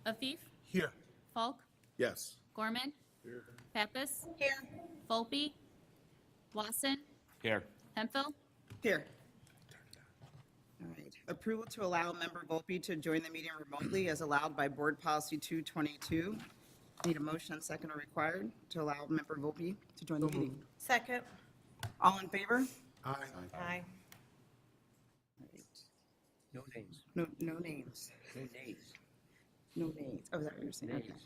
Afif, Here. Falk, Yes. Gorman, Pappas, Here. Volpe, Wasson, Here. Hemphill, Here. All right. Approval to allow member Volpe to join the meeting remotely as allowed by Board Policy 222. Need a motion and second are required to allow member Volpe to join the meeting. Second. All in favor? Aye. Aye. All right. No names. No names. No nays. No names. Oh, is that what you're saying? Okay. Nays.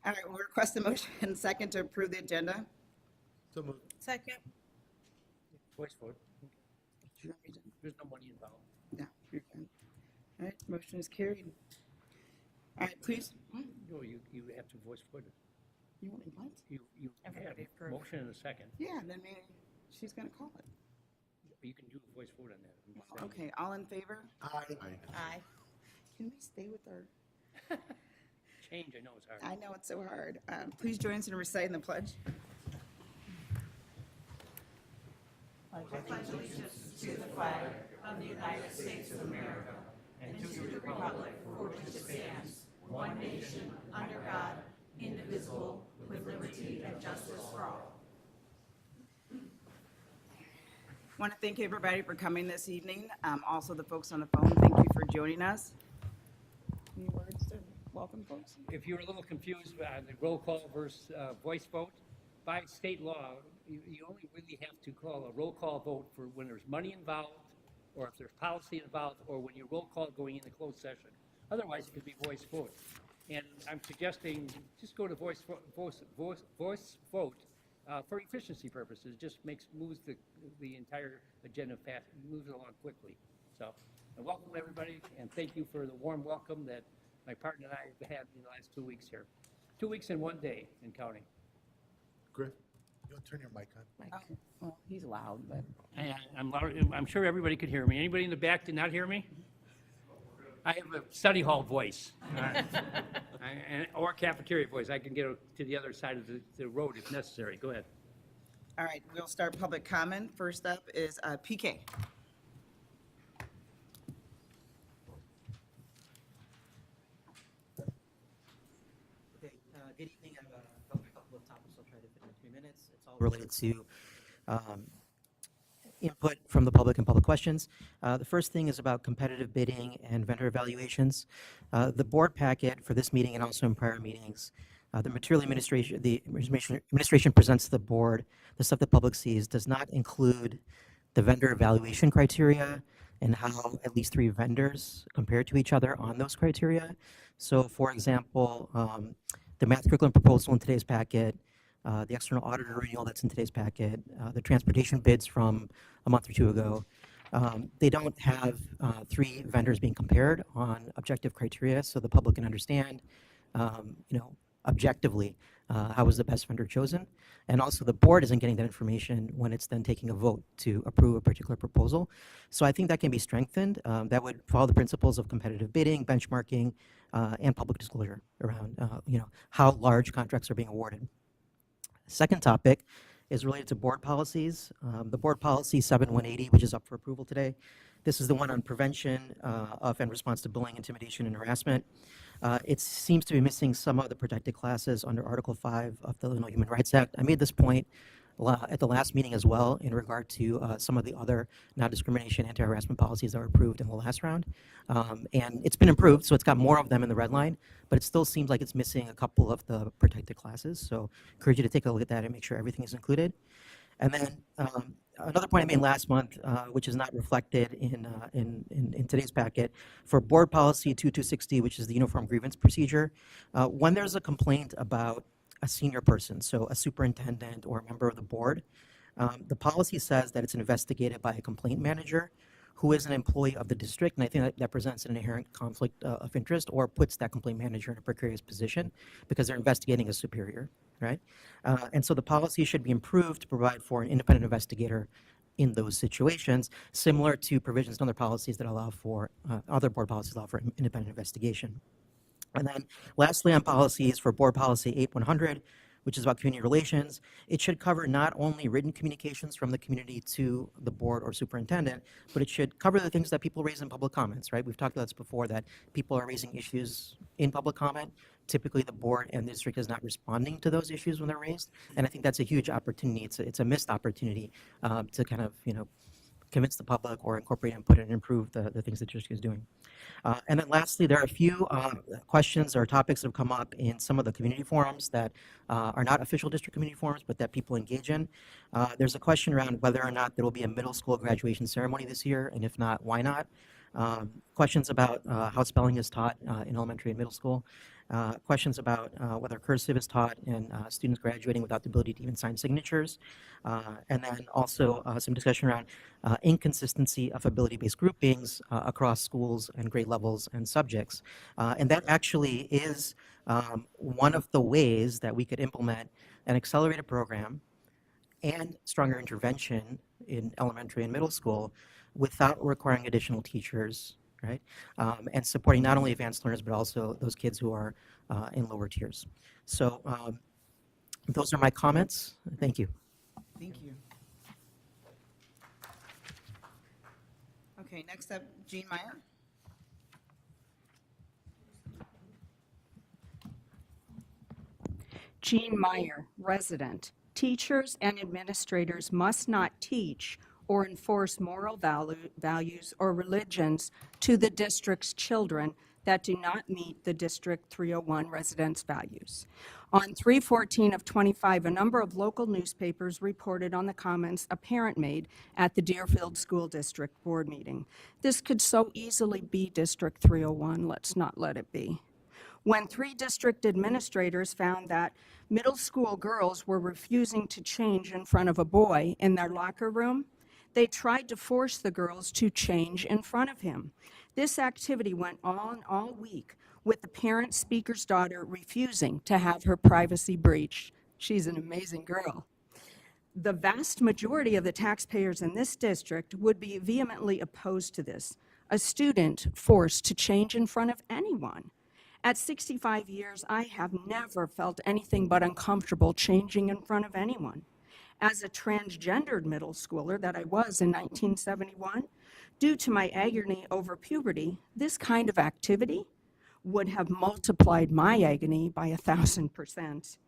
All right, we'll request a motion and second to approve the agenda. So moved. Second. Voice vote. Do you want me to- There's no money involved. No, you're good. All right, motion is carried. All right, please. No, you have to voice vote it. You want me what? You have Everybody a approved. motion and a second. Yeah, then maybe she's gonna call it. You can do a voice vote on that. I'm just Well, saying. okay, all in favor? Aye. Aye. Can we stay with our, Change, I know it's hard. I know it's so hard. Please join us in reciting the pledge. Want to thank everybody for coming this evening. Also the folks on the phone, thank you for joining us. Any words to welcome folks? If you're a little confused on the roll call versus voice vote, by state law, you only really have to call a roll call vote for when there's money involved, or if there's policy involved, or when you roll call going into closed session. Otherwise, it could be voice vote. And I'm suggesting just go to voice vote for efficiency purposes. Just moves the entire agenda fast, moves it along quickly. So, I welcome everybody, and thank you for the warm welcome that my partner and I have had in the last 2 weeks here. 2 weeks and 1 day and counting. Griff, you'll turn your mic on. Oh, well, he's loud, but. And I'm sure everybody could hear me. Anybody in the back did not hear me? I have a study hall voice, or cafeteria voice. I can get to the other side of the road if necessary. Go ahead. All right, we'll start public comment. First up is PK. Okay, good evening. I've got a couple of topics I'll try to fit in 3 minutes. It's all related to input from the public and public questions. The first thing is about competitive bidding and vendor evaluations. The board packet for this meeting and also in prior meetings, the administration presents to the board, the stuff the public sees does not include the vendor evaluation criteria and how at least 3 vendors compare to each other on those criteria. So for example, the math curriculum proposal in today's packet, the external auditor renewal that's in today's packet, the transportation bids from a month or 2 ago, they don't have 3 vendors being compared on objective criteria, so the public can understand, objectively, how was the best vendor chosen. And also the board isn't getting that information when it's then taking a vote to approve a particular proposal. So I think that can be strengthened. That would follow the principles of competitive bidding, benchmarking, and public disclosure around, how large contracts are being awarded. Second topic is related to board policies. The board policy 7180, which is up for approval today. This is the one on prevention of and response to bullying, intimidation, and harassment. It seems to be missing some of the protected classes under Article 5 of the Illinois Human Rights Act. I made this point at the last meeting as well in regard to some of the other non-discrimination, anti-harassment policies that were approved in the last round. And it's been improved, so it's got more of them in the red line, but it still seems like it's missing a couple of the protected classes. So I encourage you to take a look at that and make sure everything is included. And then another point I made last month, which is not reflected in today's packet, for board policy 2260, which is the uniform grievance procedure, when there's a complaint about a senior person, so a superintendent or a member of the board, the policy says that it's investigated by a complaint manager who is an employee of the district, and I think that presents an inherent conflict of interest or puts that complaint manager in a precarious position because they're investigating a superior, right? And so the policy should be improved to provide for an independent investigator in those situations, similar to provisions in other policies that allow for, other board policies allow for independent investigation. And then lastly on policies, for board policy 8100, which is about community relations, it should cover not only written communications from the community to the board or superintendent, but it should cover the things that people raise in public comments, right? We've talked about this before, that people are raising issues in public comment. Typically, the board and the district is not responding to those issues when they're raised, and I think that's a huge opportunity. It's a missed opportunity to kind of, convince the public or incorporate input and improve the things that the district is doing. And then lastly, there are a few questions or topics that have come up in some of the community forums that are not official district community forums, but that people engage in. There's a question around whether or not there will be a middle school graduation ceremony this year, and if not, why not? Questions about how spelling is taught in elementary and middle school. Questions about whether cursive is taught and students graduating without the ability to even sign signatures. And then also some discussion around inconsistency of ability-based groupings across schools and grade levels and subjects. And that actually is one of the ways that we could implement an accelerated program and stronger intervention in elementary and middle school without requiring additional teachers, right? And supporting not only advanced learners, but also those kids who are in lower tiers. So those are my comments. Thank you. Thank you. Okay, next up, Jean Meyer. Jean Meyer, resident. Teachers and administrators must not teach or enforce moral values or religions to the district's children that do not meet the District 301 residents' values. On 3/14 of 25, a number of local newspapers reported on the comments a parent made at the Deerfield School District board meeting. This could so easily be District 301. Let's not let it be. When 3 district administrators found that middle school girls were refusing to change in front of a boy in their locker room, they tried to force the girls to change in front of him. This activity went on all week, with the parent speaker's daughter refusing to have her privacy breached. She's an amazing girl. The vast majority of the taxpayers in this district would be vehemently opposed to this, a student forced to change in front of anyone. At 65 years, I have never felt anything but uncomfortable changing in front of anyone. As a transgendered middle schooler that I was in 1971, due to my agony over puberty, this kind of activity would have multiplied my agony by 1,000%.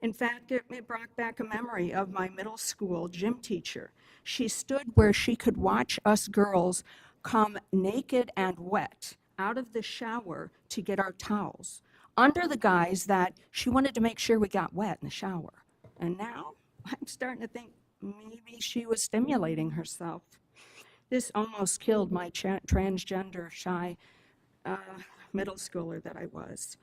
In fact, it brought back a memory of my middle school gym teacher. She stood where she could watch us girls come naked and wet out of the shower to get our towels, under the guise that she wanted to make sure we got wet in the shower. And now I'm starting to think maybe she was stimulating herself. This almost killed my transgender shy middle schooler that I was.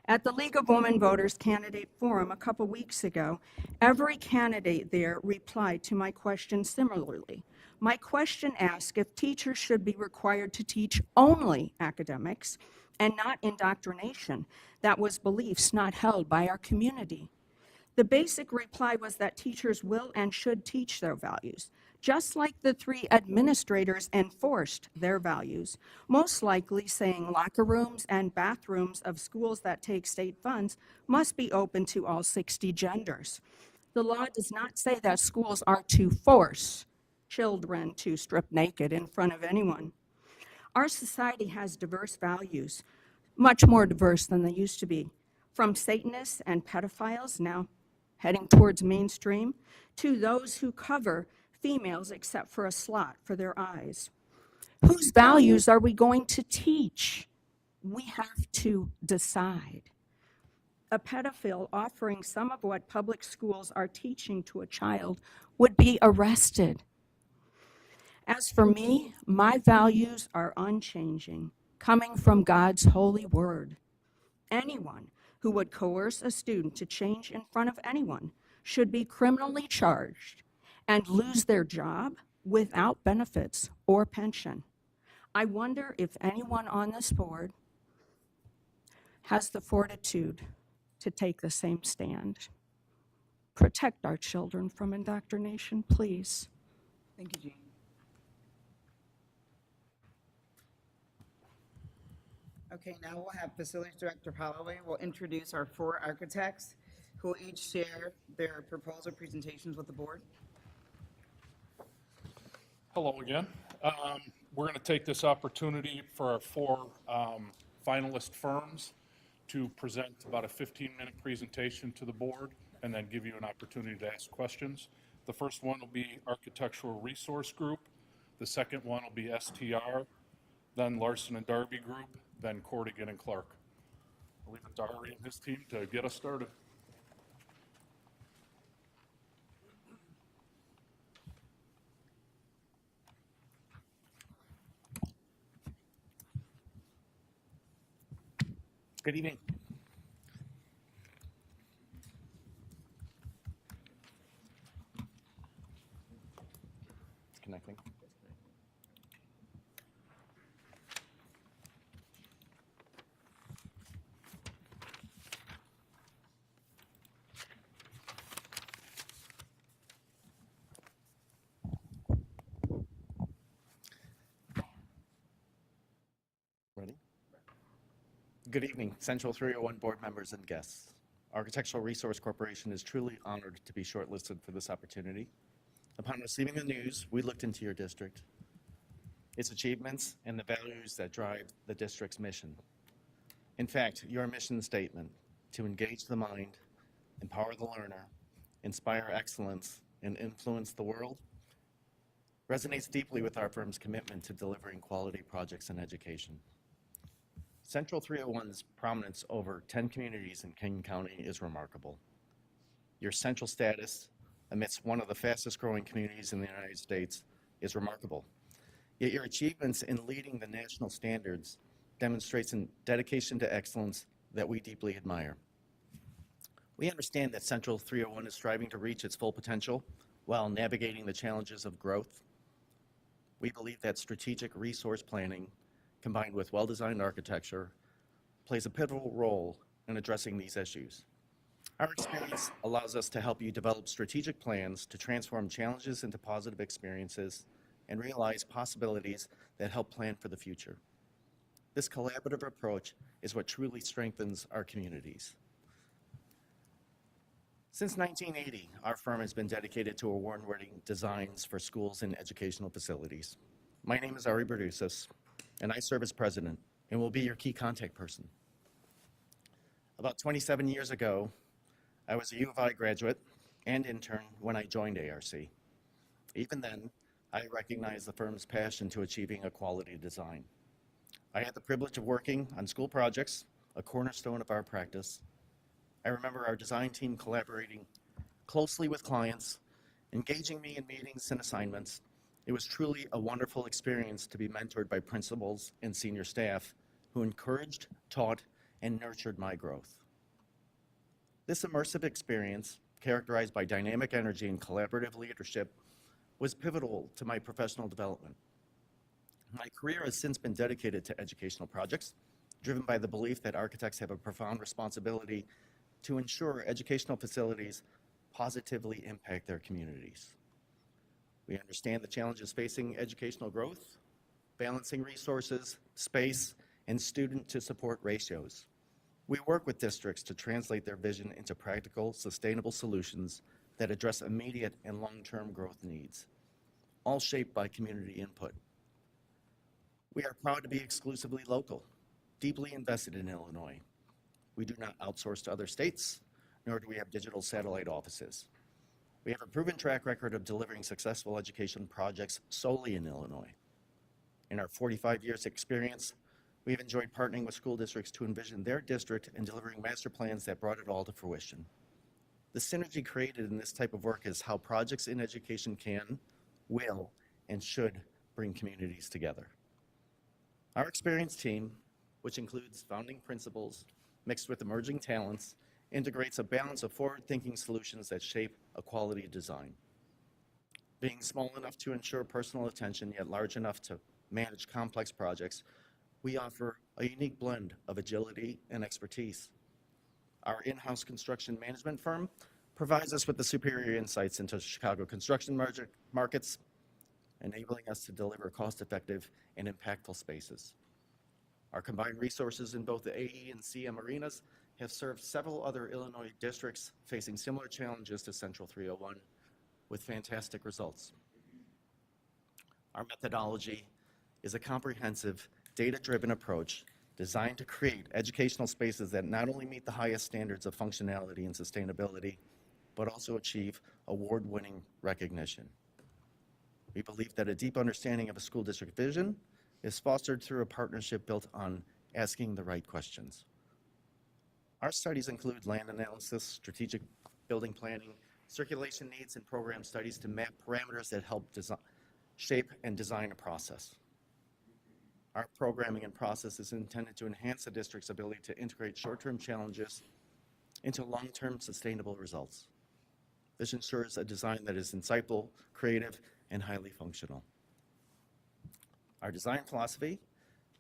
At the League of Women Voters Candidate Forum a couple weeks ago, every candidate there replied to my question similarly. My question asked if teachers should be required to teach only academics and not indoctrination. That was beliefs not held by our community. The basic reply was that teachers will and should teach their values, just like the 3 administrators enforced their values, most likely saying locker rooms and bathrooms of schools that take state funds must be open to all 60 genders. The law does not say that schools are to force children to strip naked in front of anyone. Our society has diverse values, much more diverse than they used to be, from Satanists and pedophiles, now heading towards mainstream, to those who cover females except for a slot for their eyes. Whose values are we going to teach? We have to decide. A pedophile offering some of what public schools are teaching to a child would be arrested. As for me, my values are unchanging, coming from God's holy word. Anyone who would coerce a student to change in front of anyone should be criminally charged and lose their job without benefits or pension. I wonder if anyone on this board has the fortitude to take the same stand. Protect our children from indoctrination, please. Thank you, Jean. Okay, now we'll have Facilities Director Holloway will introduce our 4 architects who will each share their proposal presentations with the board. Hello again. We're going to take this opportunity for our four finalist firms to present about a 15-minute presentation to the board and then give you an opportunity to ask questions. The first one will be Architectural Resource Group. The second one will be STR, then Larson and Darby Group, then Cordigan and Clark. I'll leave it to Ari and his team to get us started. Good evening. It's connecting. Ready? Good evening, Central 301 board members and guests. Architectural Resource Corporation is truly honored to be shortlisted for this opportunity. Upon receiving the news, we looked into your district, its achievements, and the values that drive the district's mission. In fact, your mission statement, to engage the mind, empower the learner, inspire excellence, and influence the world, resonates deeply with our firm's commitment to delivering quality projects in education. Central 301's prominence over 10 communities in King County is remarkable. Your central status amidst one of the fastest growing communities in the United States is remarkable. Yet your achievements in leading the national standards demonstrates a dedication to excellence that we deeply admire. We understand that Central 301 is striving to reach its full potential while navigating the challenges of growth. We believe that strategic resource planning combined with well-designed architecture plays a pivotal role in addressing these issues. Our experience allows us to help you develop strategic plans to transform challenges into positive experiences and realize possibilities that help plan for the future. This collaborative approach is what truly strengthens our communities. Since 1980, our firm has been dedicated to award-winning designs for schools and educational facilities. My name is Ari Berdusis, and I serve as president and will be your key contact person. About 27 years ago, I was a U of I graduate and intern when I joined ARC. Even then, I recognized the firm's passion to achieving a quality design. I had the privilege of working on school projects, a cornerstone of our practice. I remember our design team collaborating closely with clients, engaging me in meetings and assignments. It was truly a wonderful experience to be mentored by principals and senior staff who encouraged, taught, and nurtured my growth. This immersive experience, characterized by dynamic energy and collaborative leadership, was pivotal to my professional development. My career has since been dedicated to educational projects, driven by the belief that architects have a profound responsibility to ensure educational facilities positively impact their communities. We understand the challenges facing educational growth, balancing resources, space, and student-to-support ratios. We work with districts to translate their vision into practical, sustainable solutions that address immediate and long-term growth needs, all shaped by community input. We are proud to be exclusively local, deeply invested in Illinois. We do not outsource to other states, nor do we have digital satellite offices. We have a proven track record of delivering successful education projects solely in Illinois. In our 45 years experience, we've enjoyed partnering with school districts to envision their district and delivering master plans that brought it all to fruition. The synergy created in this type of work is how projects in education can, will, and should bring communities together. Our experienced team, which includes founding principals mixed with emerging talents, integrates a balance of forward-thinking solutions that shape a quality design. Being small enough to ensure personal attention, yet large enough to manage complex projects, we offer a unique blend of agility and expertise. Our in-house construction management firm provides us with the superior insights into Chicago construction markets, enabling us to deliver cost-effective and impactful spaces. Our combined resources in both the AE and CM arenas have served several other Illinois districts facing similar challenges to Central 301 with fantastic results. Our methodology is a comprehensive, data-driven approach designed to create educational spaces that not only meet the highest standards of functionality and sustainability, but also achieve award-winning recognition. We believe that a deep understanding of a school district vision is fostered through a partnership built on asking the right questions. Our studies include land analysis, strategic building planning, circulation needs, and program studies to map parameters that help shape and design a process. Our programming and process is intended to enhance the district's ability to integrate short-term challenges into long-term sustainable results. This ensures a design that is insightful, creative, and highly functional. Our design philosophy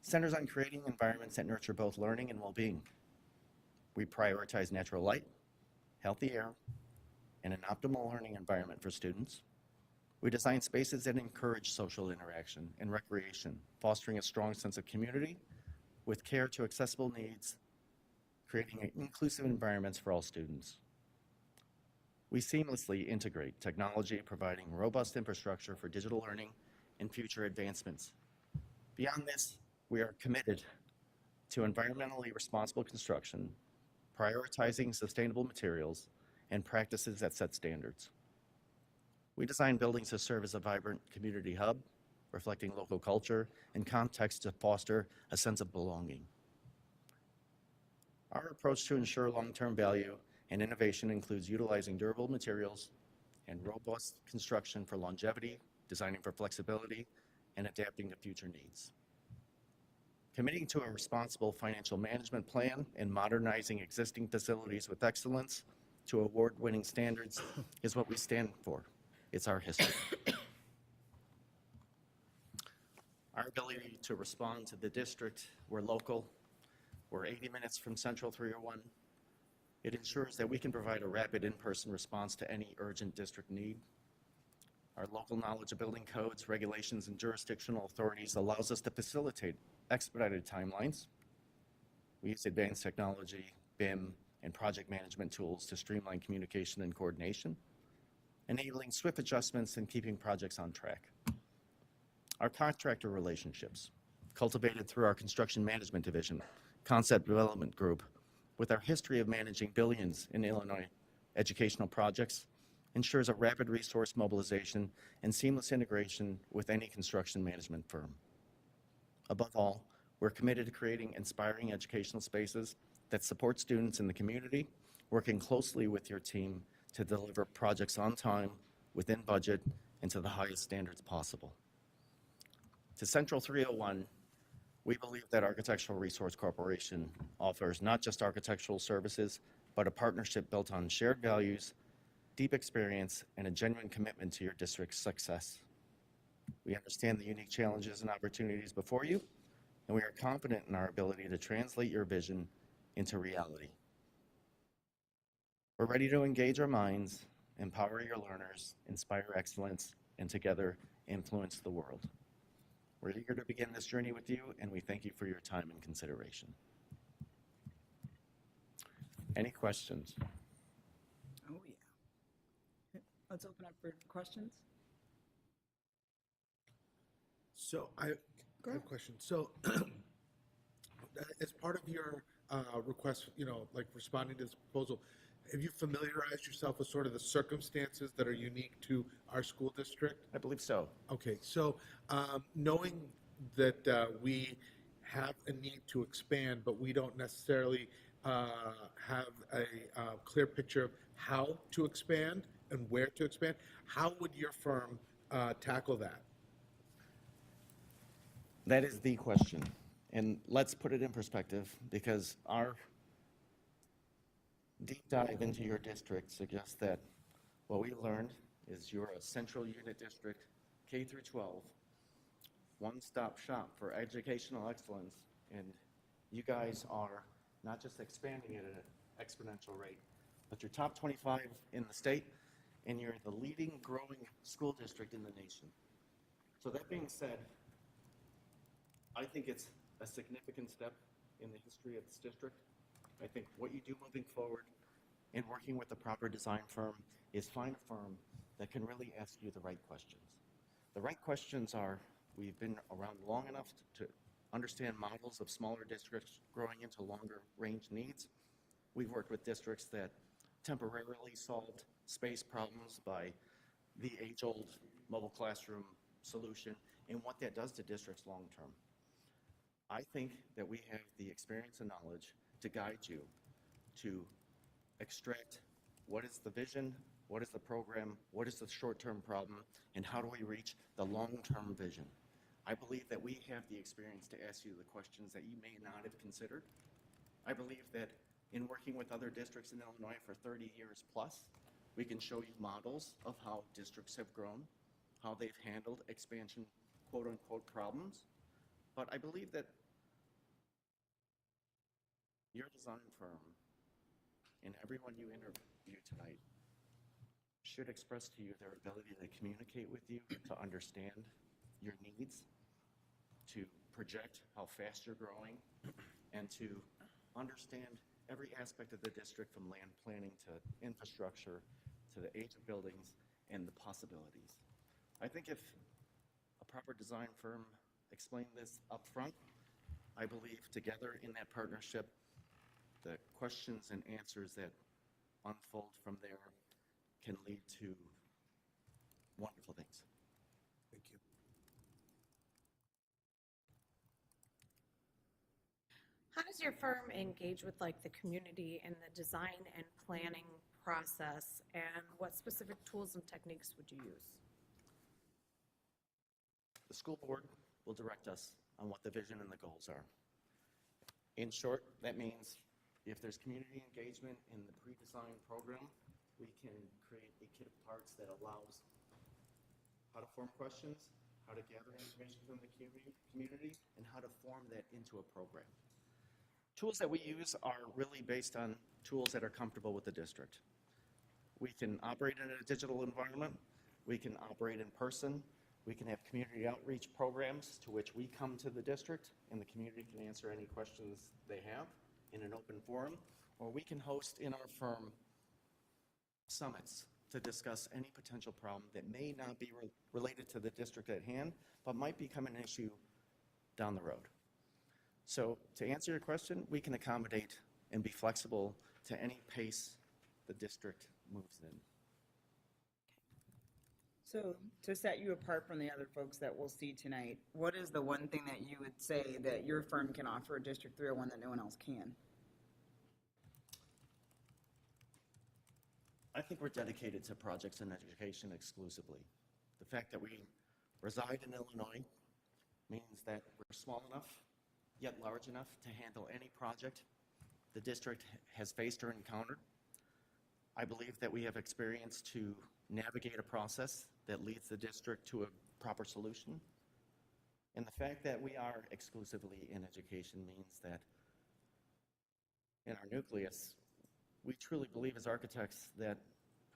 centers on creating environments that nurture both learning and well-being. We prioritize natural light, healthy air, and an optimal learning environment for students. We design spaces that encourage social interaction and recreation, fostering a strong sense of community with care to accessible needs, creating inclusive environments for all students. We seamlessly integrate technology, providing robust infrastructure for digital learning and future advancements. Beyond this, we are committed to environmentally responsible construction, prioritizing sustainable materials, and practices that set standards. We design buildings to serve as a vibrant community hub, reflecting local culture and context to foster a sense of belonging. Our approach to ensure long-term value and innovation includes utilizing durable materials and robust construction for longevity, designing for flexibility, and adapting to future needs. Committing to a responsible financial management plan and modernizing existing facilities with excellence to award-winning standards is what we stand for. It's our history. Our ability to respond to the district, we're local, we're 80 minutes from Central 301. It ensures that we can provide a rapid in-person response to any urgent district need. Our local knowledge of building codes, regulations, and jurisdictional authorities allows us to facilitate expedited timelines. We use advanced technology, BIM, and project management tools to streamline communication and coordination, enabling swift adjustments and keeping projects on track. Our contractor relationships, cultivated through our construction management division, concept development group, with our history of managing billions in Illinois educational projects, ensures a rapid resource mobilization and seamless integration with any construction management firm. Above all, we're committed to creating inspiring educational spaces that support students in the community, working closely with your team to deliver projects on time, within budget, and to the highest standards possible. To Central 301, we believe that Architectural Resource Corporation offers not just architectural services, but a partnership built on shared values, deep experience, and a genuine commitment to your district's success. We understand the unique challenges and opportunities before you, and we are confident in our ability to translate your vision into reality. We're ready to engage our minds, empower your learners, inspire excellence, and together influence the world. We're eager to begin this journey with you, and we thank you for your time and consideration. Any questions? Oh, yeah. Let's open up for questions. So I have a question. So as part of your request, like responding to this proposal, have you familiarized yourself with sort of the circumstances that are unique to our school district? I believe so. Okay, so knowing that we have a need to expand, but we don't necessarily have a clear picture of how to expand and where to expand, how would your firm tackle that? That is the question. And let's put it in perspective, because our deep dive into your district suggests that what we learned is you're a central unit district, K through 12, one-stop shop for educational excellence, and you guys are not just expanding at an exponential rate, but you're top 25 in the state, and you're the leading growing school district in the nation. So that being said, I think it's a significant step in the history of this district. I think what you do moving forward in working with the proper design firm is find a firm that can really ask you the right questions. The right questions are, we've been around long enough to understand models of smaller districts growing into longer range needs. We've worked with districts that temporarily solved space problems by the age-old mobile classroom solution and what that does to districts long-term. I think that we have the experience and knowledge to guide you to extract what is the vision, what is the program, what is the short-term problem, and how do we reach the long-term vision. I believe that we have the experience to ask you the questions that you may not have considered. I believe that in working with other districts in Illinois for 30 years plus, we can show you models of how districts have grown, how they've handled expansion, quote-unquote, problems. But I believe that your design firm and everyone you interview tonight should express to you their ability to communicate with you, to understand your needs, to project how fast you're growing, and to understand every aspect of the district from land planning to infrastructure to the age of buildings and the possibilities. I think if a proper design firm explained this up front, I believe together in that partnership, the questions and answers that unfold from there can lead to wonderful things. Thank you. How does your firm engage with like the community in the design and planning process, and what specific tools and techniques would you use? The school board will direct us on what the vision and the goals are. In short, that means if there's community engagement in the pre-designed program, we can create a kit of parts that allows how to form questions, how to gather information from the community, and how to form that into a program. Tools that we use are really based on tools that are comfortable with the district. We can operate in a digital environment, we can operate in person, we can have community outreach programs to which we come to the district and the community can answer any questions they have in an open forum, or we can host in our firm summits to discuss any potential problem that may not be related to the district at hand, but might become an issue down the road. So to answer your question, we can accommodate and be flexible to any pace the district moves in. So to set you apart from the other folks that we'll see tonight, what is the one thing that you would say that your firm can offer a District 301 that no one else can? I think we're dedicated to projects and education exclusively. The fact that we reside in Illinois means that we're small enough, yet large enough to handle any project the district has faced or encountered. I believe that we have experience to navigate a process that leads the district to a proper solution. And the fact that we are exclusively in education means that in our nucleus, we truly believe as architects that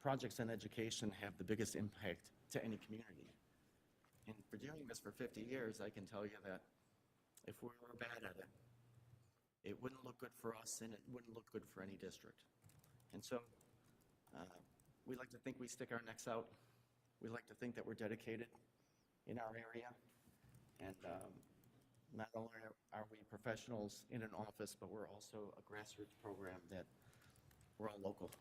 projects in education have the biggest impact to any community. And for doing this for 50 years, I can tell you that if we were bad at it, it wouldn't look good for us and it wouldn't look good for any district. And so we like to think we stick our necks out. We like to think that we're dedicated in our area. And not only are we professionals in an office, but we're also a grassroots program that we're all local.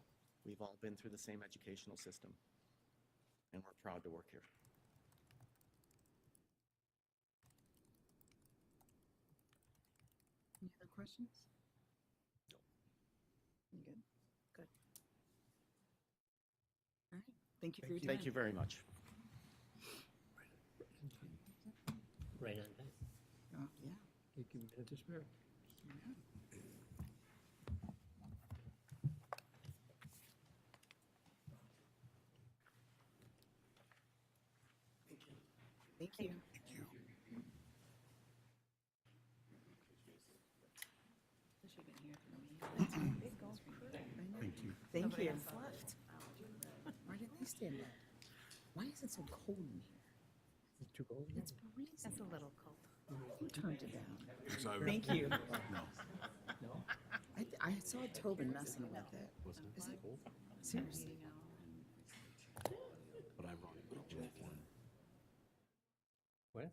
We've all been through the same educational system, and we're proud to work here. Any other questions? No. You good? Good. All right, thank you for your time. Thank you very much. Right on time. Oh, yeah. You give me a minute to spare. Thank you. Thank you. Why didn't they stand up? Why is it so cold in here? Is it too cold? It's freezing. It's a little cold. Who turned it down? Thank you. No? I saw Tobin messing with it. Is it? Seriously? What?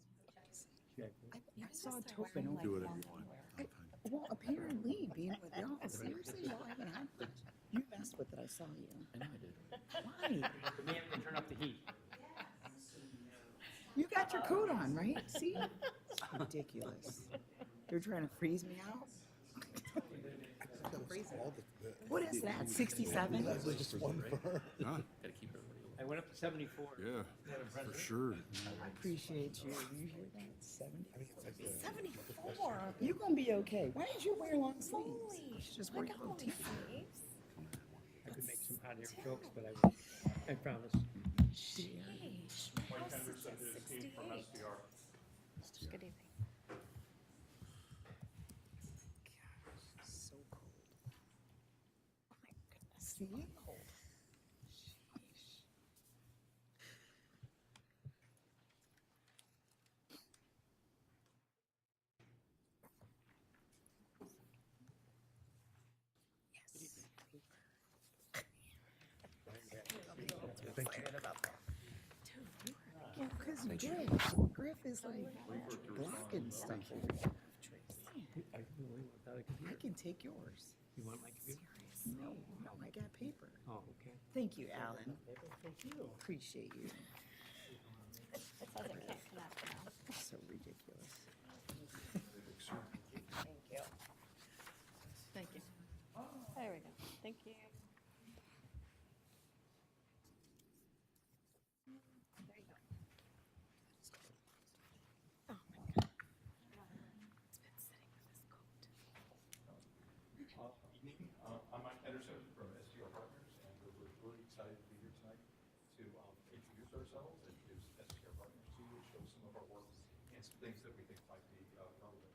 I saw Tobin over. Do it if you want. Well, apparently, being with y'all, seriously, y'all haven't had much. You messed with it, I saw you. I know I did. Why? The man can turn up the heat. You got your coat on, right? See? It's ridiculous. They're trying to freeze me out? What is that, 67? I went up to 74. Yeah, for sure. I appreciate you. You hear that? 70? 74. You're gonna be okay. Why did you wear long sleeves? You should just wear your little t-shirt. I could make some hot air jokes, but I won't. I promise. Sheesh. My house is at 68. Good evening. So cold. Oh my goodness. See? Cold. Well, because Griff is like blocking stuff. I I can take yours. You want my computer? No, I got paper. Oh, okay. Thank you, Alan. Thank you. Appreciate you. It says it can't connect now. So ridiculous. Thank you. Thank you. There we go. Thank you. There you go. Oh my God. It's been sitting with this coat. Evening, I'm Mike Henderson from STR Partners, and we're really excited to be here tonight to introduce ourselves, introduce STR Partners to you, show some of our work and some things that we think might be relevant to you.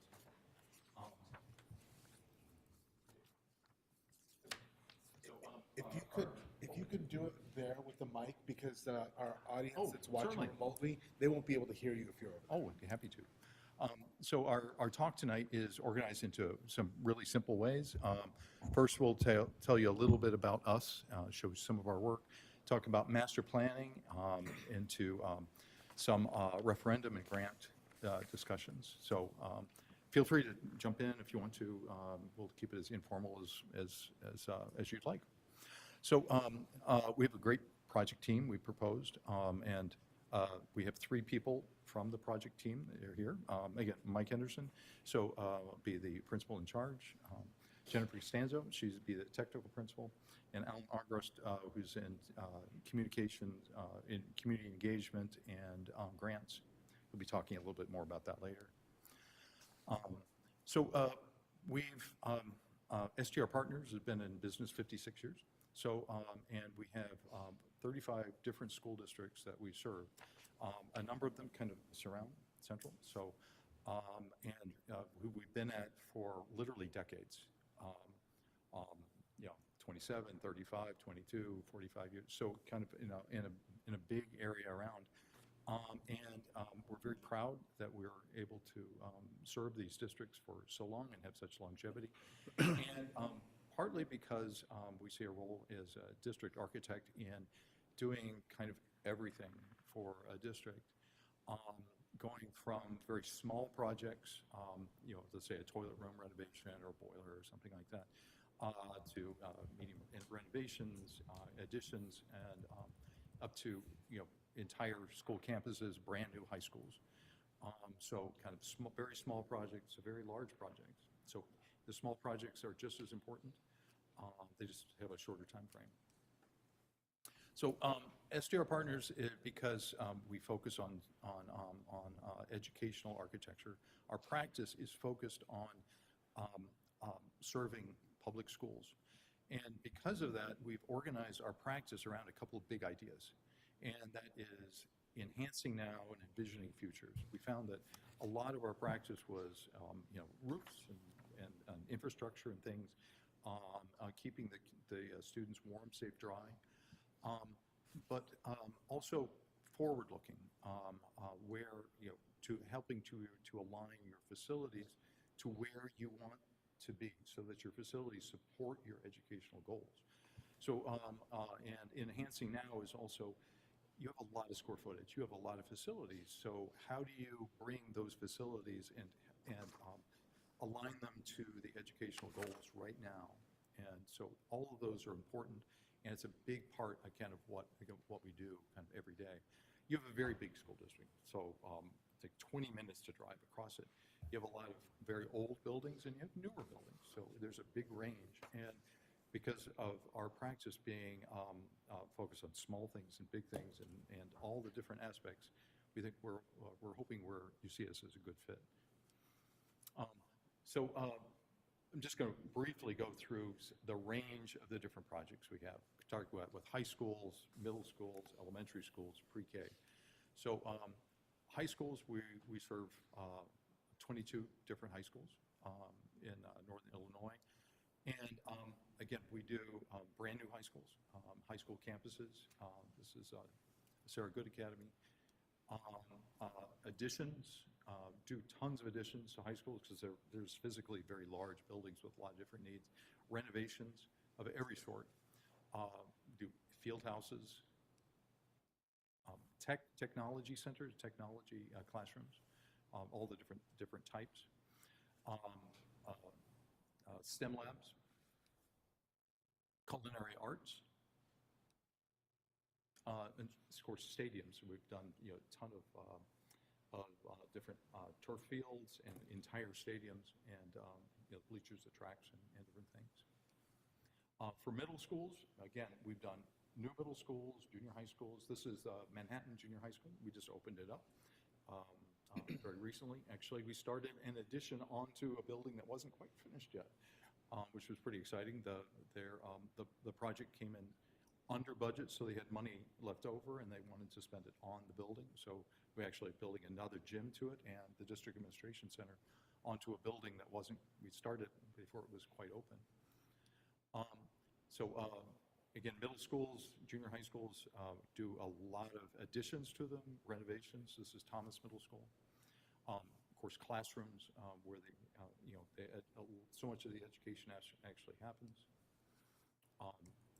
If you could do it there with the mic, because our audience Oh, that's watching certainly. remotely, they won't be able to hear you if you're over. Oh, I'd be happy to. So our talk tonight is organized into some really simple ways. First, we'll tell you a little bit about us, show you some of our work, talk about master planning, into some referendum and grant discussions. So feel free to jump in if you want to. We'll keep it as informal as you'd like. So we have a great project team we proposed, and we have 3 people from the project team that are here. Again, Mike Henderson, so be the principal in charge. Jennifer Stanzo, she's be the technical principal, and Alan Argrost, who's in communications, in community engagement and grants. We'll be talking a little bit more about that later. We've STR Partners has been in business 56 years. So, and we have 35 different school districts that we serve. A number of them kind of surround Central. So, and who we've been at for literally decades. 27, 35, 22, 45 years. So kind of in a big area around. We're very proud that we're able to serve these districts for so long and have such longevity. And partly because we see a role as a district architect in doing kind of everything for a district, going from very small projects, let's say a toilet room renovation or a boiler or something like that, to medium renovations, additions, and up to entire school campuses, brand new high schools. So kind of very small projects to very large projects. So the small projects are just as important. They just have a shorter time frame. So STR Partners, because we focus on educational architecture, our practice is focused on serving public schools. And because of that, we've organized our practice around a couple of big ideas. And that is enhancing now and envisioning futures. We found that a lot of our practice was, roofs and infrastructure and things, keeping the students warm, safe, dry, but also forward-looking, where to helping to align your facilities to where you want to be so that your facilities support your educational goals. So, and enhancing now is also, you have a lot of square footage, you have a lot of facilities. So how do you bring those facilities and align them to the educational goals right now? And so all of those are important, and it's a big part, again, of what we do kind of every day. You have a very big school district, so it's like 20 minutes to drive across it. You have a lot of very old buildings, and you have newer buildings, so there's a big range. And because of our practice being focused on small things and big things and all the different aspects, we think we're hoping you see us as a good fit. So I'm just going to briefly go through the range of the different projects we have. We talk about with high schools, middle schools, elementary schools, pre-K. So high schools, we serve 22 different high schools in northern Illinois. And again, we do brand new high schools, high school campuses. This is Sarah Good Academy. Additions, do tons of additions to high schools because there's physically very large buildings with a lot of different needs. Renovations of every sort. Do field houses, technology centers, technology classrooms, all the different types. STEM labs, culinary arts, and of course stadiums. We've done a ton of different turf fields and entire stadiums, and bleachers, the tracks, and different things. For middle schools, again, we've done new middle schools, junior high schools. This is Manhattan Junior High School. We just opened it up very recently. Actually, we started an addition onto a building that wasn't quite finished yet, which was pretty exciting. The project came in under budget, so they had money left over, and they wanted to spend it on the building. So we actually are building another gym to it and the district administration center onto a building that we started before it was quite open. Again, middle schools, junior high schools do a lot of additions to them, renovations. This is Thomas Middle School. Of course, classrooms where so much of the education actually happens.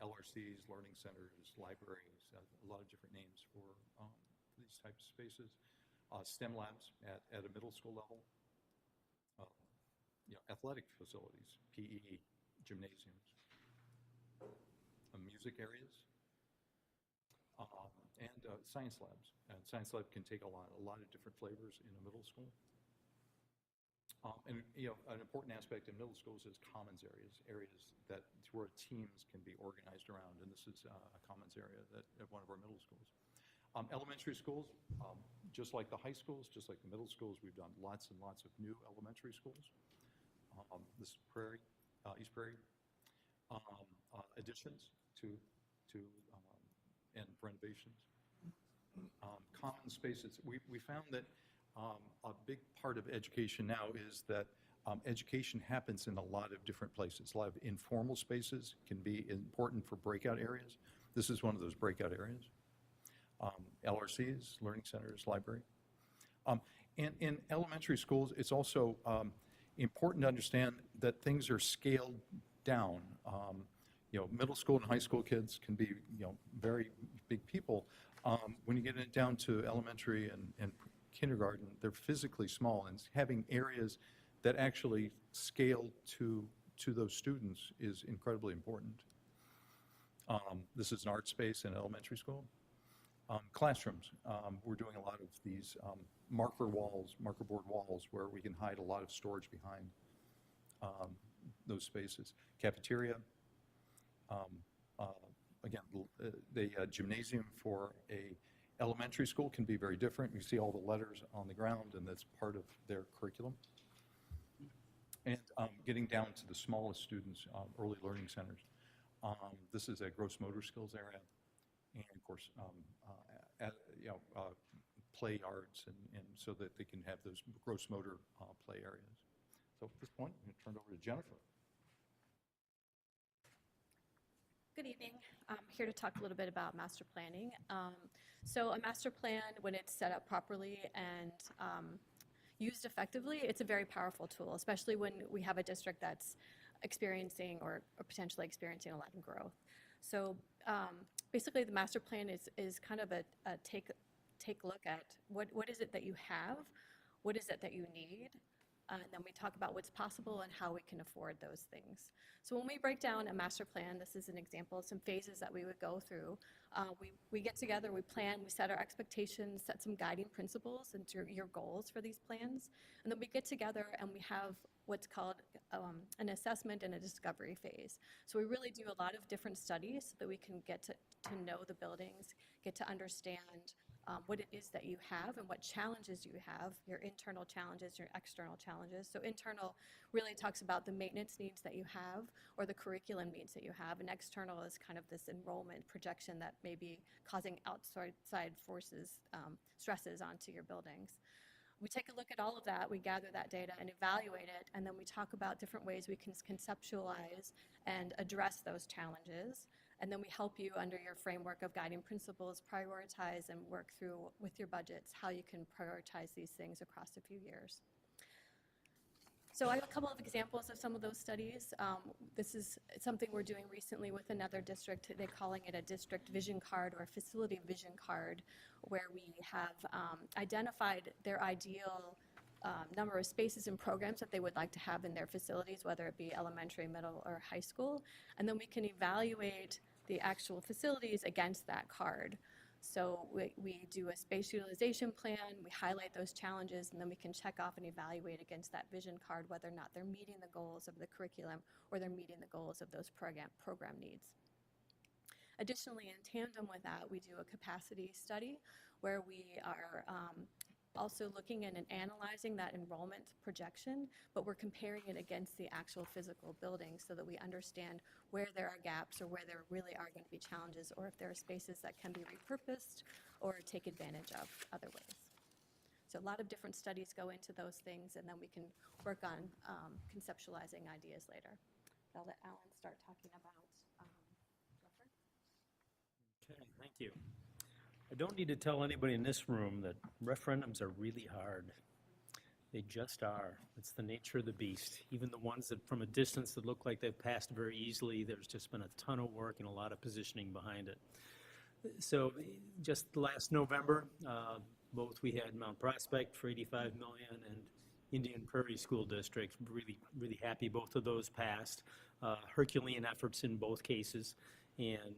LRCs, learning centers, libraries, a lot of different names for these types of spaces. STEM labs at a middle school level. Athletic facilities, PE, gymnasiums, music areas, and science labs. And science lab can take a lot of different flavors in a middle school. And an important aspect in middle schools is commons areas that where teams can be organized around. And this is a commons area at one of our middle schools. Elementary schools, just like the high schools, just like the middle schools, we've done lots and lots of new elementary schools. This is East Prairie. Additions to and renovations. Common spaces. We found that a big part of education now is that education happens in a lot of different places. A lot of informal spaces can be important for breakout areas. This is one of those breakout areas. LRCs, learning centers, library. And in elementary schools, it's also important to understand that things are scaled down. Middle school and high school kids can be, very big people. When you get it down to elementary and kindergarten, they're physically small, and having areas that actually scale to those students is incredibly important. This is an art space in elementary school. Classrooms, we're doing a lot of these marker board walls, where we can hide a lot of storage behind those spaces. Cafeteria, again, the gymnasium for a elementary school can be very different. You see all the letters on the ground, and that's part of their curriculum. And getting down to the smallest students, early learning centers. This is a gross motor skills area, and of course, play yards, and so that they can have those gross motor play areas. So at this point, I'm going to turn it over to Jennifer. Good evening. I'm here to talk a little bit about master planning. So a master plan, when it's set up properly and used effectively, it's a very powerful tool, especially when we have a district that's experiencing or potentially experiencing a lot of growth. So basically, the master plan is kind of a take look at what is it that you have, what is it that you need, and then we talk about what's possible and how we can afford those things. So when we break down a master plan, this is an example of some phases that we would go through. We get together, we plan, we set our expectations, set some guiding principles and your goals for these plans, and then we get together and we have what's called an assessment and a discovery phase. So we really do a lot of different studies so that we can get to know the buildings, get to understand what it is that you have and what challenges you have, your internal challenges, your external challenges. So internal really talks about the maintenance needs that you have or the curriculum needs that you have, and external is kind of this enrollment projection that may be causing outside forces, stresses onto your buildings. We take a look at all of that, we gather that data and evaluate it, and then we talk about different ways we can conceptualize and address those challenges. And then we help you under your framework of guiding principles, prioritize and work through with your budgets how you can prioritize these things across a few years. So I have a couple of examples of some of those studies. This is something we're doing recently with another district. They're calling it a district vision card or a facility vision card, where we have identified their ideal number of spaces and programs that they would like to have in their facilities, whether it be elementary, middle, or high school. And then we can evaluate the actual facilities against that card. So we do a space utilization plan, we highlight those challenges, and then we can check off and evaluate against that vision card whether or not they're meeting the goals of the curriculum or they're meeting the goals of those program needs. Additionally, in tandem with that, we do a capacity study where we are also looking at and analyzing that enrollment projection, but we're comparing it against the actual physical buildings so that we understand where there are gaps or where there really are going to be challenges, or if there are spaces that can be repurposed or take advantage of other ways. So a lot of different studies go into those things, and then we can work on conceptualizing ideas later. I'll let Alan start talking about reference. Okay, thank you. I don't need to tell anybody in this room that referendums are really hard. They just are. It's the nature of the beast. Even the ones that from a distance that look like they've passed very easily, there's just been a ton of work and a lot of positioning behind it. So just last November, both we had Mount Prospect for $85 million and Indian Prairie School District. Really happy both of those passed. Herculean efforts in both cases. And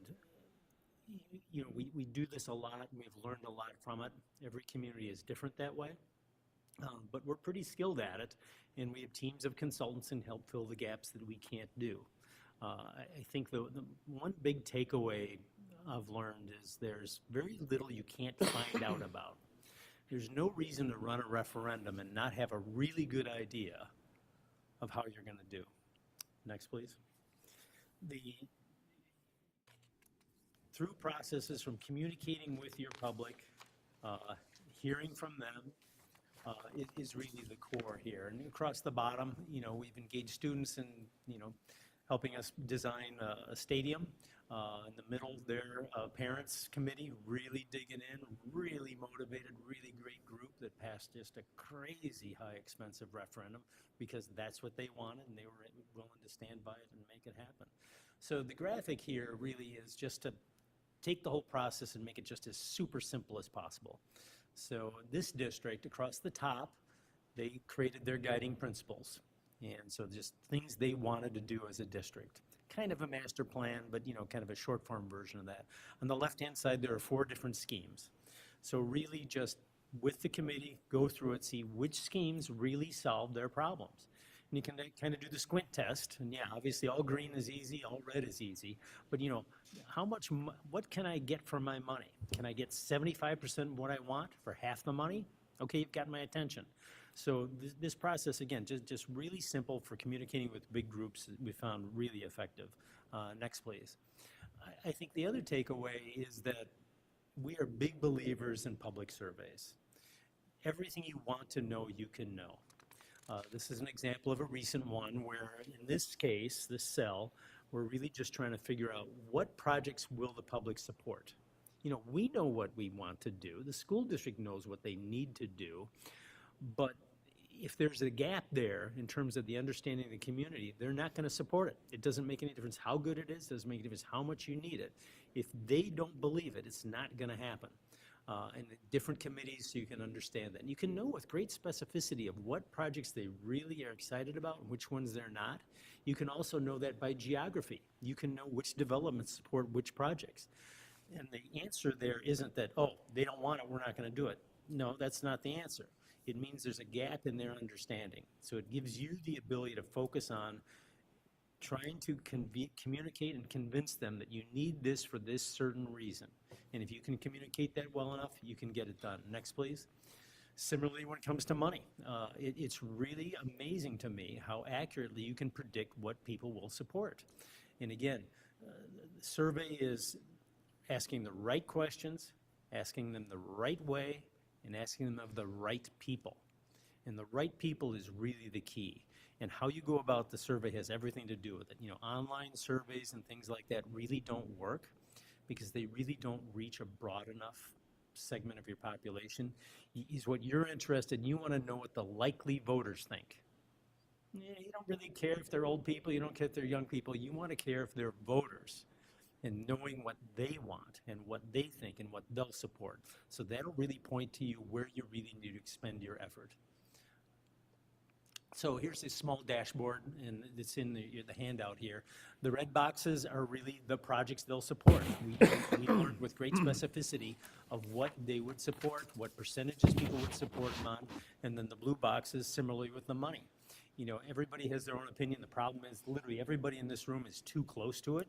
you know, we do this a lot, and we've learned a lot from it. Every community is different that way, but we're pretty skilled at it, and we have teams of consultants and help fill the gaps that we can't do. I think the one big takeaway I've learned is there's very little you can't find out about. There's no reason to run a referendum and not have a really good idea of how you're going to do. Next, please. Through processes from communicating with your public, hearing from them, is really the core here. And across the bottom, you know, we've engaged students in, you know, helping us design a stadium. In the middle there, parents committee really digging in, really motivated, really great group that passed just a crazy high expensive referendum because that's what they wanted and they were willing to stand by it and make it happen. So the graphic here really is just to take the whole process and make it just as super simple as possible. So this district across the top, they created their guiding principles. And so just things they wanted to do as a district. Kind of a master plan, but you know, kind of a short form version of that. On the left-hand side, there are 4 different schemes. So really just with the committee, go through it, see which schemes really solve their problems. And you can kind of do the squint test, and yeah, obviously all green is easy, all red is easy, but you know, what can I get for my money? Can I get 75% of what I want for half the money? Okay, you've got my attention. So this process, again, just really simple for communicating with big groups, we found really effective. Next, please. I think the other takeaway is that we are big believers in public surveys. Everything you want to know, you can know. This is an example of a recent one where, in this case, this cell, we're really just trying to figure out what projects will the public support. You know, we know what we want to do. The school district knows what they need to do. But if there's a gap there in terms of the understanding of the community, they're not going to support it. It doesn't make any difference how good it is, doesn't make any difference how much you need it. If they don't believe it, it's not going to happen. And the different committees, so you can understand that. And you can know with great specificity of what projects they really are excited about and which ones they're not. You can also know that by geography. You can know which developments support which projects. And the answer there isn't that, oh, they don't want it, we're not going to do it. No, that's not the answer. It means there's a gap in their understanding. So it gives you the ability to focus on trying to communicate and convince them that you need this for this certain reason. And if you can communicate that well enough, you can get it done. Next, please. Similarly, when it comes to money, it's really amazing to me how accurately you can predict what people will support. And again, the survey is asking the right questions, asking them the right way, and asking them of the right people. And the right people is really the key. And how you go about the survey has everything to do with it. You know, online surveys and things like that really don't work because they really don't reach a broad enough segment of your population. Is what you're interested in, you want to know what the likely voters think. Yeah, you don't really care if they're old people, you don't care if they're young people, you want to care if they're voters. And knowing what they want and what they think and what they'll support. So that'll really point to you where you really need to expend your effort. So here's a small dashboard, and it's in the handout here. The red boxes are really the projects they'll support. We learned with great specificity of what they would support, what percentages people would support them on, and then the blue boxes similarly with the money. You know, everybody has their own opinion. The problem is literally everybody in this room is too close to it.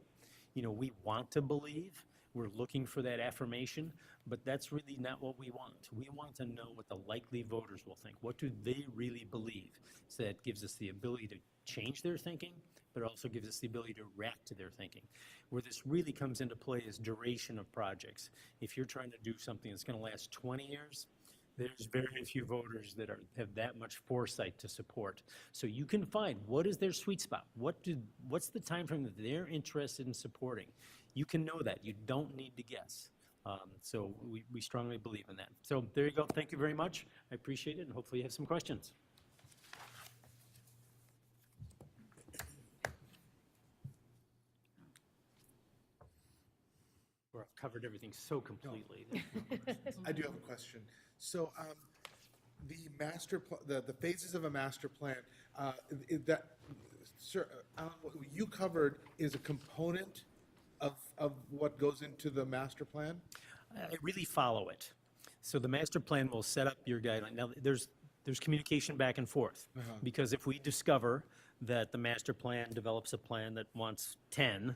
You know, we want to believe, we're looking for that affirmation, but that's really not what we want. We want to know what the likely voters will think. What do they really believe? So that gives us the ability to change their thinking, but also gives us the ability to react to their thinking. Where this really comes into play is duration of projects. If you're trying to do something that's going to last 20 years, there's very few voters that have that much foresight to support. So you can find what is their sweet spot. What's the time frame that they're interested in supporting? You can know that. You don't need to guess. So we strongly believe in that. So there you go. Thank you very much. I appreciate it, and hopefully you have some questions. Or I've covered everything so completely. I do have a question. So, the phases of a master plan, sir, what you covered is a component of what goes into the master plan? I really follow it. So the master plan will set up your guideline. Now, there's communication back and forth. Because if we discover that the master plan develops a plan that wants 10,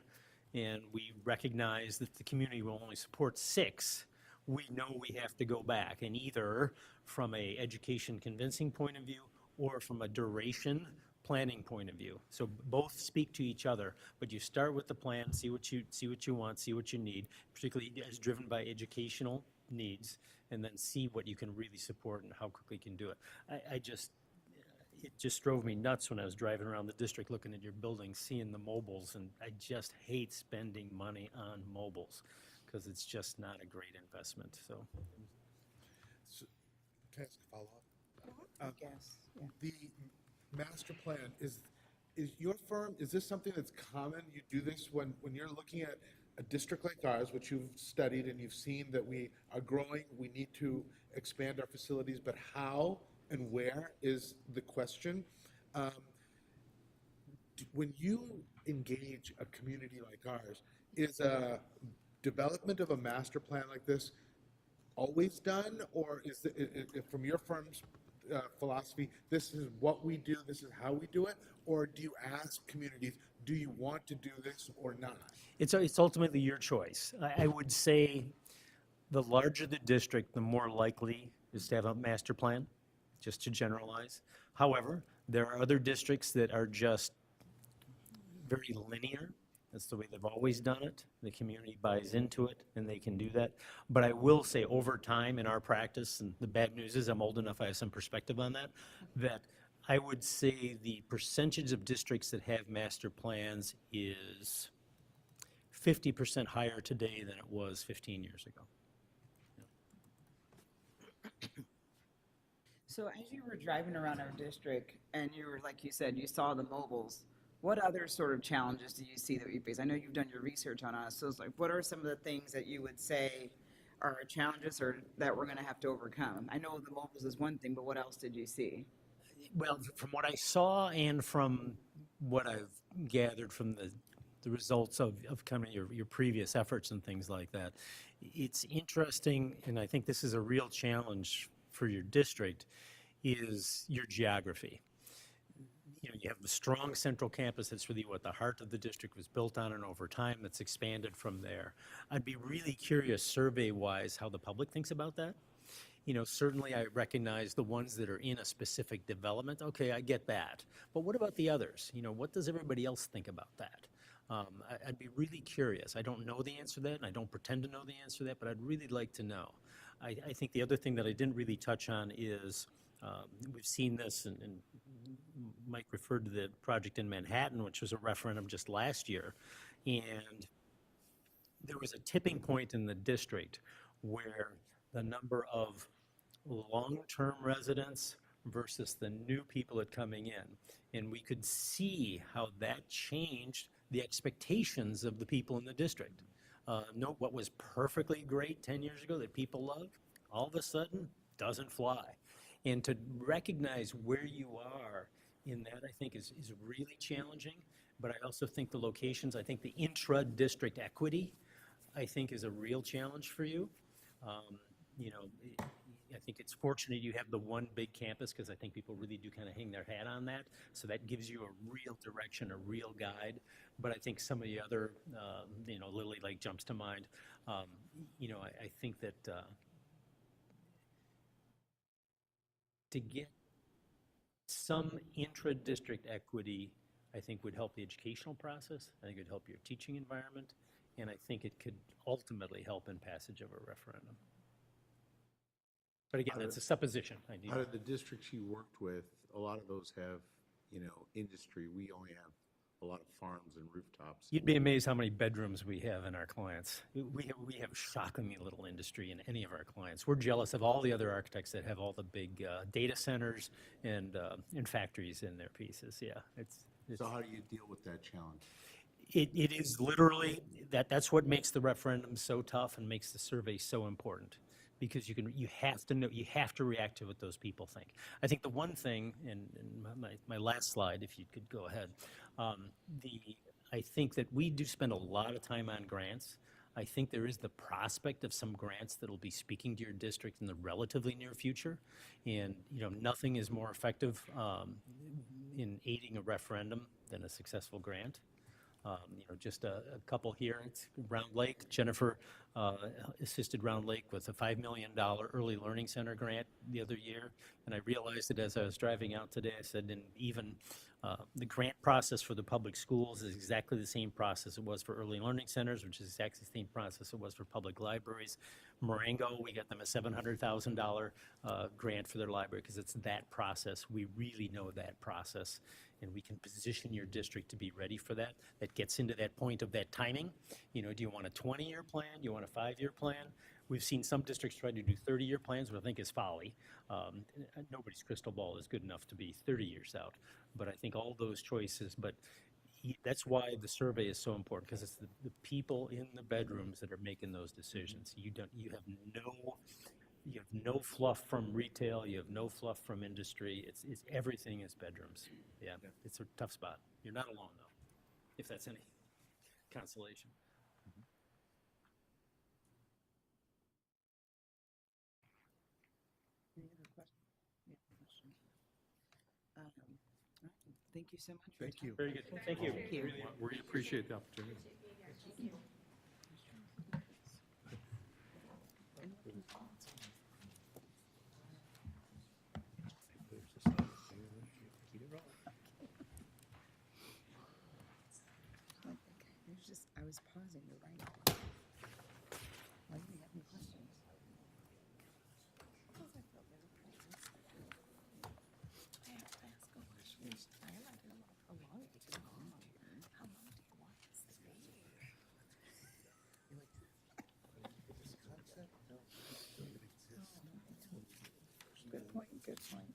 and we recognize that the community will only support 6, we know we have to go back, and either from a education convincing point of view or from a duration planning point of view. So both speak to each other, but you start with the plan, see what you want, see what you need, particularly as driven by educational needs, and then see what you can really support and how quickly you can do it. It just drove me nuts when I was driving around the district looking at your buildings, seeing the mobiles, and I just hate spending money on mobiles because it's just not a great investment. So, Can I ask a follow-up? Yes, yeah. The master plan, is your firm, is this something that's common? You do this when you're looking at a district like ours, which you've studied and you've seen that we are growing, we need to expand our facilities, but how and where is the question. When you engage a community like ours, is a development of a master plan like this always done, or is it, from your firm's philosophy, this is what we do, this is how we do it, or do you ask communities, do you want to do this or not? it's ultimately your choice. I would say the larger the district, the more likely is to have a master plan, just to generalize. However, there are other districts that are just very linear. That's the way they've always done it. The community buys into it, and they can do that. But I will say over time in our practice, and the bad news is I'm old enough, I have some perspective on that, that I would say the percentage of districts that have master plans is 50% higher today than it was 15 years ago. So as you were driving around our district and you were, like you said, you saw the mobiles, what other sort of challenges do you see that you face? I know you've done your research on us, so it's like, what are some of the things that you would say are challenges or that we're gonna have to overcome? I know the mobiles is one thing, but what else did you see? Well, from what I saw and from what I've gathered from the results of kind of your previous efforts and things like that, it's interesting, and I think this is a real challenge for your district, is your geography. You know, you have the strong central campus that's really what the heart of the district was built on, and over time that's expanded from there. I'd be really curious survey-wise how the public thinks about that. You know, certainly I recognize the ones that are in a specific development. Okay, I get that. But what about the others? You know, what does everybody else think about that? I'd be really curious. I don't know the answer to that, and I don't pretend to know the answer to that, but I'd really like to know. I think the other thing that I didn't really touch on is we've seen this, and Mike referred to the project in Manhattan, which was a referendum just last year, and there was a tipping point in the district where the number of long-term residents versus the new people that coming in. And we could see how that changed the expectations of the people in the district. Note what was perfectly great 10 years ago that people loved, all of a sudden doesn't fly. And to recognize where you are in that, I think, is really challenging. But I also think the locations, I think the intra-district equity, I think, is a real challenge for you. You know, I think it's fortunate you have the one big campus because I think people really do kind of hang their hat on that. So that gives you a real direction, a real guide. But I think some of the other, you know, Lily Lake jumps to mind. You know, I think that to get some intra-district equity, I think would help the educational process. I think it would help your teaching environment. And I think it could ultimately help in passage of a referendum. But again, that's a supposition. Out of the districts you worked with, a lot of those have, you know, industry. We only have a lot of farms and rooftops. You'd be amazed how many bedrooms we have in our clients. We have shockingly little industry in any of our clients. We're jealous of all the other architects that have all the big data centers and factories in their pieces. Yeah, it's So how do you deal with that challenge? It is literally that's what makes the referendum so tough and makes the survey so important, because you have to know, you have to react to what those people think. I think the one thing, and my last slide, if you could go ahead, I think that we do spend a lot of time on grants. I think there is the prospect of some grants that will be speaking to your district in the relatively near future, and you know, nothing is more effective in aiding a referendum than a successful grant. You know, just a couple here. It's Round Lake. Jennifer assisted Round Lake with a $5 million early learning center grant the other year. And I realized it as I was driving out today. I said, and even the grant process for the public schools is exactly the same process it was for early learning centers, which is exactly the same process it was for public libraries. Marengo, we got them a $700,000 grant for their library because it's that process. We really know that process, and we can position your district to be ready for that. That gets into that point of that timing. You know, do you want a 20-year plan? Do you want a 5-year plan? We've seen some districts try to do 30-year plans, which I think is folly. Nobody's crystal ball is good enough to be 30 years out. But I think all those choices, but that's why the survey is so important, because it's the people in the bedrooms that are making those decisions. You have no fluff from retail. You have no fluff from industry. It's everything is bedrooms. Yeah, it's a tough spot. You're not alone though, if that's any consolation. Any other questions? Yeah, questions. All right. Thank you so much. for your Thank you. time. Very good. Thank you. Thank you. We appreciate the opportunity. I was pausing to write. Why do you have any questions? Good point, good point.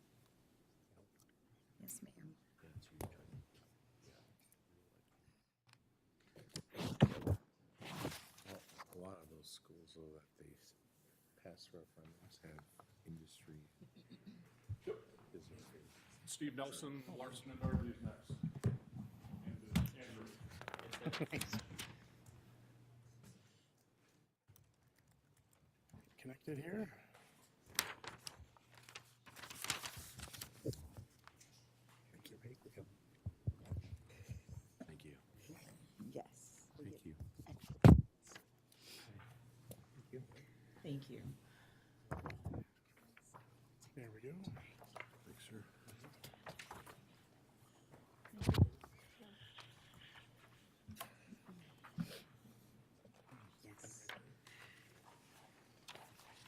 those schools, though, that they pass referendums have industry. business. Steve Nelson, Larson and Darby is next. And Andrew. Connected here. Thank you. Yes. Thank you. Thank you. There we go. Thanks, sir.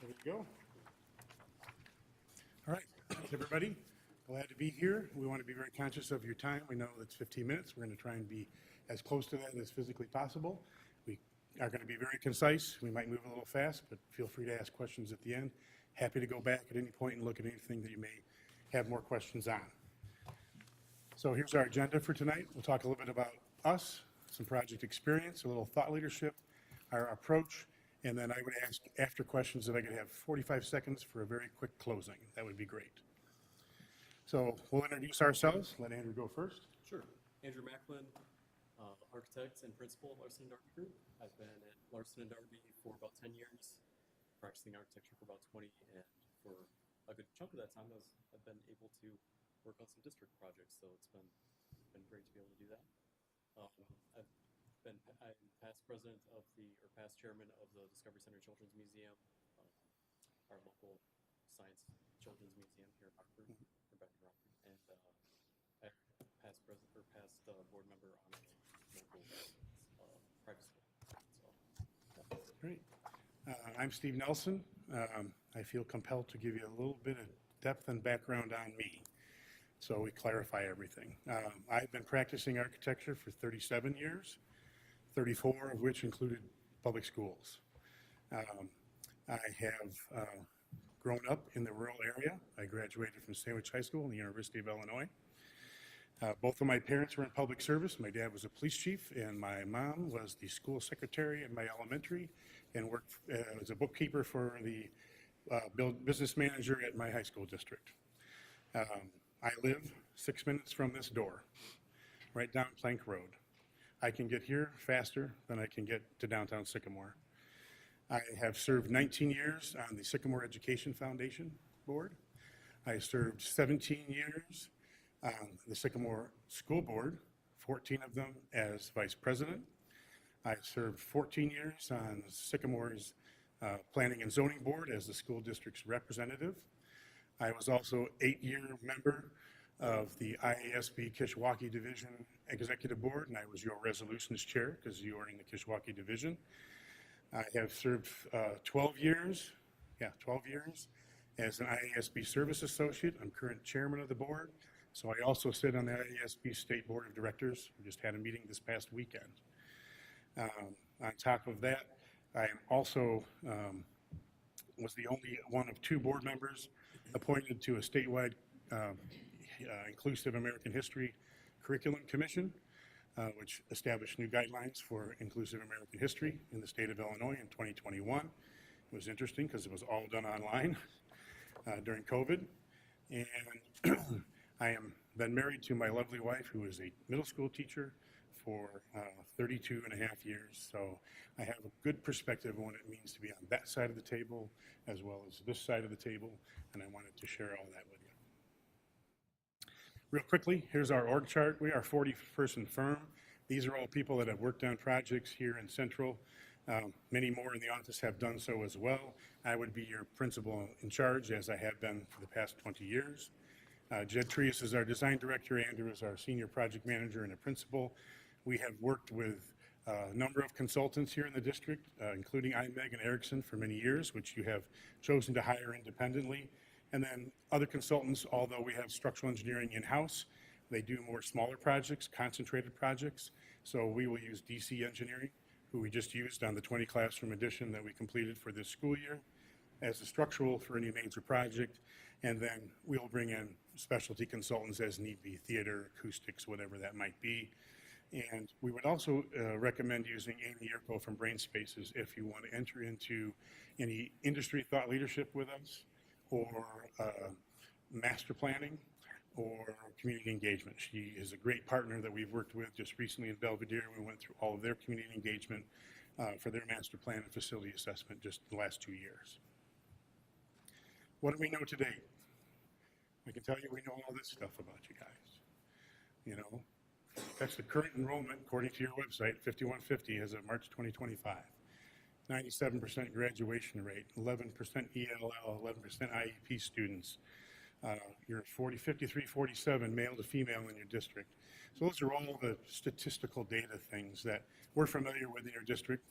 There we go. All right, thanks, everybody. Glad to be here. We want to be very conscious of your time. We know it's 15 minutes. We're going to try and be as close to that as physically possible. We are going to be very concise. We might move a little fast, but feel free to ask questions at the end. Happy to go back at any point and look at anything that you may have more questions on. So here's our agenda for tonight. We'll talk a little bit about us, some project experience, a little thought leadership, our approach, and then I would ask after questions if I could have 45 seconds for a very quick closing. That would be great. So we'll introduce ourselves. Let Andrew go first. Sure. Andrew Macklin, architect and principal at Larson and Darby Group. I've been at Larson and Darby for about 10 years, practicing architecture for about 20, and for a good chunk of that time, I've been able to work on some district projects, so it's been great to be able to do that. I'm past president of or past chairman of the Discovery Center Children's Museum, our local science children's museum here in Rockford, Rockford, and past president or past board member on a local private school. So, Great. I'm Steve Nelson. I feel compelled to give you a little bit of depth and background on me, so we clarify everything. I've been practicing architecture for 37 years, 34 of which included public schools. I have grown up in the rural area. I graduated from Sandwich High School and the University of Illinois. Both of my parents were in public service. My dad was a police chief, and my mom was the school secretary in my elementary and worked as a bookkeeper for the business manager at my high school district. I live 6 minutes from this door, right down Plank Road. I can get here faster than I can get to downtown Sycamore. I have served 19 years on the Sycamore Education Foundation board. I served 17 years on the Sycamore School Board, 14 of them as vice president. I served 14 years on Sycamore's Planning and Zoning Board as the school district's representative. I was also 8-year member of the IASB Kishwaukee Division Executive Board, and I was your resolutions chair because you are in the Kishwaukee Division. I have served 12 years as an IASB Service Associate. I'm current chairman of the board, so I also sit on the IASB State Board of Directors. We just had a meeting this past weekend. On top of that, I am also was the only one of 2 board members appointed to a statewide Inclusive American History Curriculum Commission, which established new guidelines for inclusive American history in the state of Illinois in 2021. It was interesting because it was all done online during COVID. And I am then married to my lovely wife, who is a middle school teacher for 32 and a half years. So I have a good perspective of what it means to be on that side of the table as well as this side of the table, and I wanted to share all that with you. Real quickly, here's our org chart. We are a 40-person firm. These are all people that have worked on projects here in Central. Many more in the office have done so as well. I would be your principal in charge, as I have been for the past 20 years. Jed Trias is our design director. Andrew is our senior project manager and a principal. We have worked with a number of consultants here in the district, including IMEG and Erickson for many years, which you have chosen to hire independently. And then other consultants, although we have structural engineering in-house, they do more smaller projects, concentrated projects. So we will use DC Engineering, who we just used on the 20 classroom addition that we completed for this school year, as a structural for any major project. And then we'll bring in specialty consultants as need be, theater, acoustics, whatever that might be. And we would also recommend using Amy Yerko from Brain Spaces if you want to enter into any industry thought leadership with us, or master planning, or community engagement. She is a great partner that we've worked with just recently in Belvedere. We went through all of their community engagement for their master plan and facility assessment just in the last 2 years. What do we know today? I can tell you we know all this stuff about you guys. You know, that's the current enrollment according to your website, 5150 as of March 2025. 97% graduation rate, 11% ELL, 11% IEP students. You're 53, 47 male to female in your district. So those are all the statistical data things that we're familiar with in your district.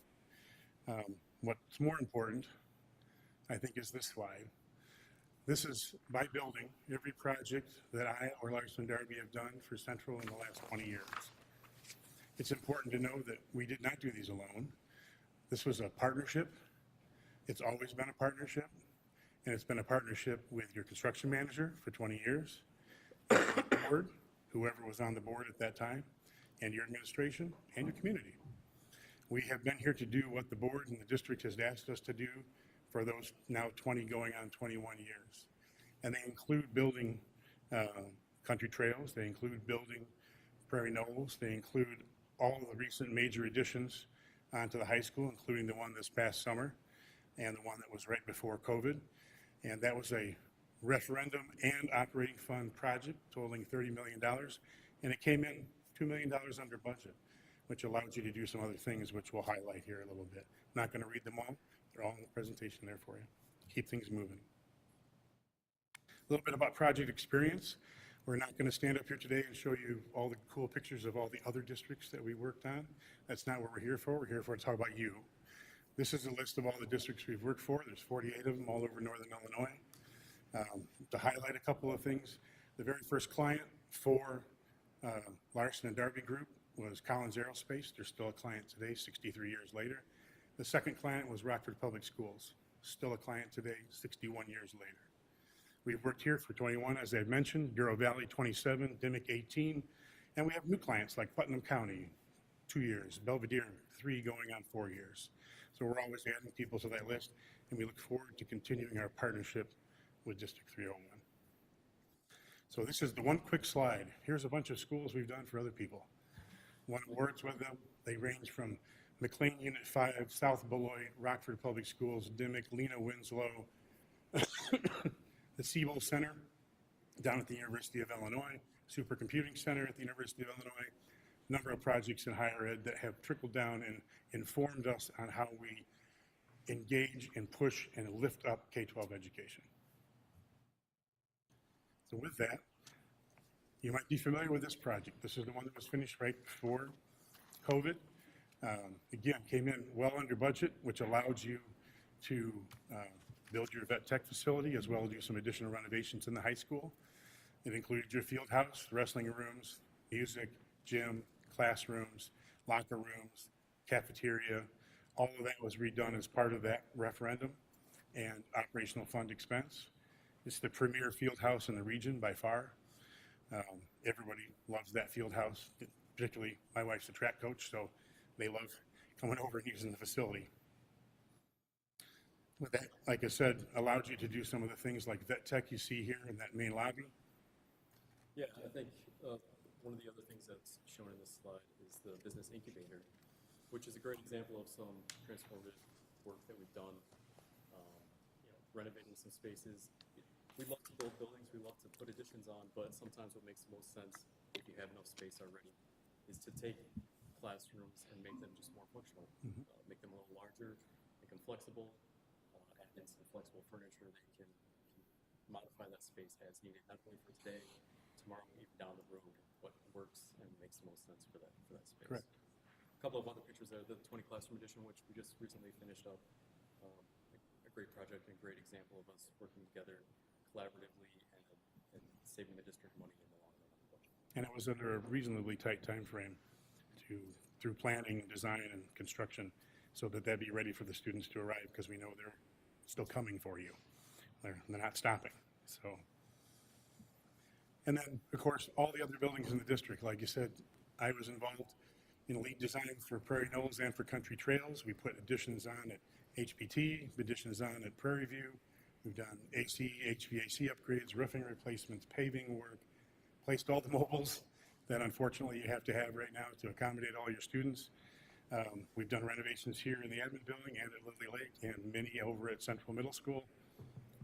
What's more important, I think, is this slide. This is by building every project that I or Larson Darby have done for Central in the last 20 years. It's important to know that we did not do these alone. This was a partnership. It's always been a partnership. And it's been a partnership with your construction manager for 20 years, your board, whoever was on the board at that time, and your administration and your community. We have been here to do what the board and the district has asked us to do for those now 20 going on 21 years. And they include building country trails, they include building Prairie Knolls, they include all of the recent major additions onto the high school, including the one this past summer and the one that was right before COVID. And that was a referendum and operating fund project totaling $30 million. And it came in $2 million under budget, which allowed you to do some other things, which we'll highlight here a little bit. I'm not going to read them all. They're all in the presentation there for you. Keep things moving. A little bit about project experience. We're not going to stand up here today and show you all the cool pictures of all the other districts that we worked on. That's not what we're here for. We're here for to talk about you. This is a list of all the districts we've worked for. There's 48 of them all over northern Illinois. To highlight a couple of things, the very first client for Larson and Darby Group was Collins Aerospace. They're still a client today, 63 years later. The second client was Rockford Public Schools, still a client today, 61 years later. We've worked here for 21, as I mentioned, Bureau Valley 27, Dimick 18, and we have new clients like Putnam County, 2 years, Belvedere 3 going on 4 years. So we're always adding people to that list, and we look forward to continuing our partnership with District 301. So this is the one quick slide. Here's a bunch of schools we've done for other people. Won awards with them. They range from McLean Unit 5, South Beloit, Rockford Public Schools, Dimick, Lena Winslow, the Siebel Center down at the University of Illinois, Supercomputing Center at the University of Illinois, a number of projects in higher ed that have trickled down and informed us on how we engage and push and lift up K-12 education. So with that, you might be familiar with this project. This is the one that was finished right before COVID. Again, came in well under budget, which allowed you to build your vet tech facility as well as do some additional renovations in the high school. It included your field house, wrestling rooms, music, gym, classrooms, locker rooms, cafeteria. All of that was redone as part of that referendum and operational fund expense. It's the premier field house in the region by far. Everybody loves that field house, particularly my wife's a track coach, so they love coming over and using the facility. With that, like I said, allowed you to do some of the things like vet tech you see here in that main lobby. Yeah, I think one of the other things that's shown in this slide is the business incubator, which is a great example of some transformative work that we've done, renovating some spaces. We love to build buildings, we love to put additions on, but sometimes what makes the most sense, if you have enough space already, is to take classrooms and make them just more functional. Make them a little larger, make them flexible, add in some flexible furniture that you can modify that space as needed, not only for today, tomorrow, even down the road, what works and makes the most sense for that space. Correct. A couple of other pictures there, the 20 classroom edition, which we just recently finished up. A great project and a great example of us working together collaboratively and saving the district money in the long run. And it was under a reasonably tight time frame through planning, design, and construction, so that they'd be ready for the students to arrive, because we know they're still coming for you. They're not stopping. So, and then, of course, all the other buildings in the district, like you said, I was involved lead design for Prairie Knolls and for Country Trails. We put additions on at HPT, additions on at Prairie View. We've done AC, HVAC upgrades, roofing replacements, paving work, placed all the mobiles that unfortunately you have to have right now to accommodate all your students. We've done renovations here in the admin building and at Lily Lake and many over at Central Middle School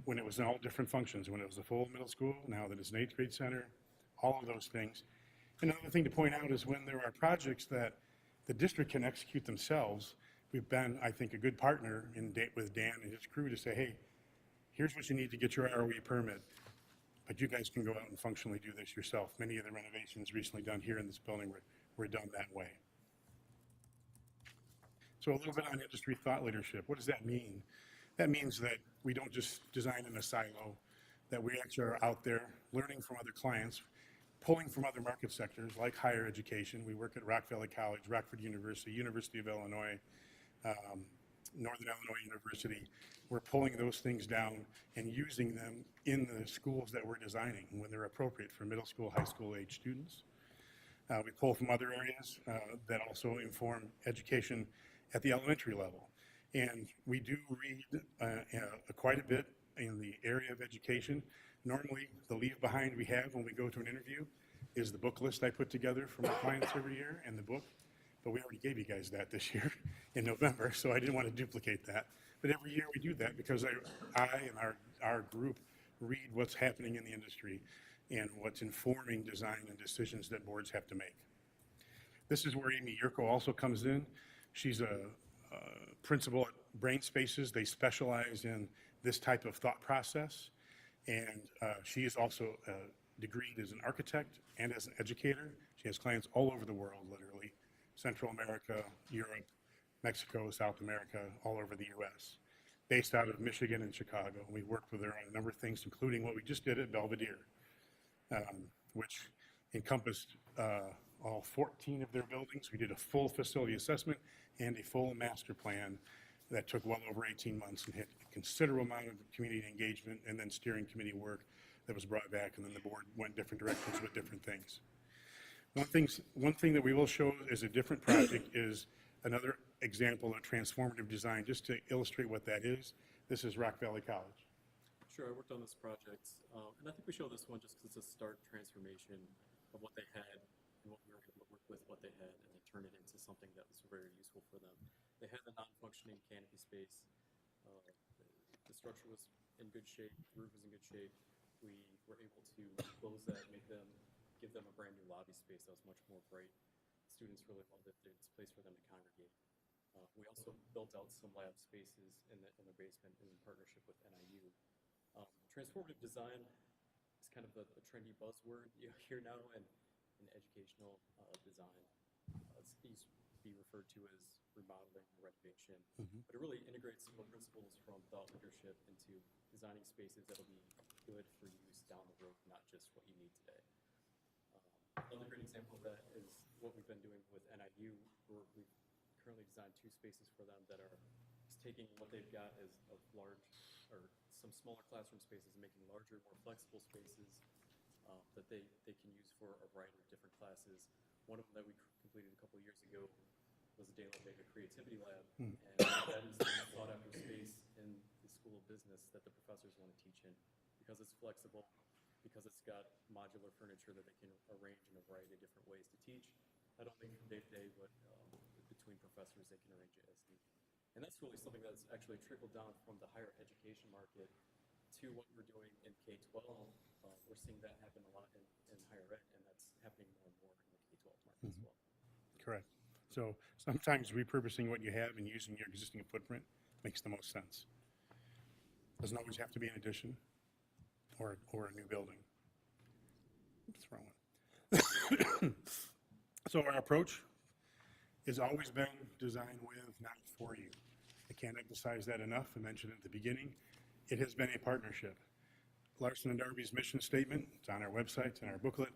when it was in all different functions, when it was a full middle school, now that it's an 8th grade center, all of those things. Another thing to point out is when there are projects that the district can execute themselves, we've been, I think, a good partner with Dan and his crew to say, hey, here's what you need to get your ROE permit, but you guys can go out and functionally do this yourself. Many of the renovations recently done here in this building were done that way. So a little bit on industry thought leadership. What does that mean? That means that we don't just design in a silo, that we actually are out there learning from other clients, pulling from other market sectors like higher education. We work at Rock Valley College, Rockford University, University of Illinois, Northern Illinois University. We're pulling those things down and using them in the schools that we're designing when they're appropriate for middle school, high school age students. We pull from other areas that also inform education at the elementary level. And we do read quite a bit in the area of education. Normally, the leave behind we have when we go to an interview is the book list I put together for my clients every year and the book. But we already gave you guys that this year in November, so I didn't want to duplicate that. But every year we do that because I and our group read what's happening in the industry and what's informing design and decisions that boards have to make. This is where Amy Yurko also comes in. She's a principal at Brain Spaces. They specialize in this type of thought process. And she is also degreed as an architect and as an educator. She has clients all over the world, literally. Central America, Europe, Mexico, South America, all over the U.S. Based out of Michigan and Chicago. We worked with her on a number of things, including what we just did at Belvedere, which encompassed all 14 of their buildings. We did a full facility assessment and a full master plan that took well over 18 months and had a considerable amount of community engagement and then steering committee work that was brought back, and then the board went different directions with different things. One thing that we will show as a different project is another example of transformative design, just to illustrate what that is. This is Rock Valley College. Sure, I worked on this project, and I think we show this one just because it's a stark transformation of what they had and what we were able to work with what they had and then turn it into something that was very useful for them. They had the non-functioning canopy space. The structure was in good shape, the roof was in good shape. We were able to close that, give them a brand new lobby space that was much more bright. Students really loved it. It's a place for them to congregate. We also built out some lab spaces in the basement in partnership with NIU. Transformative design is kind of a trendy buzzword you hear now in educational design. It used to be referred to as remodeling, renovation, but it really integrates some of the principles from thought leadership into designing spaces that'll be good for use down the road, not just what you need today. Another great example of that is what we've been doing with NIU. We've currently designed 2 spaces for them that are just taking what they've got as of large, or some smaller classroom spaces, and making larger, more flexible spaces that they can use for a variety of different classes. One of them that we completed a couple of years ago was a Daylight Vega Creativity Lab, and that is the sought after space in the School of Business that the professors want to teach in, because it's flexible, because it's got modular furniture that they can arrange in a variety of different ways to teach, not only from day to day, but between professors, they can arrange it as needed. And that's really something that's actually trickled down from the higher education market to what we're doing in K-12. We're seeing that happen a lot in higher ed, and that's happening more and more in the K-12 market as well. Correct. So sometimes repurposing what you have and using your existing footprint makes the most sense. Doesn't always have to be an addition or a new building. Oops, wrong one. So our approach has always been design with, not for you. I can't emphasize that enough. I mentioned it at the beginning. It has been a partnership. Larson & Darby's mission statement, it's on our website, it's in our booklet,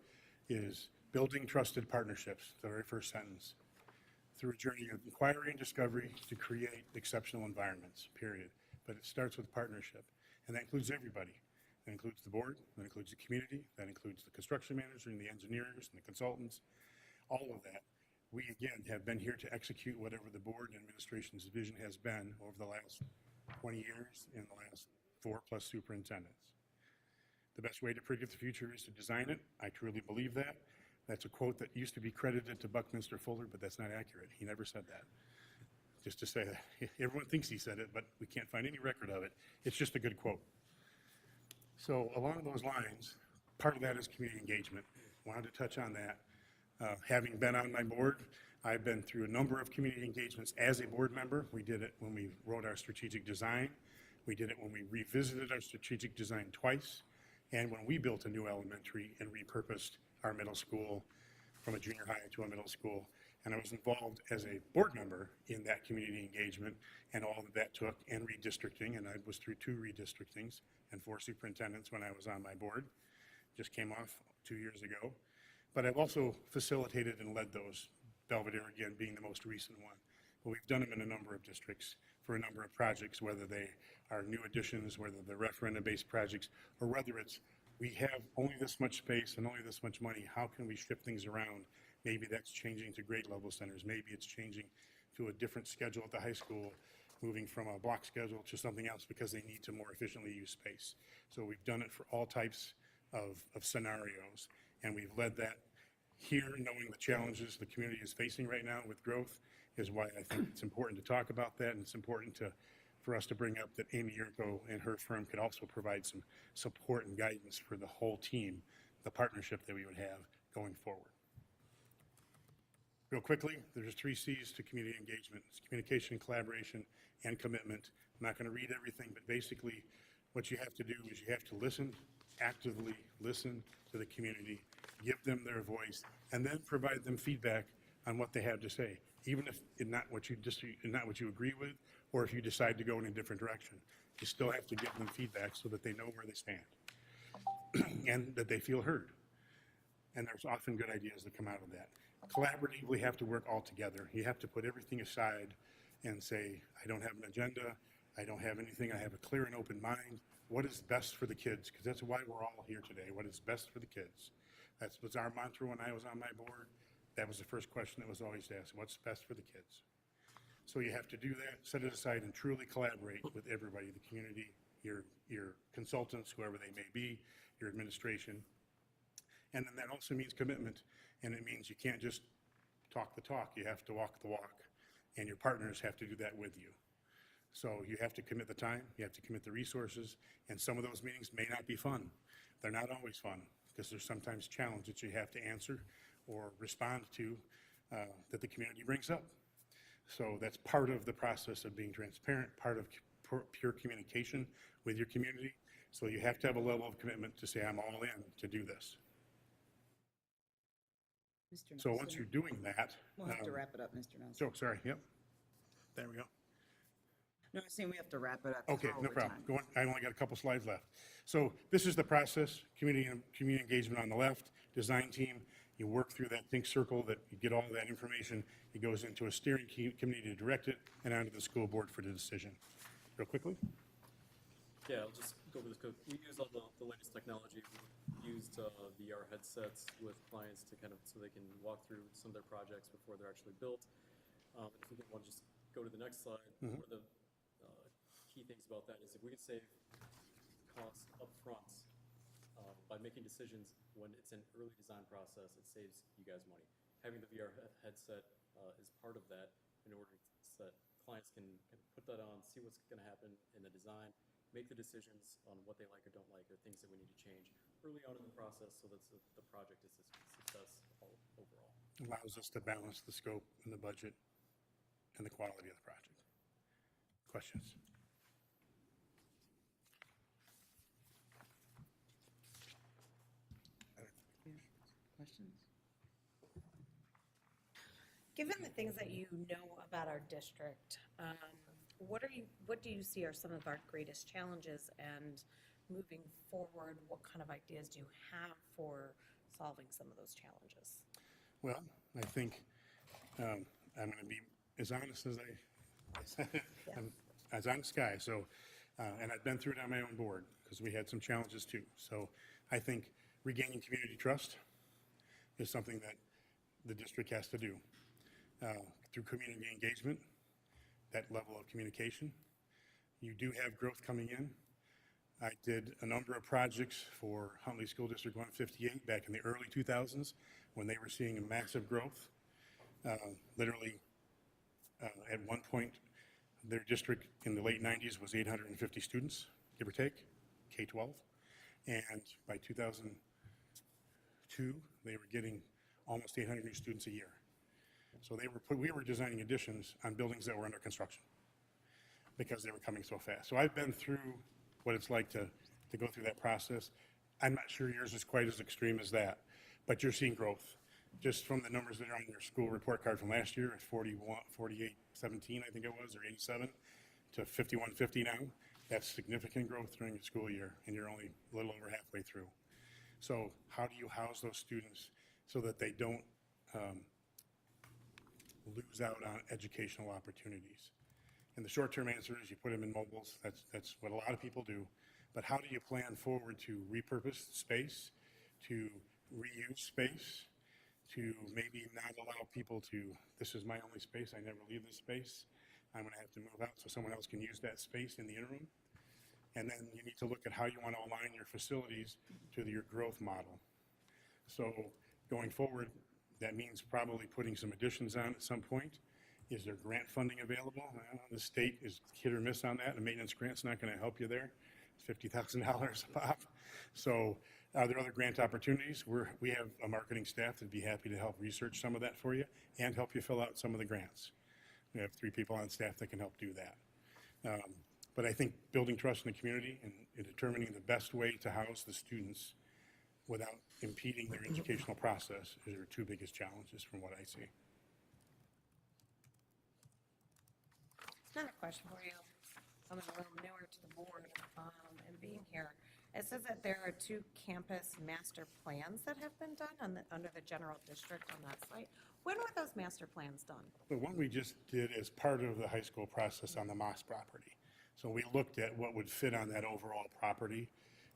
is building trusted partnerships, the very first sentence, through a journey of inquiry and discovery to create exceptional environments, period. But it starts with partnership, and that includes everybody. That includes the board, that includes the community, that includes the construction manager and the engineers and the consultants, all of that. We, again, have been here to execute whatever the board and administration's vision has been over the last 20 years and the last 4+ superintendents. The best way to predict the future is to design it. I truly believe that. That's a quote that used to be credited to Buckminster Fuller, but that's not accurate. He never said that. Just to say that. Everyone thinks he said it, but we can't find any record of it. It's just a good quote. So along those lines, part of that is community engagement. Wanted to touch on that. Having been on my board, I've been through a number of community engagements as a board member. We did it when we wrote our strategic design. We did it when we revisited our strategic design twice, and when we built a new elementary and repurposed our middle school from a junior high to a middle school. And I was involved as a board member in that community engagement and all that that took, and redistricting, and I was through 2 redistrictings and 4 superintendents when I was on my board. Just came off 2 years ago. But I've also facilitated and led those, Belvedere again being the most recent one. But we've done them in a number of districts for a number of projects, whether they are new additions, whether they're referendum-based projects, or whether it's we have only this much space and only this much money, how can we shift things around? Maybe that's changing to grade level centers. Maybe it's changing to a different schedule at the high school, moving from a block schedule to something else because they need to more efficiently use space. So we've done it for all types of scenarios, and we've led that here, knowing the challenges the community is facing right now with growth is why I think it's important to talk about that, and it's important for us to bring up that Amy Yurko and her firm could also provide some support and guidance for the whole team, the partnership that we would have going forward. Real quickly, there's 3 C's to community engagement. It's communication, collaboration, and commitment. I'm not going to read everything, but basically what you have to do is you have to listen, actively listen to the community, give them their voice, and then provide them feedback on what they have to say, even if it's not what you agree with, or if you decide to go in a different direction. You still have to give them feedback so that they know where they stand and that they feel heard. And there's often good ideas that come out of that. Collaboratively, we have to work all together. You have to put everything aside and say, I don't have an agenda, I don't have anything, I have a clear and open mind. What is best for the kids? Because that's why we're all here today. What is best for the kids? That was our mantra when I was on my board. That was the first question that was always asked, what's best for the kids? So you have to do that, set it aside, and truly collaborate with everybody, the community, your consultants, whoever they may be, your administration. And then that also means commitment, and it means you can't just talk the talk, you have to walk the walk, and your partners have to do that with you. So you have to commit the time, you have to commit the resources, and some of those meetings may not be fun. They're not always fun, because there's sometimes challenges that you have to answer or respond to that the community brings up. So that's part of the process of being transparent, part of pure communication with your community. So you have to have a level of commitment to say, I'm all in to do this. Mr. So Nelson, once you're doing that. we'll have to wrap it up, Mr. Nelson. So, sorry, yep. There we go. No, I'm saying we have to wrap it up. 'cause Okay, we're no over problem. time. Go on. I only got a couple slides left. So this is the process, community engagement on the left, design team. You work through that think circle, that you get all that information. It goes into a steering committee to direct it, and onto the school board for the decision. Real quickly. Yeah, I'll just go over this quick. We use all the latest technology. We used VR headsets with clients to so they can walk through some of their projects before they're actually built. If we want to just go to the next slide, one of the key things about that is if we could save costs up front by making decisions when it's an early design process, it saves you guys money. Having the VR headset is part of that in order so that clients can put that on, see what's going to happen in the design, make the decisions on what they like or don't like, or things that we need to change early on in the process so that the project is a success overall. Allows us to balance the scope and the budget and the quality of the project. Questions? Questions? Given the things that you know about our district, what do you see are some of our greatest challenges, and moving forward, what kind of ideas do you have for solving some of those challenges? Well, I think I'm going to be as honest as I'm as honest guy. So, and I've been through it on my own board because we had some challenges too. So I think regaining community trust is something that the district has to do. through community engagement, that level of communication. You do have growth coming in. I did a number of projects for Huntley School District 158 back in the early 2000s when they were seeing a massive growth. Literally, at one point, their district in the late 90s was 850 students, give or take, K-12. And by 2002, they were getting almost 800 new students a year. So we were designing additions on buildings that were under construction because they were coming so fast. So I've been through what it's like to go through that process. I'm not sure yours is quite as extreme as that, but you're seeing growth. Just from the numbers that are on your school report card from last year at 4817, I think it was, or 87, to 5150 now. That's significant growth during the school year, and you're only a little over halfway through. So how do you house those students so that they don't lose out on educational opportunities? And the short-term answer is you put them in mobiles. That's what a lot of people do. But how do you plan forward to repurpose space, to reuse space, to maybe not allow people to, this is my only space, I never leave this space. I'm going to have to move out so someone else can use that space in the interim. And then you need to look at how you want to align your facilities to your growth model. So going forward, that means probably putting some additions on at some point. Is there grant funding available? The state is hit or miss on that. A maintenance grant's not going to help you there. It's $50,000 a pop. So are there other grant opportunities? We have a marketing staff that'd be happy to help research some of that for you and help you fill out some of the grants. We have 3 people on staff that can help do that. But I think building trust in the community and determining the best way to house the students without impeding their educational process are your 2 biggest challenges from what I see. Another question for you. I'm a little newer to the board and being here. It says that there are 2 campus master plans that have been done under the general district on that site. When were those master plans done? The one we just did as part of the high school process on the Moss property. So we looked at what would fit on that overall property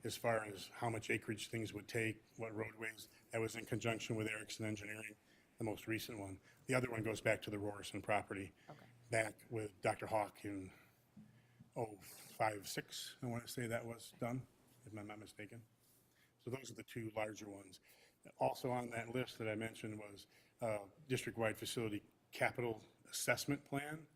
as far as how much acreage things would take, what roadways. That was in conjunction with Erickson Engineering, the most recent one. The other one goes back to the Roberson property. Okay. Back with Dr. Hawk in 05-06, I want to say that was done, if I'm not mistaken. So those are the 2 larger ones. Also on that list that I mentioned was district-wide facility capital assessment plan,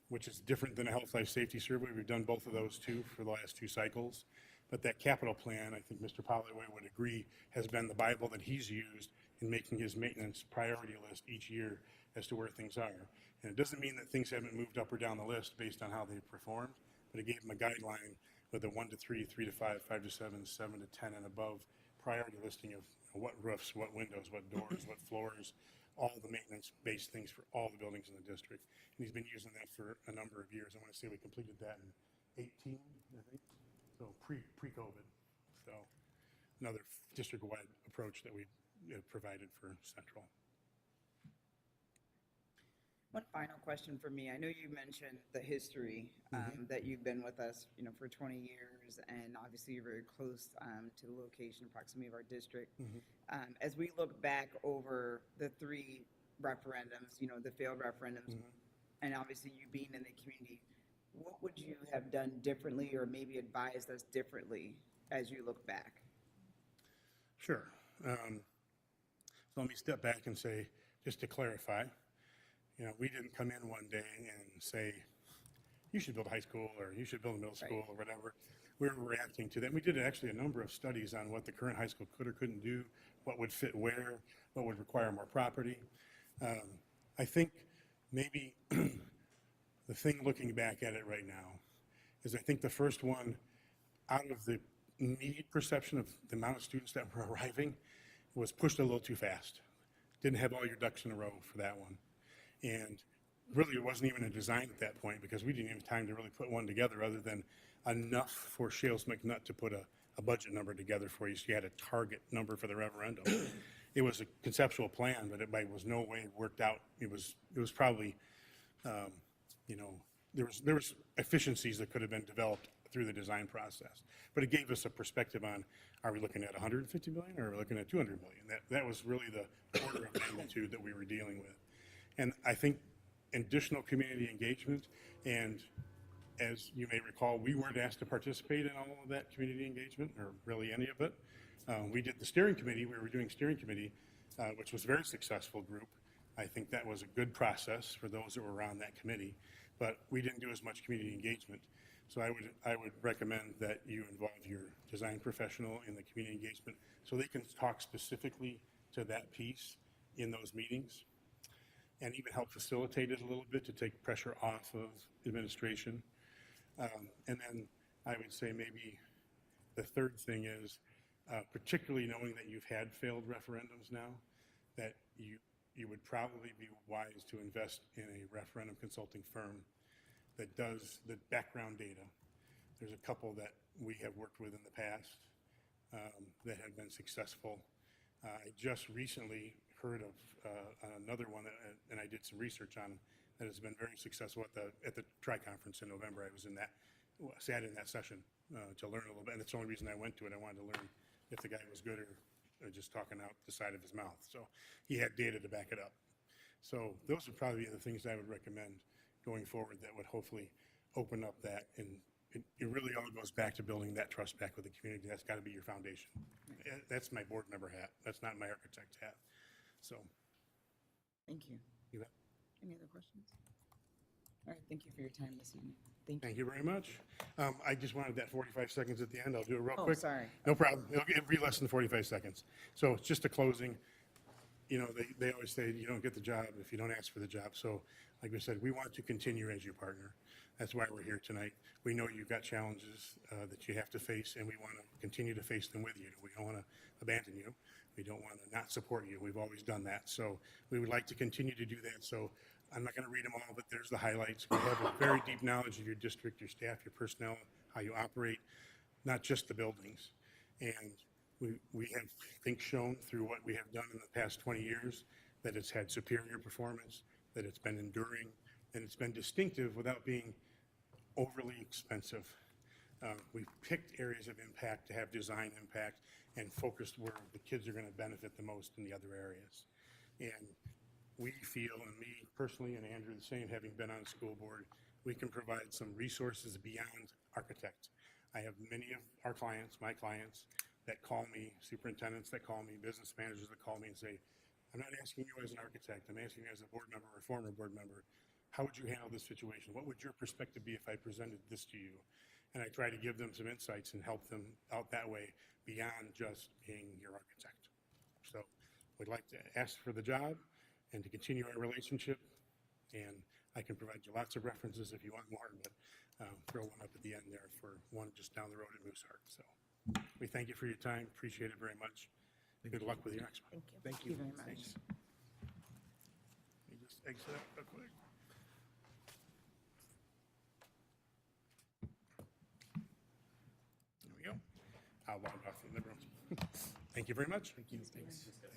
which is different than a health life safety survey. We've done both of those too for the last 2 cycles. But that capital plan, I think Mr. Pollyway would agree, has been the Bible that he's used in making his maintenance priority list each year as to where things are. And it doesn't mean that things haven't moved up or down the list based on how they've performed, but it gave him a guideline with a 1 to 3, 3 to 5, 5 to 7, 7 to 10 and above priority listing of what roofs, what windows, what doors, what floors, all the maintenance-based things for all the buildings in the district. And he's been using that for a number of years. I want to say we completed that in 18, I think, so pre-COVID. So another district-wide approach that we provided for Central. One final question for me. I know you mentioned the history that you've been with us, for 20 years, and obviously you're very close to the location, proximity of our district. As we look back over the 3 referendums, the failed referendums, and obviously you being in the community, what would you have done differently or maybe advised us differently as you look back? Sure. So let me step back and say, just to clarify, we didn't come in one day and say, you should build a high school or you should build a middle school or whatever. We were reacting to that. We did actually a number of studies on what the current high school could or couldn't do, what would fit where, what would require more property. I think maybe the thing looking back at it right now is I think the first one out of the need perception of the amount of students that were arriving was pushed a little too fast. Didn't have all your ducks in a row for that one. And really, it wasn't even a design at that point because we didn't even have time to really put one together other than enough for Shales McNutt to put a budget number together for you so you had a target number for the referendum. It was a conceptual plan, but it was no way worked out. It was probably, there was efficiencies that could have been developed through the design process. But it gave us a perspective on, are we looking at 150 million or are we looking at 200 million? That was really the order of magnitude that we were dealing with. And I think additional community engagement, and as you may recall, we weren't asked to participate in all of that community engagement, or really any of it. We did the steering committee, we were doing steering committee, which was a very successful group. I think that was a good process for those that were on that committee, but we didn't do as much community engagement. So I would recommend that you involve your design professional in the community engagement so they can talk specifically to that piece in those meetings, and even help facilitate it a little bit to take pressure off of administration. And then I would say maybe the third thing is, particularly knowing that you've had failed referendums now, that you would probably be wise to invest in a referendum consulting firm that does the background data. There's a couple that we have worked with in the past that have been successful. I just recently heard of another one, and I did some research on that has been very successful at the Tri-Conference in November. I sat in that session to learn a little bit, and that's the only reason I went to it. I wanted to learn if the guy was good or just talking out the side of his mouth. So he had data to back it up. So those would probably be the things I would recommend going forward that would hopefully open up that, and it really all goes back to building that trust back with the community. That's got to be your foundation. That's my board member hat. That's not my architect hat. So. Thank you. You bet. Any other questions? All right, thank you for your time this evening. Thank you very much. I just wanted that 45 seconds at the end. I'll do it real Oh, quick. sorry. No problem. It'll be less than 45 seconds. So it's just a closing. You know, they always say you don't get the job if you don't ask for the job. So like we said, we want to continue as your partner. That's why we're here tonight. We know you've got challenges that you have to face, and we want to continue to face them with you. We don't want to abandon you. We don't want to not support you. We've always done that. So we would like to continue to do that. So I'm not going to read them all, but there's the highlights. We have a very deep knowledge of your district, your staff, your personnel, how you operate, not just the buildings. And we have, I think, shown through what we have done in the past 20 years that it's had superior performance, that it's been enduring, and it's been distinctive without being overly expensive. We've picked areas of impact to have design impact and focused where the kids are going to benefit the most in the other areas. And we feel, and me personally and Andrew the same, having been on the school board, we can provide some resources beyond architect. I have many of our clients, my clients, that call me, superintendents that call me, business managers that call me and say, I'm not asking you as an architect, I'm asking you as a board member or former board member, how would you handle this situation? What would your perspective be if I presented this to you? And I try to give them some insights and help them out that way beyond just being your architect. So we'd like to ask for the job and to continue our relationship. And I can provide you lots of references if you want more, but throw one up at the end there for one just down the road at Mooseheart. So we thank you for your time. Appreciate it very much. Good luck with your next one. Thank you very much. Thanks. Let me just exit out real quick. There we go. I'll log off in the room. Thank you very much. Thank you. Thanks. Thanks. Is that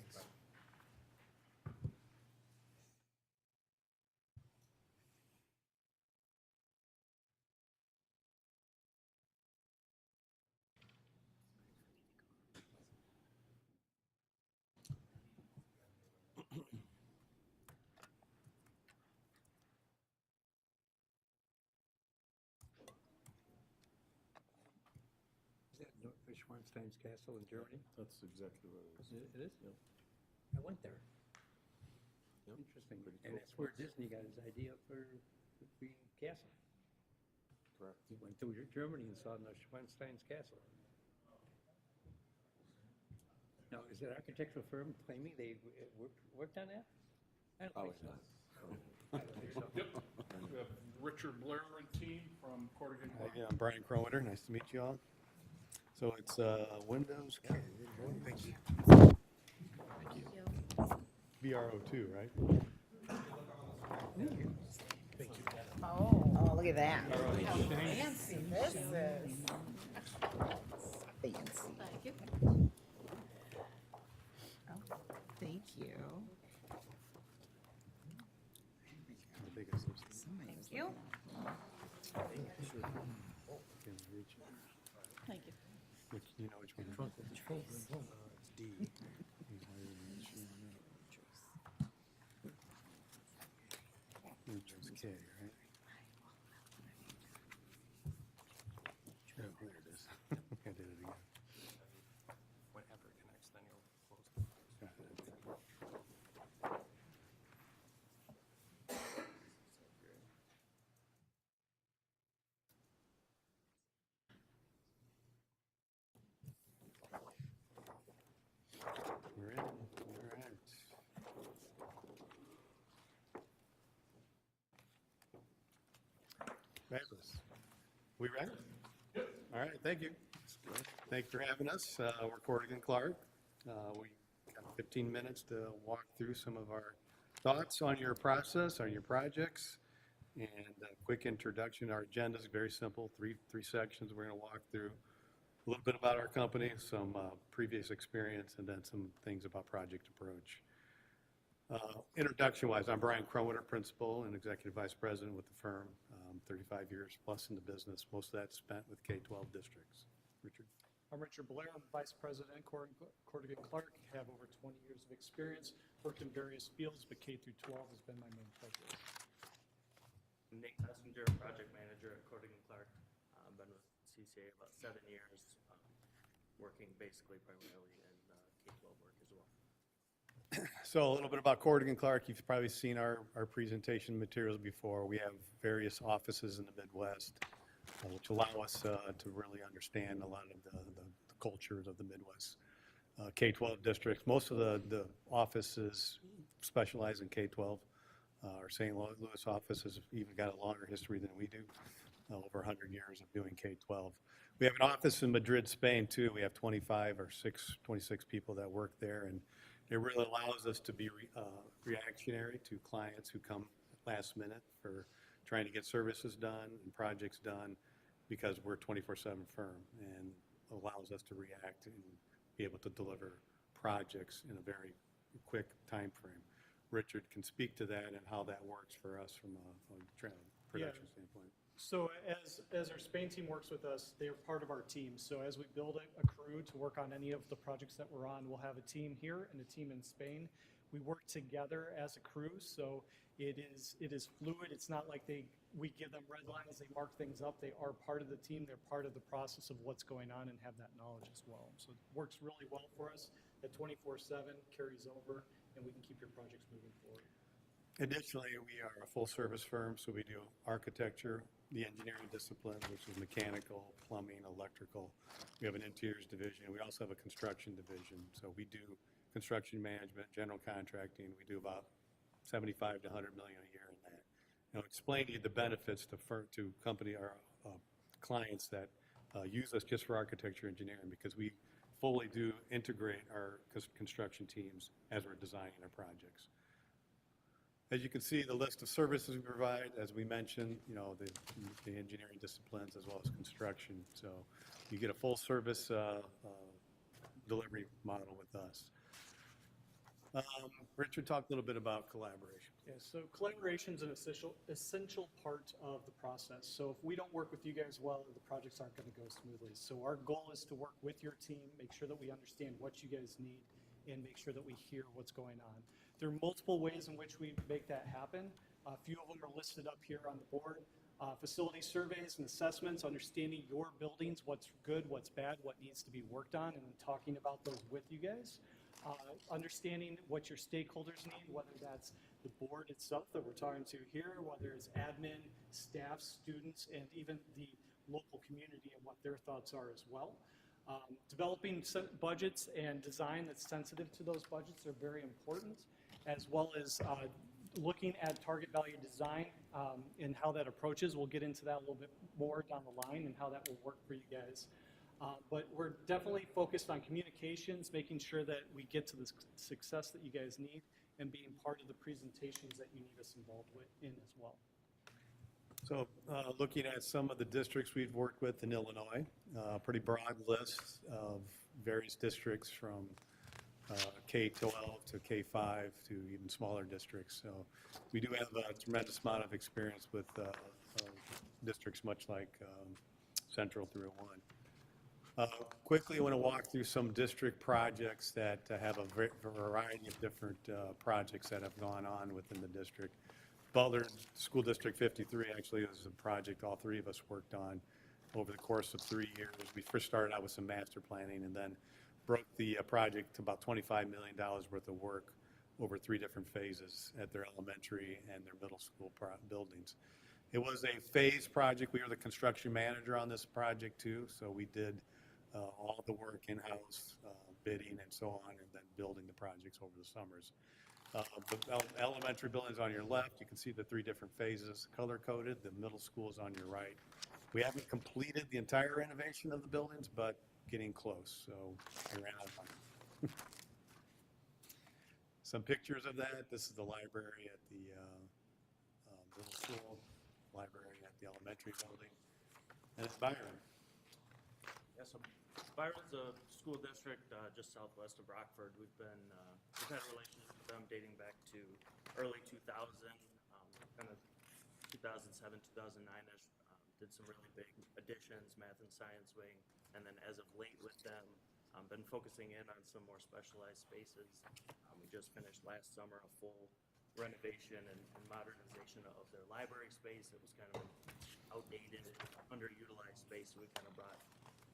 Neuschwanstein's castle in Germany? That's exactly what it is. It is? I went there. Interesting. And that's where Disney got his idea for the Queen Castle. Correct. He went to Germany and saw Neuschwanstein's castle. Now, is that architectural firm claiming they worked on that? I don't think so. I don't think so. Yep. We have Richard Blair and team from Corrigan. Yeah, I'm Brian Crowetter. Nice to meet you all. So it's Windows. Thank you. VRO2, right? Thank you. Oh, look at that. How fancy this is. Fancy. Thank you. Oh, thank you. Thank you. Thank you. Which, you know which one? It's D. this. I did it again. Whenever it connects, then you'll close the We're in. All right. Fabulous. We ready? All right, thank you. Thank you for having us. We're Corrigan Clark. We got 15 minutes to walk through some of our thoughts on your process, on your projects, and a quick introduction. Our agenda is very simple, three sections. We're going to walk through a little bit about our company, some previous experience, and then some things about project approach. Introduction-wise, I'm Brian Crowater, Principal and Executive Vice President with the firm, 35 years plus in the business, most of that spent with K-12 districts. Richard? I'm Richard Blair. I'm Vice President, Corrigan Clark. Have over 20 years of experience, worked in various fields, but K through 12 has been my main focus. Nate Messenger, Project Manager at Corrigan Clark. I've been with CCA about 7 years, working basically primarily in K-12 work as well. So a little bit about Corrigan Clark. You've probably seen our presentation materials before. We have various offices in the Midwest, which allow us to really understand a lot of the cultures of the Midwest. K-12 districts, most of the offices specialize in K-12. Our St. Louis office has even got a longer history than we do, over 100 years of doing K-12. We have an office in Madrid, Spain, too. We have 26 people that work there, and it really allows us to be reactionary to clients who come last minute for trying to get services done and projects done, because we're a 24/7 firm, and allows us to react and be able to deliver projects in a very quick time frame. Richard can speak to that and how that works for us from a production standpoint. So as our Spain team works with us, they're part of our team. So as we build a crew to work on any of the projects that we're on, we'll have a team here and a team in Spain. We work together as a crew, so it is fluid. It's not like we give them red lines, they mark things up. They are part of the team. They're part of the process of what's going on and have that knowledge as well. So it works really well for us. That 24/7 carries over, and we can keep your projects moving forward. Additionally, we are a full-service firm, so we do architecture, the engineering discipline, which is mechanical, plumbing, electrical. We have an interiors division. We also have a construction division. So we do construction management, general contracting. We do about 75 to 100 million a year in that. Now, explain to you the benefits to company or clients that use us just for architecture engineering, because we fully do integrate our construction teams as we're designing our projects. As you can see, the list of services we provide, as we mentioned, the engineering disciplines as well as construction. So you get a full service delivery model with us. Richard talked a little bit about collaboration. Yeah, so collaboration is an essential part of the process. So if we don't work with you guys well, the projects aren't going to go smoothly. So our goal is to work with your team, make sure that we understand what you guys need, and make sure that we hear what's going on. There are multiple ways in which we make that happen. A few of them are listed up here on the board. Facility surveys and assessments, understanding your buildings, what's good, what's bad, what needs to be worked on, and then talking about those with you guys. Understanding what your stakeholders need, whether that's the board itself that we're talking to here, whether it's admin, staff, students, and even the local community and what their thoughts are as well. Developing budgets and design that's sensitive to those budgets are very important, as well as looking at target value design and how that approaches. We'll get into that a little bit more down the line and how that will work for you guys. But we're definitely focused on communications, making sure that we get to the success that you guys need, and being part of the presentations that you need us involved in as well. So looking at some of the districts we've worked with in Illinois, pretty broad list of various districts from K-12 to K-5 to even smaller districts. So we do have a tremendous amount of experience with districts much like Central 301. Quickly, I want to walk through some district projects that have a variety of different projects that have gone on within the district. Butler School District 53 actually is a project all three of us worked on. over the course of 3 years. We first started out with some master planning and then broke the project to about $25 million worth of work over 3 different phases at their elementary and their middle school buildings. It was a phased project. We were the construction manager on this project too, so we did all the work in-house, bidding and so on, and then building the projects over the summers. The elementary building's on your left. You can see the 3 different phases color-coded. The middle school is on your right. We haven't completed the entire renovation of the buildings, but getting close, so I ran out of time. Some pictures of that. This is the library at the middle school, library at the elementary building. And it's Byron. Yeah, so Byron's a school district just southwest of Rockford. We've had a relationship with them dating back to early 2000, kind of 2007, 2009-ish. Did some really big additions, math and science wing, and then as of late with them, been focusing in on some more specialized spaces. We just finished last summer a full renovation and modernization of their library space. It was kind of an outdated, underutilized space, so we kind of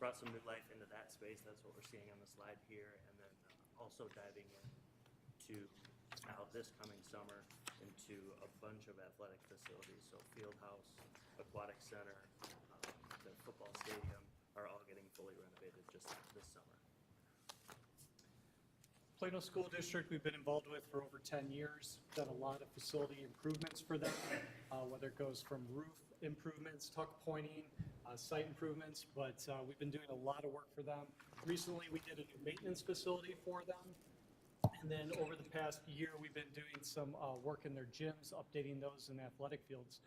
brought some new life into that space. That's what we're seeing on the slide here, and then also diving into now this coming summer into a bunch of athletic facilities. So field house, aquatic center, the football stadium are all getting fully renovated just this summer. Plano School District, we've been involved with for over 10 years, done a lot of facility improvements for them, whether it goes from roof improvements, tuck pointing, site improvements, but we've been doing a lot of work for them. Recently, we did a new maintenance facility for them, and then over the past year, we've been doing some work in their gyms, updating those in athletic fields.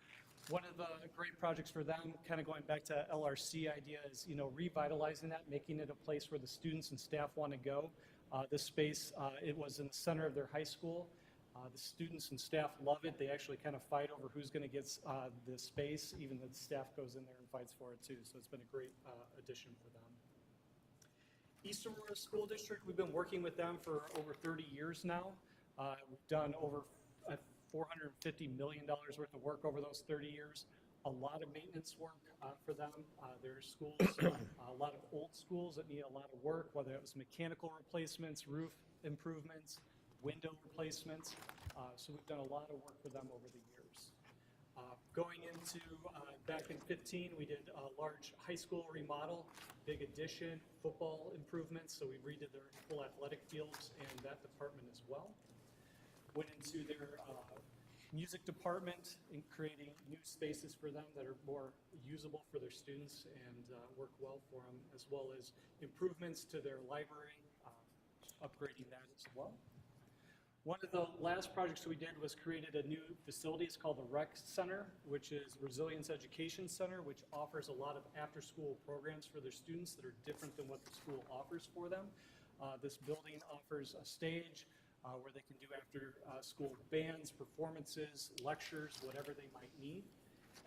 One of the great projects for them, kind of going back to LRC idea, is revitalizing that, making it a place where the students and staff want to go. This space, it was in the center of their high school. The students and staff love it. They actually kind of fight over who's going to get the space. Even the staff goes in there and fights for it too. So it's been a great addition for them. Eastern Aurora School District, we've been working with them for over 30 years now. We've done over $450 million worth of work over those 30 years. A lot of maintenance work for them. Their schools, a lot of old schools that need a lot of work, whether it was mechanical replacements, roof improvements, window replacements. So we've done a lot of work for them over the years. Going into back in 15, we did a large high school remodel, big addition, football improvements. So we redid their full athletic fields and that department as well. Went into their music department and creating new spaces for them that are more usable for their students and work well for them, as well as improvements to their library, upgrading that as well. One of the last projects we did was created a new facility. It's called the Rec Center, which is Resilience Education Center, which offers a lot of after-school programs for their students that are different than what the school offers for them. This building offers a stage where they can do after-school bands, performances, lectures, whatever they might need,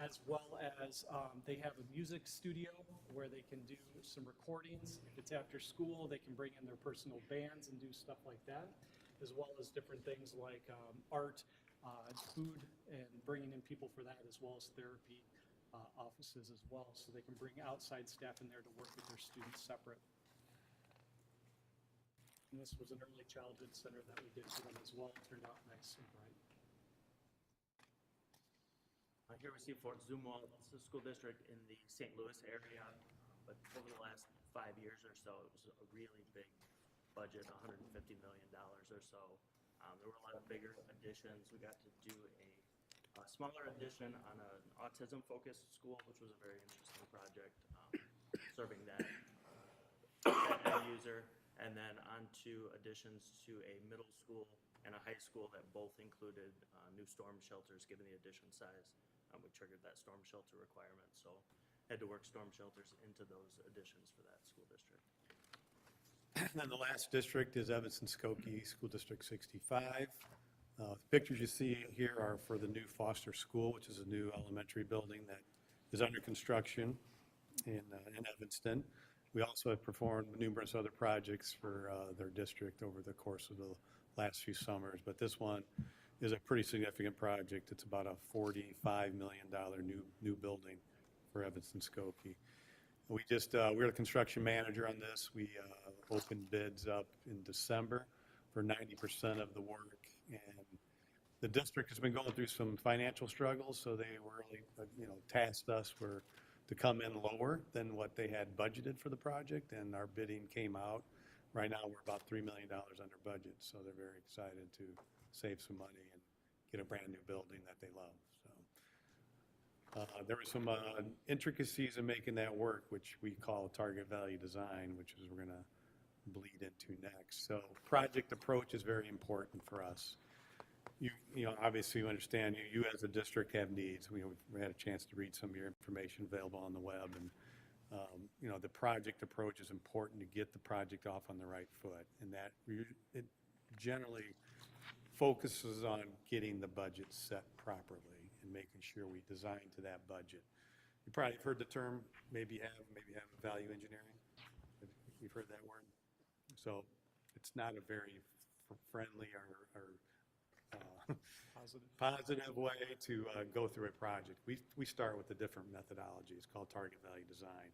as well as they have a music studio where they can do some recordings. If it's after school, they can bring in their personal bands and do stuff like that, as well as different things like art, food, and bringing in people for that, as well as therapy offices as well, so they can bring outside staff in there to work with their students separate. And this was an early childhood center that we did for them as well. It turned out nice and bright. Here we see Fort Zumwalt. It's a school district in the St. Louis area, but over the last 5 years or so, it was a really big budget, $150 million or so. There were a lot of bigger additions. We got to do a smaller addition on an autism-focused school, which was a very interesting project, serving that end user. And then on to additions to a middle school and a high school that both included new storm shelters, given the addition size. We triggered that storm shelter requirement, so had to work storm shelters into those additions for that school district. And then the last district is Evanston-Skokie, School District 65. The pictures you see here are for the new Foster School, which is a new elementary building that is under construction in Evanston. We also have performed numerous other projects for their district over the course of the last few summers, but this one is a pretty significant project. It's about a $45 million new building for Evanston-Skokie. We just, we're the construction manager on this. We opened bids up in December for 90% of the work. And the district has been going through some financial struggles, so they really, tasked us to come in lower than what they had budgeted for the project, and our bidding came out. Right now, we're about $3 million under budget, so they're very excited to save some money and get a brand-new building that they love, so. There were some intricacies in making that work, which we call target value design, which is we're gonna bleed into next. So project approach is very important for us. You know, obviously you understand, you as a district have needs. We had a chance to read some of your information available on the web, and the project approach is important to get the project off on the right foot, and that it generally focuses on getting the budget set properly and making sure we design to that budget. You probably have heard the term, maybe have value engineering. You've heard that word? So it's not a very friendly or positive way to go through a project. We start with a different methodology. It's called target value design.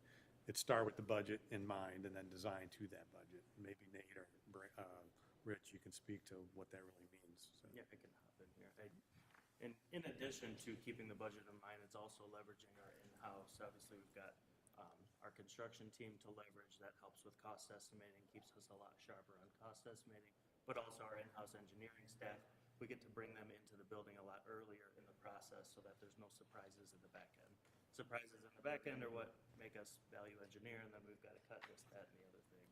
It start with the budget in mind and then design to that budget. Maybe Nate or Rich, you can speak to what that really means. So. Yeah, I can hop in here. In addition to keeping the budget in mind, it's also leveraging our in-house. Obviously, we've got our construction team to leverage that helps with cost estimating, keeps us a lot sharper on cost estimating, but also our in-house engineering staff. We get to bring them into the building a lot earlier in the process so that there's no surprises in the back end. Surprises in the back end are what make us value engineer, and then we've got to cut this, that, and the other thing.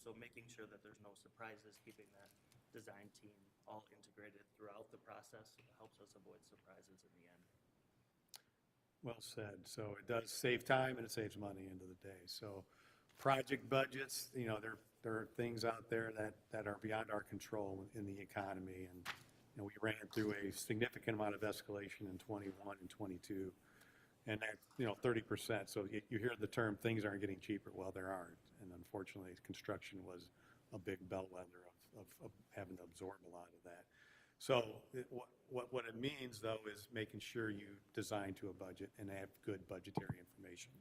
So making sure that there's no surprises, keeping that design team all integrated throughout the process helps us avoid surprises in the end. Well said. So it does save time and it saves money end of the day. So project budgets, there are things out there that are beyond our control in the economy, and we ran through a significant amount of escalation in 21 and 22, and that 30%. So you hear the term things aren't getting cheaper. Well, there aren't, and unfortunately, construction was a big bellwether of having to absorb a lot of that. So what it means, though, is making sure you design to a budget and have good budgetary information.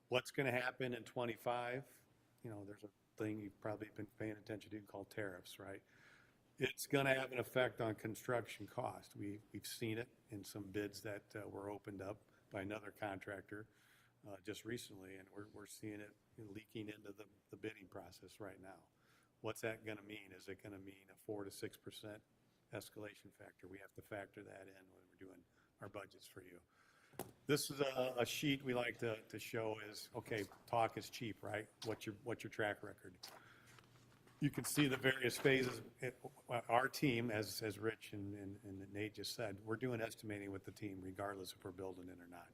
What's going to happen in 25? There's a thing you've probably been paying attention to called tariffs, right? It's going to have an effect on construction cost. We've seen it in some bids that were opened up by another contractor just recently, and we're seeing it leaking into the bidding process right now. What's that going to mean? Is it going to mean a 4 to 6% escalation factor? We have to factor that in when we're doing our budgets for you. This is a sheet we like to show is, okay, talk is cheap, right? What's your track record? You can see the various phases. Our team, as Rich and Nate just said, we're doing estimating with the team regardless if we're building it or not.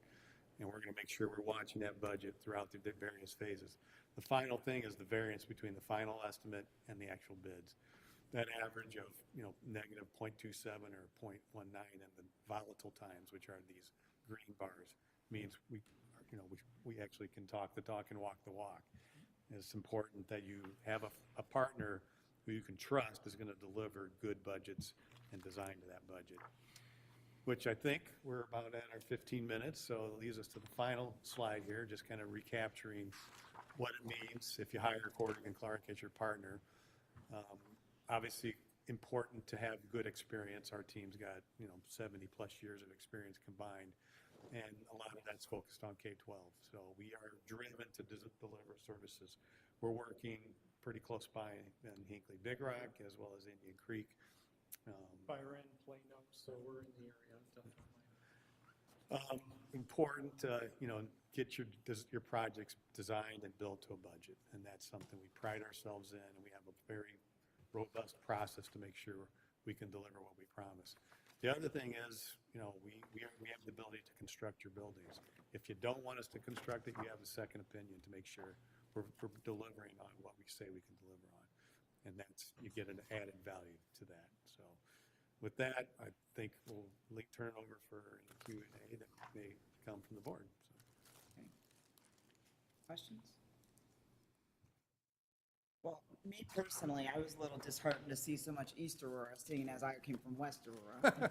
And we're going to make sure we're watching that budget throughout the various phases. The final thing is the variance between the final estimate and the actual bids. That average of negative 0.27 or 0.19 in the volatile times, which are these green bars, means we actually can talk the talk and walk the walk. It's important that you have a partner who you can trust is going to deliver good budgets and design to that budget, which I think we're about at our 15 minutes. So it leads us to the final slide here, just kind of recapturing what it means if you hire Cordigan Clark as your partner. Obviously important to have good experience. Our team's got 70 plus years of experience combined, and a lot of that's focused on K-12. So we are driven to deliver services. We're working pretty close by in Hinckley Big Rock as well as Indian Creek. Byron, Plano, so we're in the area, definitely. Important to get your projects designed and built to a budget, and that's something we pride ourselves in, and we have a very robust process to make sure we can deliver what we promise. The other thing is, we have the ability to construct your buildings. If you don't want us to construct it, you have a second opinion to make sure we're delivering on what we say we can deliver on, and you get an added value to that. So, with that, I think we'll turn it over for any Q&A that may come from the board. So. Okay. Questions? Well, me personally, I was a little disheartened to see so much East Aurora, seeing as I came from West Aurora.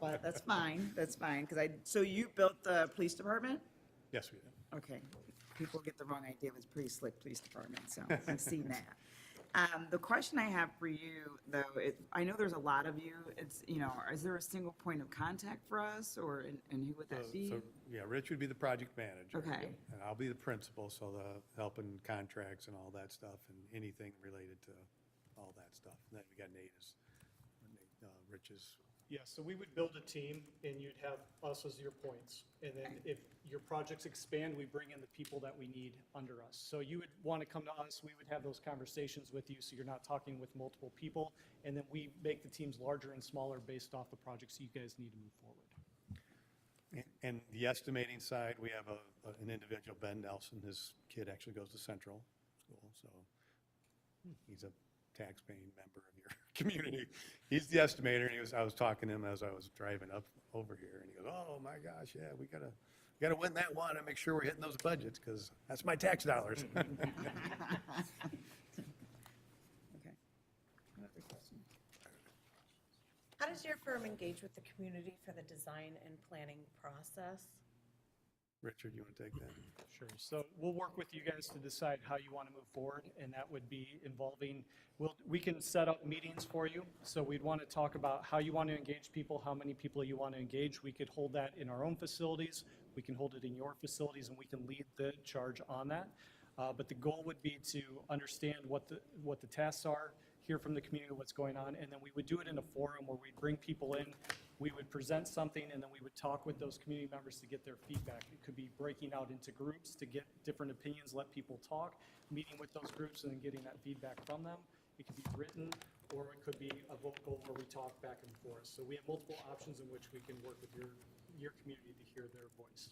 But that's fine, because so you built the police department? Yes, we did. Okay. people get the wrong idea. It was pretty slick police department, so I've seen that. The question I have for you, though, I know there's a lot of you. It's, is there a single point of contact for us, or, and who would that be? So, yeah, Rich would be the project manager. Okay. And I'll be the principal, so the help and contracts and all that stuff and anything related to all that stuff. And then we got Nate Rich's. Yeah, so we would build a team, and you'd have us as your points. And then if your projects expand, we bring in the people that we need under us. So you would want to come to us, we would have those conversations with you, so you're not talking with multiple people. And then we make the teams larger and smaller based off the projects you guys need to move forward. And the estimating side, we have an individual, Ben Nelson. His kid actually goes to Central School, so he's a tax-paying member of your community. He's the estimator, and I was talking to him as I was driving up over here, and he goes, "Oh my gosh, yeah, we gotta win that one and make sure we're hitting those budgets because that's my tax dollars." Okay. Another question. How does your firm engage with the community for the design and planning process? Richard, you want to take that? Sure. So we'll work with you guys to decide how you want to move forward, and that would be involving, we can set up meetings for you. So we'd want to talk about how you want to engage people, how many people you want to engage. We could hold that in our own facilities. We can hold it in your facilities, and we can lead the charge on that. But the goal would be to understand what the tasks are, hear from the community what's going on, and then we would do it in a forum where we'd bring people in. We would present something, and then we would talk with those community members to get their feedback. It could be breaking out into groups to get different opinions, let people talk, meeting with those groups and then getting that feedback from them. It could be written, or it could be a vocal where we talk back and forth. So we have multiple options in which we can work with your community to hear their voice.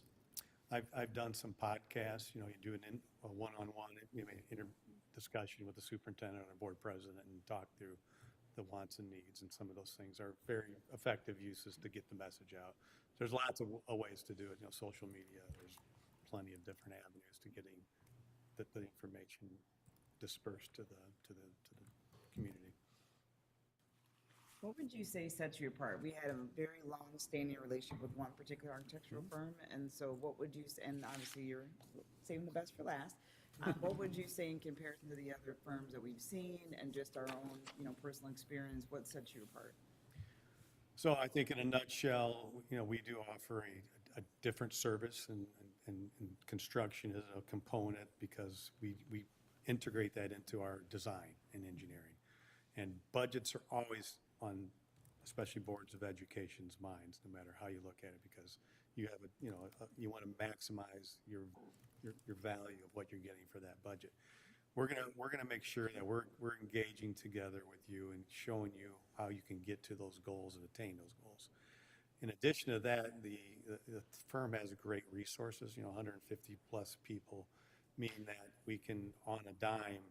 I've done some podcasts, you do a one-on-one, discussion with the superintendent or board president and talk through the wants and needs, and some of those things are very effective uses to get the message out. There's lots of ways to do it, social media, there's plenty of different avenues to getting the information dispersed to the community. What would you say sets you apart? We had a very long-standing relationship with one particular architectural firm, and so what would you say, and obviously you're saving the best for last, what would you say in comparison to the other firms that we've seen and just our own, personal experience, what sets you apart? So I think in a nutshell, we do offer a different service, and construction is a component because we integrate that into our design and engineering. And budgets are always on, especially boards of education's minds, no matter how you look at it, because you have you want to maximize your value of what you're getting for that budget. We're gonna make sure that we're engaging together with you and showing you how you can get to those goals and attain those goals. In addition to that, the firm has great resources, 150 plus people, meaning that we can, on a dime,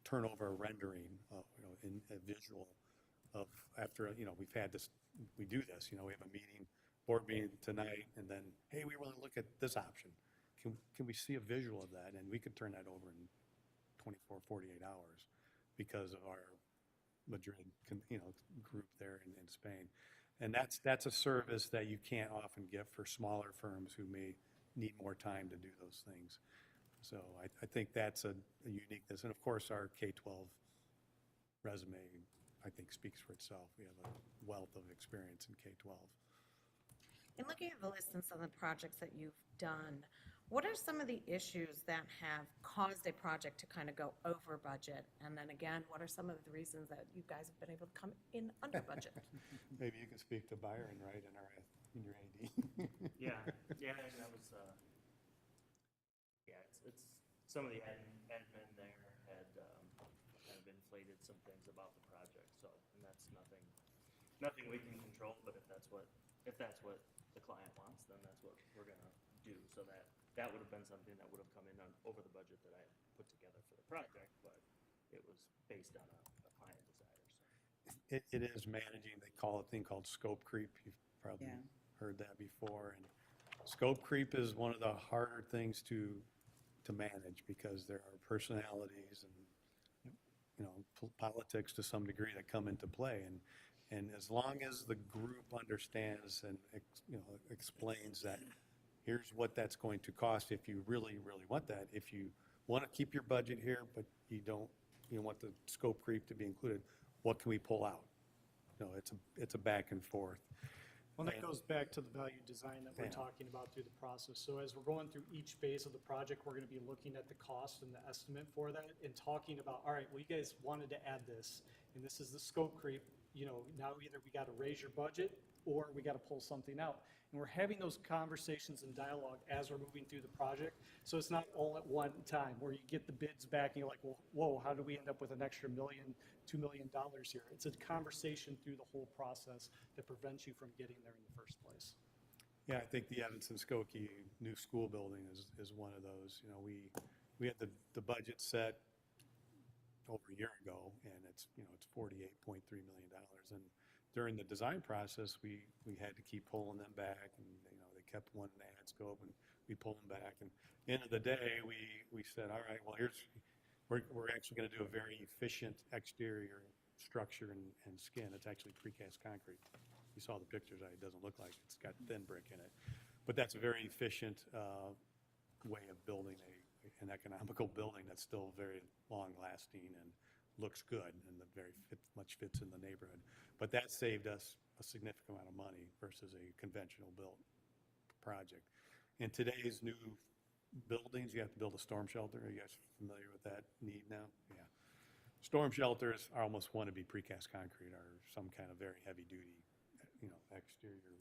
turn over a rendering, in a visual of after, we've had this, we do this, we have a meeting, board meeting tonight, and then, hey, we want to look at this option. Can we see a visual of that? And we could turn that over in 24, 48 hours because of our Madrid, group there in Spain. And that's a service that you can't often get for smaller firms who may need more time to do those things. So I think that's a uniqueness. And of course, our K-12 resume, I think, speaks for itself. We have a wealth of experience in K-12. In looking at the list and some of the projects that you've done, what are some of the issues that have caused a project to kind of go over budget? And then again, what are some of the reasons that you guys have been able to come in under budget? Maybe you can speak to Byron, right, in your AD. Yeah, that was, it's some of the admin there had kind of inflated some things about the project, so, and that's nothing we can control, but if that's what the client wants, then that's what we're gonna do, so that would have been something that would have come in over the budget that I had put together for the project, but it was based on a client desire, so. It is managing, they call it a thing called scope creep. You've probably heard that before. And scope creep is one of the harder things to manage because there are personalities and politics to some degree that come into play. And as long as the group understands and explains that here's what that's going to cost if you really, really want that. If you want to keep your budget here, but you don't, you want the scope creep to be included, what can we pull out? You know, it's a back and forth. Well, that goes back to the value design that we're Yeah. talking about through the process. So as we're going through each phase of the project, we're going to be looking at the cost and the estimate for that and talking about, all right, well, you guys wanted to add this, and this is the scope creep. You know, now either we got to raise your budget or we got to pull something out. And we're having those conversations and dialogue as we're moving through the project. So it's not all at one time where you get the bids back and you're like, well, whoa, how do we end up with an extra $1 million, $2 million here? It's a conversation through the whole process that prevents you from getting there in the first place. Yeah, I think the Evanston Skokie new school building is one of those. You know, we had the budget set over a year ago, and it's $48.3 million. And during the design process, we had to keep pulling them back, and they kept wanting to add scope, and we pulled them back. And at the end of the day, we said, all right, well, we're actually going to do a very efficient exterior structure and skin. It's actually precast concrete. You saw the pictures. It doesn't look like it's got thin brick in it, but that's a very efficient way of building an economical building that's still very long-lasting and looks good and much fits in the neighborhood. But that saved us a significant amount of money versus a conventional built project. In today's new buildings, you have to build a storm shelter. Are you guys familiar with that need now? Yeah. Storm shelters are almost want to be precast concrete or some kind of very heavy-duty, exterior.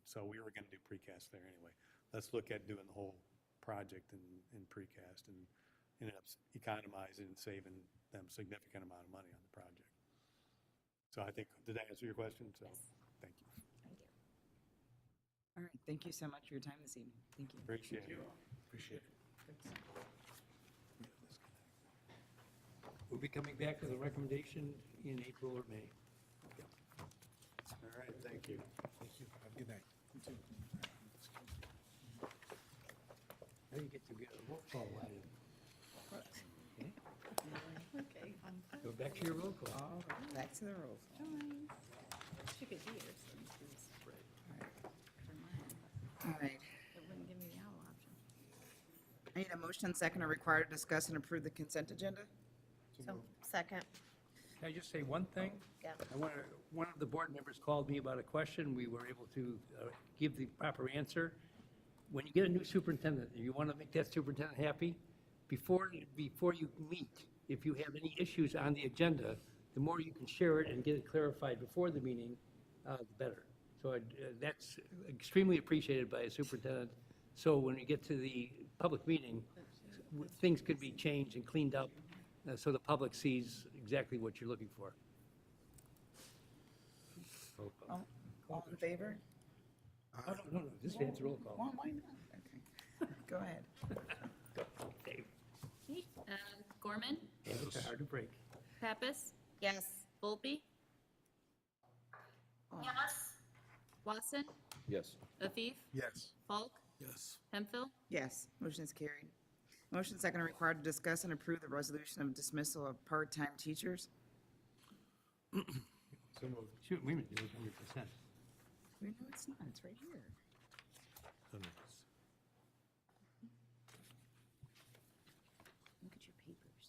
So we were going to do precast there anyway. Let's look at doing the whole project in precast, and ended up economizing and saving them a significant amount of money on the project. So I think, did I answer your question? So, thank you. All right, thank you so much for your time this evening. Thank you. Appreciate it. Appreciate it. We'll be coming back with a recommendation in April or May. All right, thank you. Thank you. Have a good night. Now you get to get a roll call item. Okay. Okay. Go back to your roll call. All right, back to the roll. Should be here. All right. It wouldn't give me the owl option. I need a motion second or required to discuss and approve the consent agenda. So, second. Can I just say one thing? Yeah. One of the board members called me about a question. We were able to give the proper answer. When you get a new superintendent, and you want to make that superintendent happy, before you meet, if you have any issues on the agenda, the more you can share it and get it clarified before the meeting, the better. So that's extremely appreciated by a superintendent. So when we get to the public meeting, things could be changed and cleaned up so the public sees exactly what you're looking for. All in favor? Oh, no, just answer roll call. Well, why not? Okay. Go ahead. Dave. Gorman, It's hard to break. Pappas, Yes. Volpe, Yes. Watson, Yes. Afif, Yes. Falk, Yes. Hemphill, Yes, motion is carried. Motion second and required to discuss and approve the resolution of dismissal of part-time teachers. So moved. Shoot, we would do it 100%. Wait, no, it's not, it's right here. Look at your papers.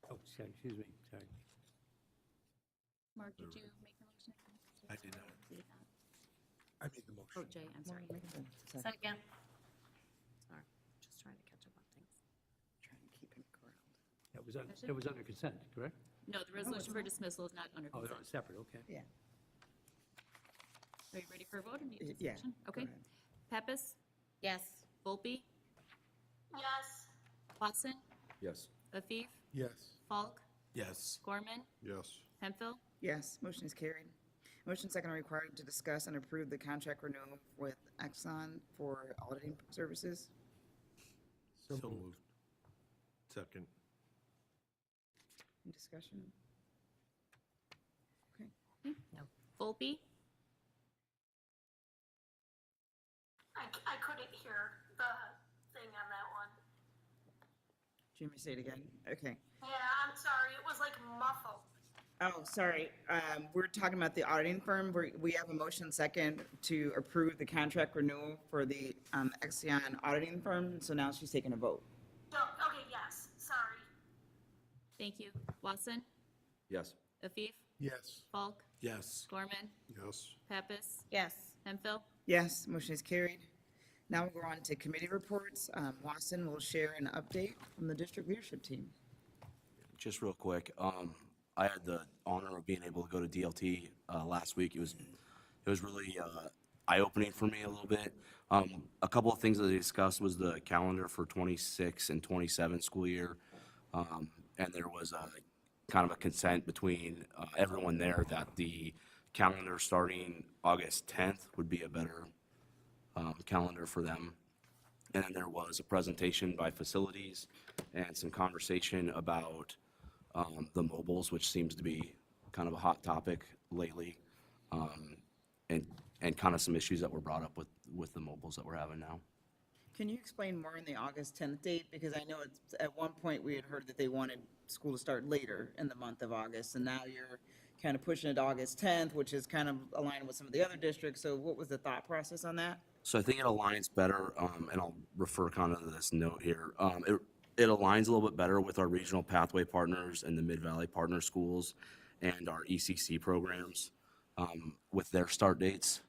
Oh, sorry, excuse me, sorry. Mark, did you make the motion? I did not. You did not. I made the motion. Oh, Jay, I'm sorry. Second. Sorry, just trying to catch up on things. Trying to keep him corralled. That was under consent, correct? No, the resolution for dismissal is not under Oh, consent. that was separate, okay. Yeah. Are you ready for a vote or need Yeah, discussion? go Okay. ahead. Pappas, Yes. Volpe, Yes. Watson, Yes. Afif, Yes. Falk, Yes. Gorman, Yes. Hemphill, Yes, motion is carried. Motion second and required to discuss and approve the contract renewal with Exxon for auditing services. So moved. Second. Any discussion? Okay. no. Volpe, I couldn't hear the thing on that one. Jimmy, say it again. Okay. Yeah, I'm sorry. It was like muffled. Oh, sorry. We're talking about the auditing firm. We have a motion second to approve the contract renewal for the Exion auditing firm. So now she's taking a vote. Okay, yes, sorry. Thank you. Watson? Yes. Afif? Yes. Falk? Yes. Gorman? Yes. Pappas? Yes. Hemphill? Yes, motion is carried. Now we'll go on to committee reports. Watson will share an update from the district leadership team. Just real quick, I had the honor of being able to go to DLT last week. It was really eye-opening for me a little bit. A couple of things that they discussed was the calendar for 26 and 27 school year, and there was a kind of a consent between everyone there that the calendar starting August 10th would be a better calendar for them. And then there was a presentation by facilities and some conversation about the mobiles, which seems to be kind of a hot topic lately, and kind of some issues that were brought up with the mobiles that we're having now. Can you explain more on the August 10th date? Because I know it's, at one point we had heard that they wanted school to start later in the month of August, and now you're kind of pushing it to August 10th, which is kind of aligned with some of the other districts. So what was the thought process on that? So I think it aligns better, and I'll refer kind of to this note here. It aligns a little bit better with our regional pathway partners and the Mid-Valley partner schools and our ECC programs with their start dates.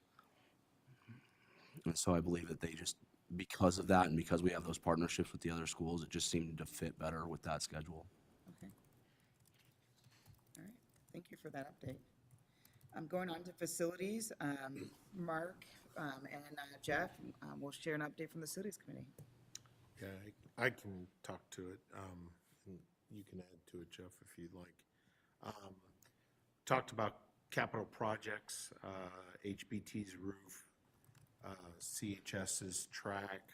And so I believe that they just, because of that and because we have those partnerships with the other schools, it just seemed to fit better with that schedule. Okay. All right, thank you for that update. I'm going on to facilities. Mark and Jeff will share an update from the facilities committee. Yeah, I can talk to it. And you can add to it, Jeff, if you'd like. Talked about capital projects, HBT's roof, CHS's track,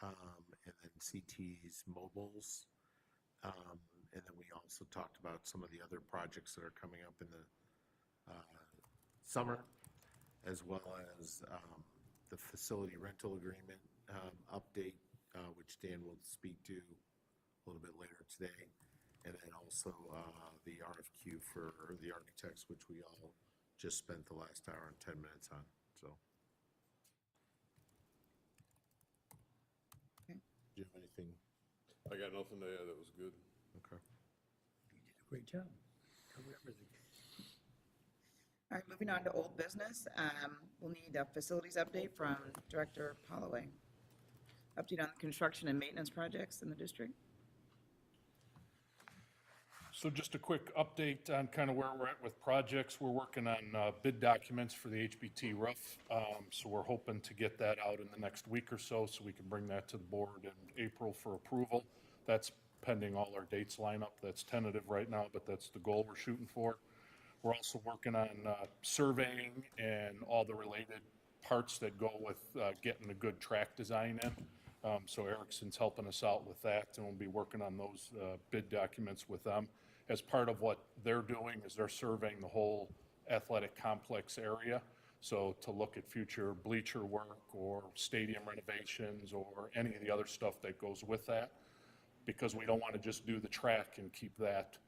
and then CT's mobiles. And then we also talked about some of the other projects that are coming up in the summer, as well as the facility rental agreement update, which Dan will speak to a little bit later today, and then also the RFQ for the architects, which we all just spent the last hour and 10 minutes on. So, okay. Do you have anything? I got nothing to add. That was good. Okay. You did a great job. Covered everything. All right, moving on to old business. We'll need a facilities update from Director Holloway. Update on the construction and maintenance projects in the district. So just a quick update on kind of where we're at with projects. We're working on bid documents for the HBT roof. So we're hoping to get that out in the next week or so we can bring that to the board in April for approval. That's pending all our dates line up. That's tentative right now, but that's the goal we're shooting for. We're also working on surveying and all the related parts that go with getting a good track design in. So Erickson's helping us out with that, and we'll be working on those bid documents with them. As part of what they're doing is they're surveying the whole athletic complex area. So to look at future bleacher work or stadium renovations or any of the other stuff that goes with that, because we don't want to just do the track and keep that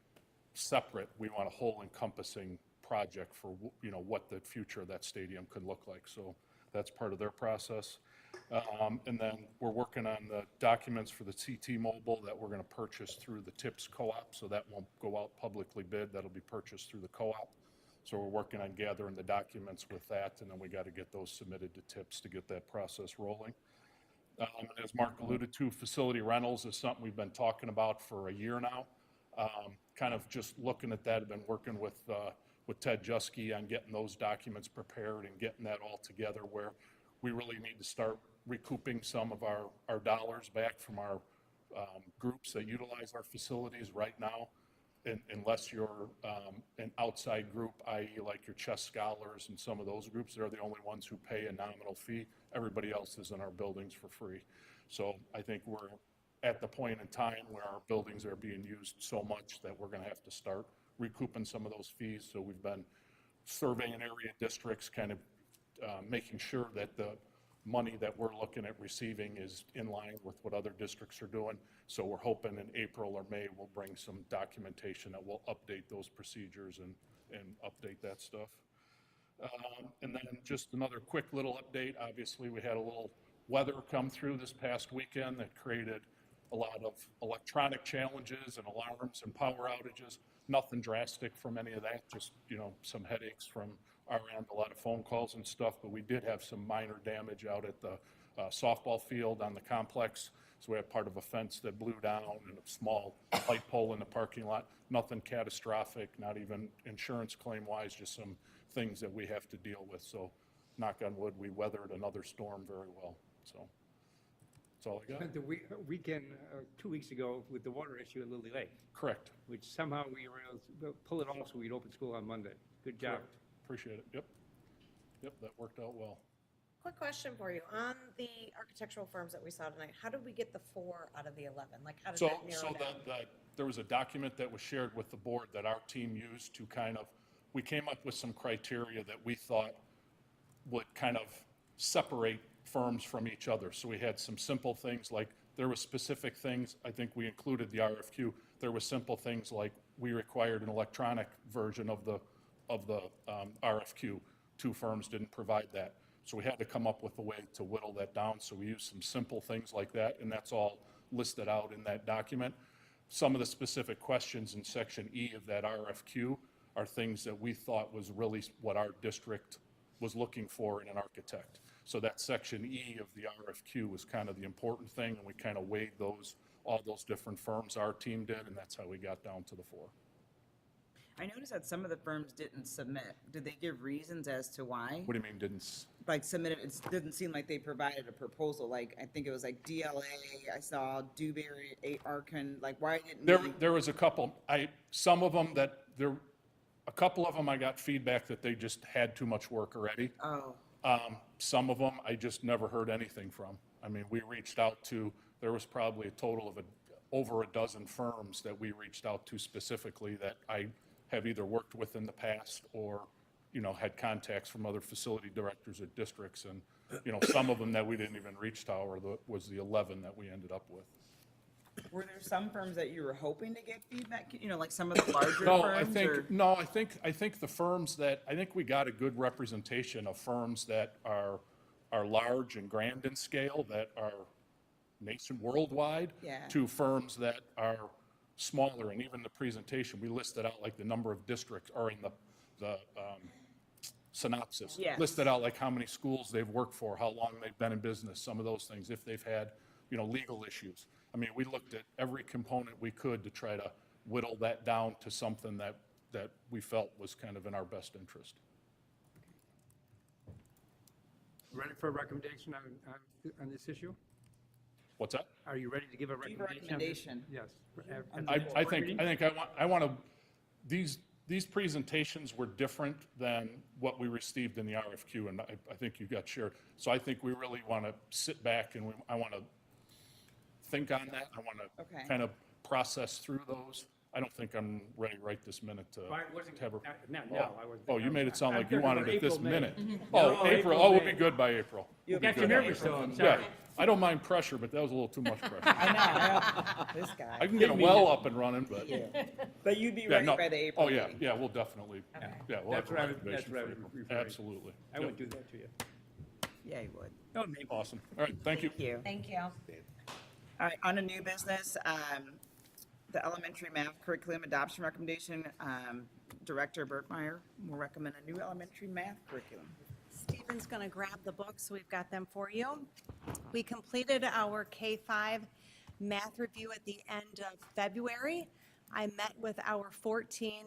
separate. We want a whole encompassing project for, you know, what the future of that stadium could look like. So that's part of their process. And then we're working on the documents for the CT mobile that we're going to purchase through the TIPS co-op. So that won't go out publicly bid. That'll be purchased through the co-op. So we're working on gathering the documents with that, and then we got to get those submitted to TIPS to get that process rolling. As Mark alluded to, facility rentals is something we've been talking about for a year now. Kind of just looking at that, I've been working with Ted Jusky on getting those documents prepared and getting that all together where we really need to start recouping some of our dollars back from our groups that utilize our facilities right now. Unless you're an outside group, i.e. like your chess scholars and some of those groups, they're the only ones who pay a nominal fee. Everybody else is in our buildings for free. So I think we're at the point in time where our buildings are being used so much that we're going to have to start recouping some of those fees. So we've been surveying area districts, kind of making sure that the money that we're looking at receiving is in line with what other districts are doing. So we're hoping in April or May, we'll bring some documentation that will update those procedures and update that stuff. And then just another quick little update. Obviously, we had a little weather come through this past weekend that created a lot of electronic challenges and alarms and power outages. Nothing drastic from any of that, just, some headaches from our end, a lot of phone calls and stuff, but we did have some minor damage out at the softball field on the complex. So we had part of a fence that blew down and a small light pole in the parking lot. Nothing catastrophic, not even insurance claim wise, just some things that we have to deal with. So knock on wood, we weathered another storm very well. So that's all I got. The weekend, 2 weeks ago, with the water issue at Lily Lake. Correct. Which somehow we were able to pull it off so we'd open school on Monday. Good job. Correct. Appreciate it. Yep, that worked out well. Quick question for you. On the architectural firms that we saw tonight, how did we get the 4 out of the 11? Like, how did that narrow down? There was a document that was shared with the board that our team used to we came up with some criteria that we thought would kind of separate firms from each other. So we had some simple things like there were specific things, I think we included the RFQ. There were simple things like we required an electronic version of the RFQ. 2 firms didn't provide that. So we had to come up with a way to whittle that down. So we used some simple things like that, and that's all listed out in that document. Some of the specific questions in section E of that RFQ are things that we thought was really what our district was looking for in an architect. So that section E of the RFQ was kind of the important thing, and we kind of weighed all those different firms, our team did, and that's how we got down to the 4. I noticed that some of the firms didn't submit. Did they give reasons as to why? What do you mean didn't? Like submitted, it didn't seem like they provided a proposal. Like, I think it was like DLA, I saw Dewberry, Arkin, like why didn't There was a couple, a couple of them I got feedback that they just had too much work already. Oh. Some of them I just never heard anything from. I mean, we reached out to, there was probably a total of over a dozen firms that we reached out to specifically that I have either worked with in the past or, had contacts from other facility directors at districts. And, some of them that we didn't even reach to was the 11 that we ended up with. Were there some firms that you were hoping to get feedback, like some of the larger No, firms? I think the firms I think we got a good representation of firms that are large and grand in scale, that are worldwide, Yeah. to firms that are smaller. And even the presentation, we listed out like the number of districts, or in the synopsis. Yes. Listed out like how many schools they've worked for, how long they've been in business, some of those things, if they've had, legal issues. I mean, we looked at every component we could to try to whittle that down to something that we felt was kind of in our best interest. Ready for a recommendation on this issue? What's that? Are you ready to give a recommendation? Yes. I want to, these presentations were different than what we received in the RFQ, and I think you got shared. So I think we really want to sit back and I want to think on that. I want to kind of process through those. I don't think I'm ready right this minute to have a. You made it sound like you wanted it this minute. Oh, April. Oh, we'll be good by April. You got you nervous, though. I'm sorry. Yeah, I don't mind pressure, but that was a little too much pressure. I know, this guy. I can get a well up and running, but. Yeah. But you'd be ready by the April Oh, yeah, meeting. yeah, we'll definitely, yeah, we'll have That's a what I recommendation was for April. referring to. Absolutely. I wouldn't do that to you. Yeah, you would. No, maybe. Awesome. All right, thank you. Thank you. All right, on a new business, the elementary math curriculum adoption recommendation, Director Bertmeyer will recommend a new elementary math curriculum. Stephen's going to grab the books. We've got them for you. We completed our K-5 math review at the end of February. I met with our 14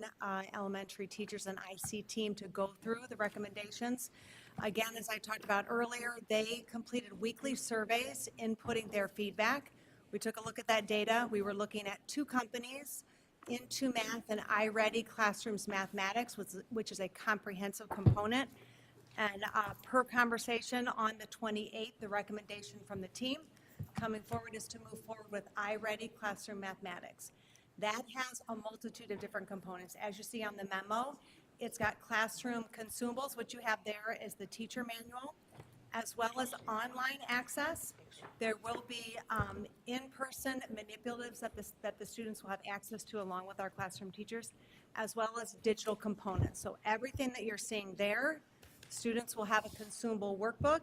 elementary teachers and IC team to go through the recommendations. Again, as I talked about earlier, they completed weekly surveys inputting their feedback. We took a look at that data. We were looking at 2 companies, Into Math and iReady Classrooms Mathematics, which is a comprehensive component. And per conversation on the 28th, the recommendation from the team coming forward is to move forward with iReady Classroom Mathematics. That has a multitude of different components. As you see on the memo, it's got classroom consumables. What you have there is the teacher manual, as well as online access. There will be in-person manipulatives that the students will have access to along with our classroom teachers, as well as digital components. So everything that you're seeing there, students will have a consumable workbook,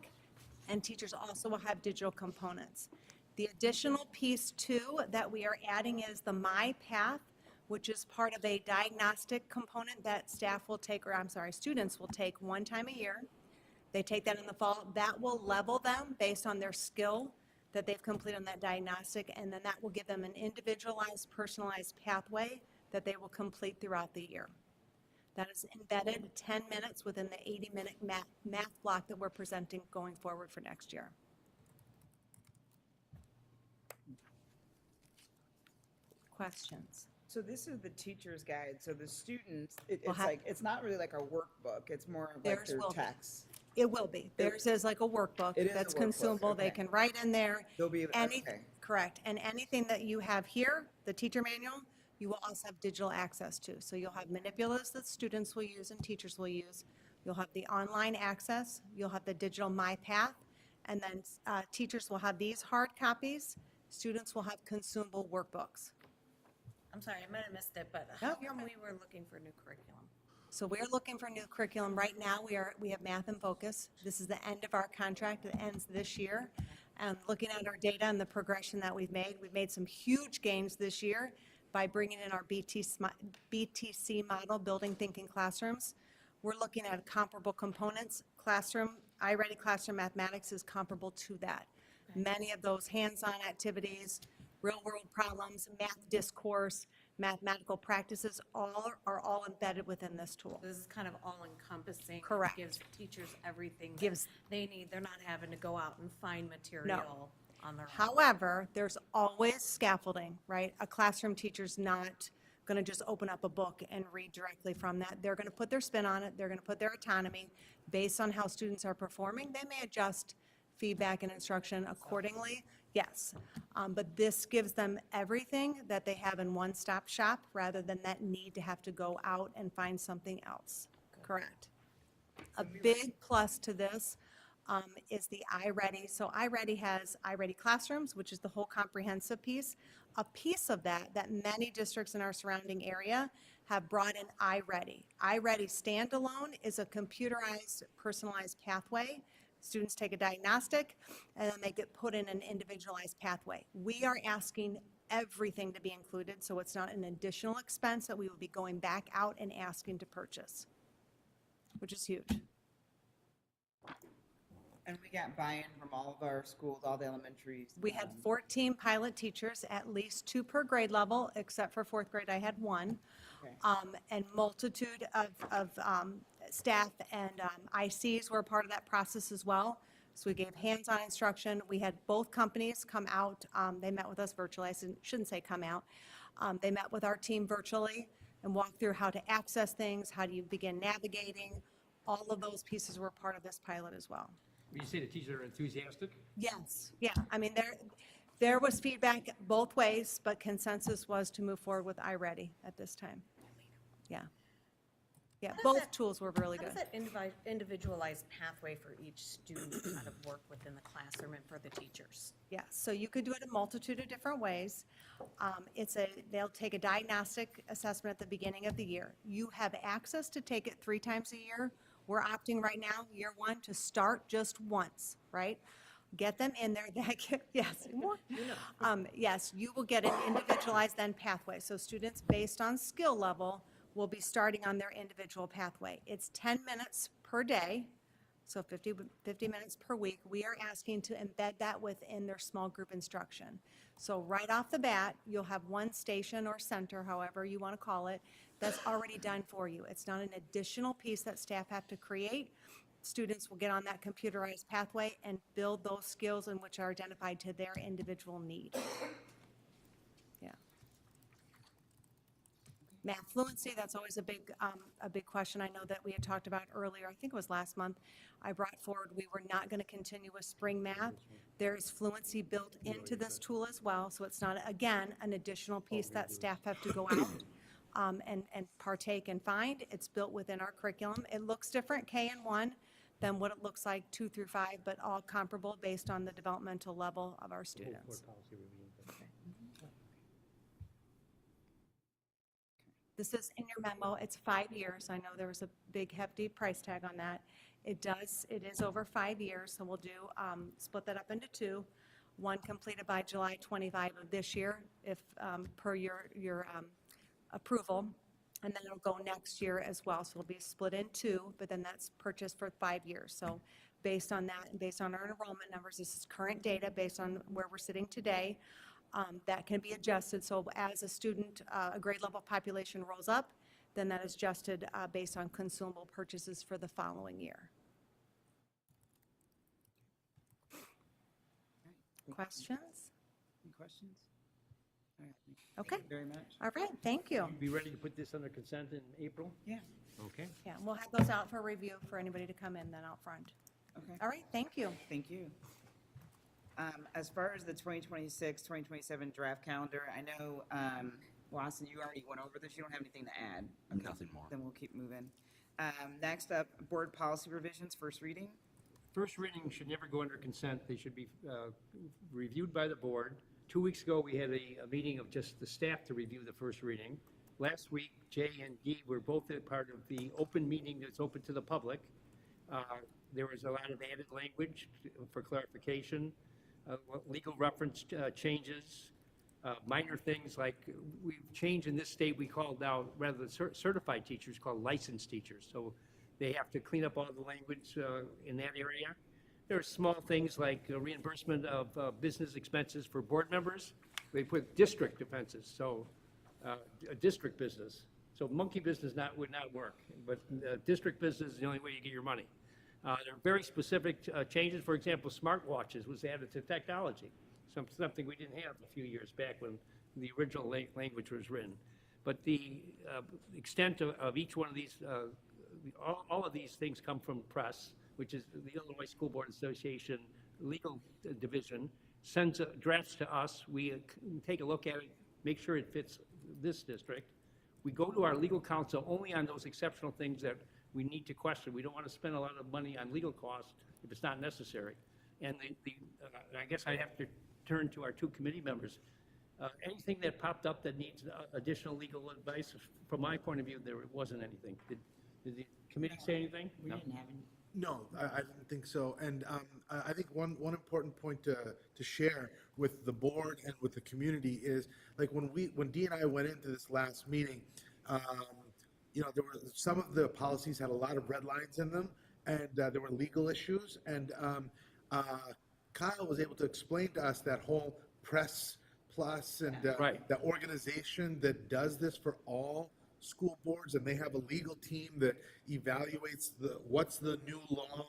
and teachers also will have digital components. The additional piece too that we are adding is the My Path, which is part of a diagnostic component that students will take one time a year. They take that in the fall. That will level them based on their skill that they've completed on that diagnostic, and then that will give them an individualized, personalized pathway that they will complete throughout the year. That is embedded 10 minutes within the 80-minute math block that we're presenting going forward for next year. Questions? So this is the teacher's guide, so the students, it's Will have- like, it's not really like a workbook, it's more of like Theirs their will be. text. It will be. Theirs is like a workbook It is a that's workbook, consumable. They okay. can write in there. They'll be, Any, okay. correct. And anything that you have here, the teacher manual, you will also have digital access to. So you'll have manipulatives that students will use and teachers will use. You'll have the online access. You'll have the digital My Path. And then teachers will have these hard copies. Students will have consumable workbooks. I'm sorry, I might have missed it, but No, how you're come fine. we were looking for new curriculum? So we're looking for new curriculum. Right now, we have Math in Focus. This is the end of our contract. It ends this year. Looking at our data and the progression that we've made some huge gains this year by bringing in our BTC model, Building Thinking Classrooms. We're looking at comparable components. iReady Classroom Mathematics is comparable to that. Many of those hands-on activities, real-world problems, math discourse, mathematical practices are all embedded within this tool. This is kind of all-encompassing. Correct. Gives teachers everything that Gives- they need. They're not having to go out and find material on their own. However, there's always scaffolding, right? A classroom teacher's not going to just open up a book and read directly from that. They're going to put their spin on it. They're going to put their autonomy based on how students are performing. They may adjust feedback and instruction accordingly, yes. But this gives them everything that they have in one-stop shop rather than that need to have to go out and find something else. Correct. A big plus to this is the iReady. So iReady has iReady Classrooms, which is the whole comprehensive piece. A piece of that many districts in our surrounding area have brought in iReady. iReady standalone is a computerized, personalized pathway. Students take a diagnostic, and then they get put in an individualized pathway. We are asking everything to be included, so it's not an additional expense that we will be going back out and asking to purchase, which is huge. And we got buy-in from all of our schools, all the elementaries. We had 14 pilot teachers, at least 2 per grade level, except for 4th grade, I had 1. Okay. And multitude of staff and ICs were a part of that process as well. So we gave hands-on instruction. We had both companies come out. They met with us virtually. I shouldn't say come out. They met with our team virtually and walked through how to access things, how do you begin navigating. All of those pieces were part of this pilot as well. Would you say the teachers are enthusiastic? Yes, yeah, I mean, there was feedback both ways, but consensus was to move forward with iReady at this time. Yeah. Yeah, How does both that- tools were really How good. does that individualized pathway for each student kind of work within the classroom and for the teachers? Yeah, so you could do it a multitude of different ways. They'll take a diagnostic assessment at the beginning of the year. You have access to take it 3 times a year. We're opting right now, year 1, to start just once, right? Get them in there. Yes, more. Yes, you will get an individualized then pathway. So students, based on skill level, will be starting on their individual pathway. It's 10 minutes per day, so 50 minutes per week. We are asking to embed that within their small group instruction. So right off the bat, you'll have one station or center, however you want to call it, that's already done for you. It's not an additional piece that staff have to create. Students will get on that computerized pathway and build those skills in which are identified to their individual need. Yeah. Math fluency, that's always a big question. I know that we had talked about earlier, I think it was last month, I brought forward, we were not going to continue with spring math. There is fluency built into this tool as well, so it's not, again, an additional piece that staff have to go out and partake and find. It's built within our curriculum. It looks different, K and 1. than what it looks like 2 through 5, but all comparable based on the developmental level of our students. Board policy review. This is in your memo. It's 5 years. I know there was a big hefty price tag on that. It is over 5 years, so we'll do, split that up into 2. One completed by July 25 of this year, if, per your approval. And then it'll go next year as well. So it'll be split in 2, but then that's purchased for 5 years. So based on that and based on our enrollment numbers, this is current data based on where we're sitting today. That can be adjusted. So as a student, a grade level population rolls up, then that is adjusted based on consumable purchases for the following year. Questions? Any questions? All right. Okay. Thank you very much. All right, thank you. Be ready to put this under consent in April? Yeah. Okay. Yeah, we'll have those out for review for anybody to come in then out front. Okay. All right, thank you. Thank you. As far as the 2026, 2027 draft calendar, I know, Lawson, you already went over this. You don't have anything to add. Okay. Nothing more. Then we'll keep moving. Next up, board policy revisions, first reading. First reading should never go under consent. They should be reviewed by the board. 2 weeks ago, we had a meeting of just the staff to review the first reading. Last week, Jay and Guy were both a part of the open meeting that's open to the public. There was a lot of added language for clarification, legal reference changes, minor things like we've changed in this state, we call now, rather than certified teachers, called licensed teachers. So they have to clean up all the language in that area. There are small things like reimbursement of business expenses for board members. They put district offenses, so a district business. So monkey business would not work, but district business is the only way you get your money. There are very specific changes. For example, smartwatches was added to technology, something we didn't have a few years back when the original language was written. But the extent of each one of these, all of these things come from press, which is the Illinois School Board Association legal division, sends drafts to us. We take a look at it, make sure it fits this district. We go to our legal counsel only on those exceptional things that we need to question. We don't want to spend a lot of money on legal costs if it's not necessary. And I guess I have to turn to our 2 committee members. Anything that popped up that needs additional legal advice, from my point of view, there wasn't anything. Did the committee say anything? We didn't have any. No, I didn't think so. And I think one important point to share with the board and with the community is, like, when Dee and I went into this last meeting, there were some of the policies had a lot of red lines in them, and there were legal issues. And Kyle was able to explain to us that whole Press Plus and that organization that does this for all school boards, and they have a legal team that evaluates what's the new law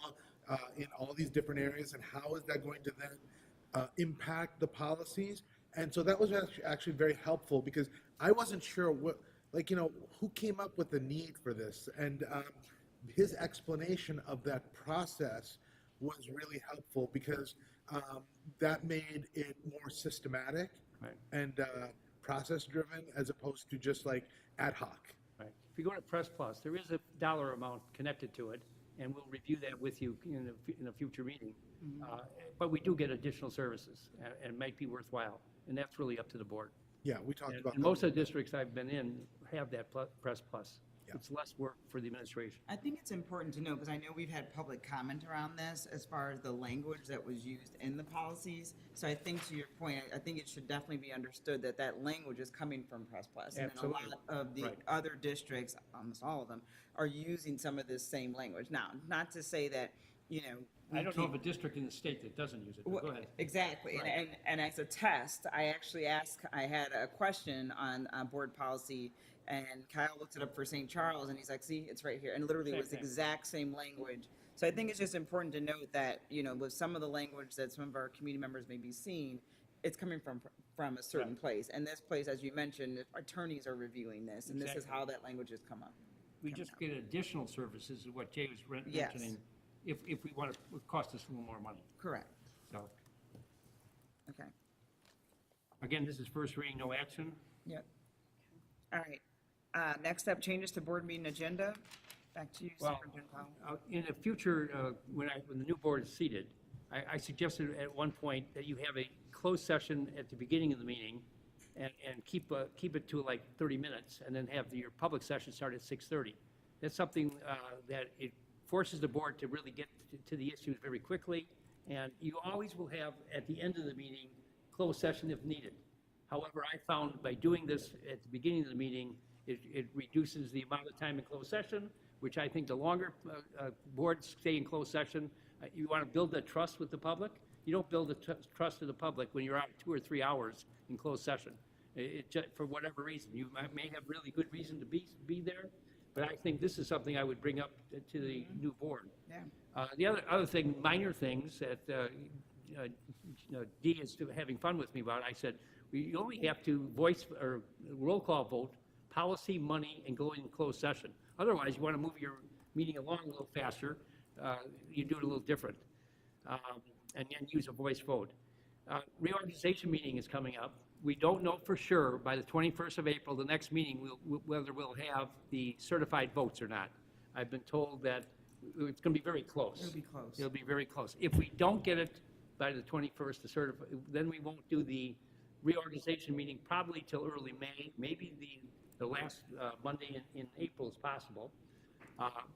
in all these different areas, and how is that going to then impact the policies. And so that was actually very helpful, because I wasn't sure who came up with the need for this, and his explanation of that process was really helpful, because that made it more systematic and process driven, as opposed to just like ad hoc. Right. If you go to Press Plus, there is a dollar amount connected to it, and we'll review that with you in a future meeting. But we do get additional services, and it might be worthwhile, and that's really up to the board. Yeah, we talked about and most of the districts I've been in have that Press Plus. Yeah. It's less work for the administration. I think it's important to know, because I know we've had public comment around this as far as the language that was used in the policies. So I think, to your point, I think it should definitely be understood that that language is coming from Press Plus. Absolutely. And a lot of the other districts, almost all of them, are using some of this same language. Now, not to say that, I don't know of a district in the state that doesn't use it, but go ahead. Exactly. Right. And as a test, I had a question on board policy, and Kyle looked it up for St. Charles, and he's like, see, it's right here. And literally it was the exact same language. So I think it's just important to note that, with some of the language that some of our community members may be seeing, it's coming from a certain place. And this place, as you mentioned, attorneys are reviewing this, and this is how that language has come up. We just get additional services, is what Jay was mentioning. If we want to, it would cost us a little more money. Correct. So, Okay. again, this is first reading, no action. Yep. All right. Next up, changes to board meeting agenda. Back to you, Well, Superintendent Powell. in the future, when the new board is seated, I suggested at one point that you have a closed session at the beginning of the meeting and keep it to like 30 minutes and then have your public session start at 6:30. That's something that it forces the board to really get to the issues very quickly. And you always will have, at the end of the meeting, closed session if needed. However, I found by doing this at the beginning of the meeting, it reduces the amount of time in closed session, which I think the longer boards stay in closed session, you want to build that trust with the public. You don't build the trust of the public when you're out 2 or 3 hours in closed session. For whatever reason, you may have really good reason to be there, but I think this is something I would bring up to the new board. Yeah. The other thing, minor things that Dee is having fun with me about, I said, we only have to voice or roll call vote policy, money, and go in closed session. Otherwise, you want to move your meeting along a little faster, you do it a little different, and then use a voice vote. Reorganization meeting is coming up. We don't know for sure by the 21st of April, the next meeting, whether we'll have the certified votes or not. I've been told that it's going to be very close. It'll be close. It'll be very close. If we don't get it by the 21st to certify, then we won't do the reorganization meeting probably till early May, maybe the last Monday in April is possible.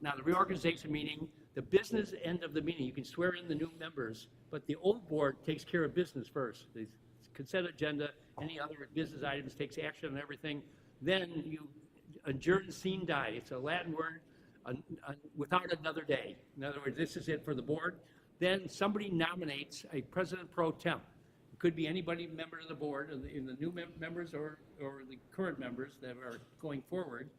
Now, the reorganization meeting, the business end of the meeting, you can swear in the new members, but the old board takes care of business first. The consent agenda, any other business items, takes action on everything. Then you adjourn sine die. It's a Latin word, without another day. In other words, this is it for the board. Then somebody nominates a president pro tem. It could be anybody, member of the board, in the new members or the current members that are going forward.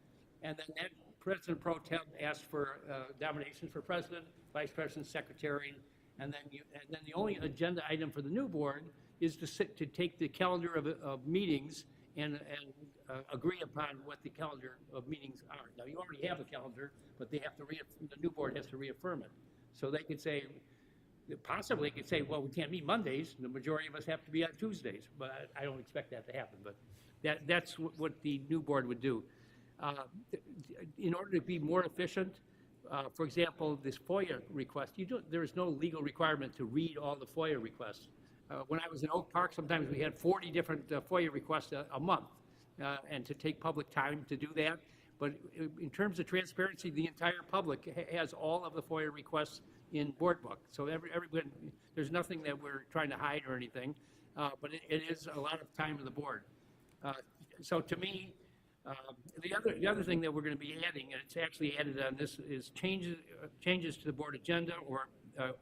And then that president pro tem asks for nominations for president, vice president, secretary, and then the only agenda item for the new board is to take the calendar of meetings and agree upon what the calendar of meetings are. Now, you already have a calendar, but they have to the new board has to reaffirm it. So they could say, possibly could say, well, we can't meet Mondays. The majority of us have to be on Tuesdays, but I don't expect that to happen. But that's what the new board would do. In order to be more efficient, for example, this FOIA request, there is no legal requirement to read all the FOIA requests. When I was in Oak Park, sometimes we had 40 different FOIA requests a month, and to take public time to do that. But in terms of transparency, the entire public has all of the FOIA requests in board book. So everybody, there's nothing that we're trying to hide or anything, but it is a lot of time of the board. So to me, the other thing that we're going to be adding, and it's actually added on this, is changes to the board agenda or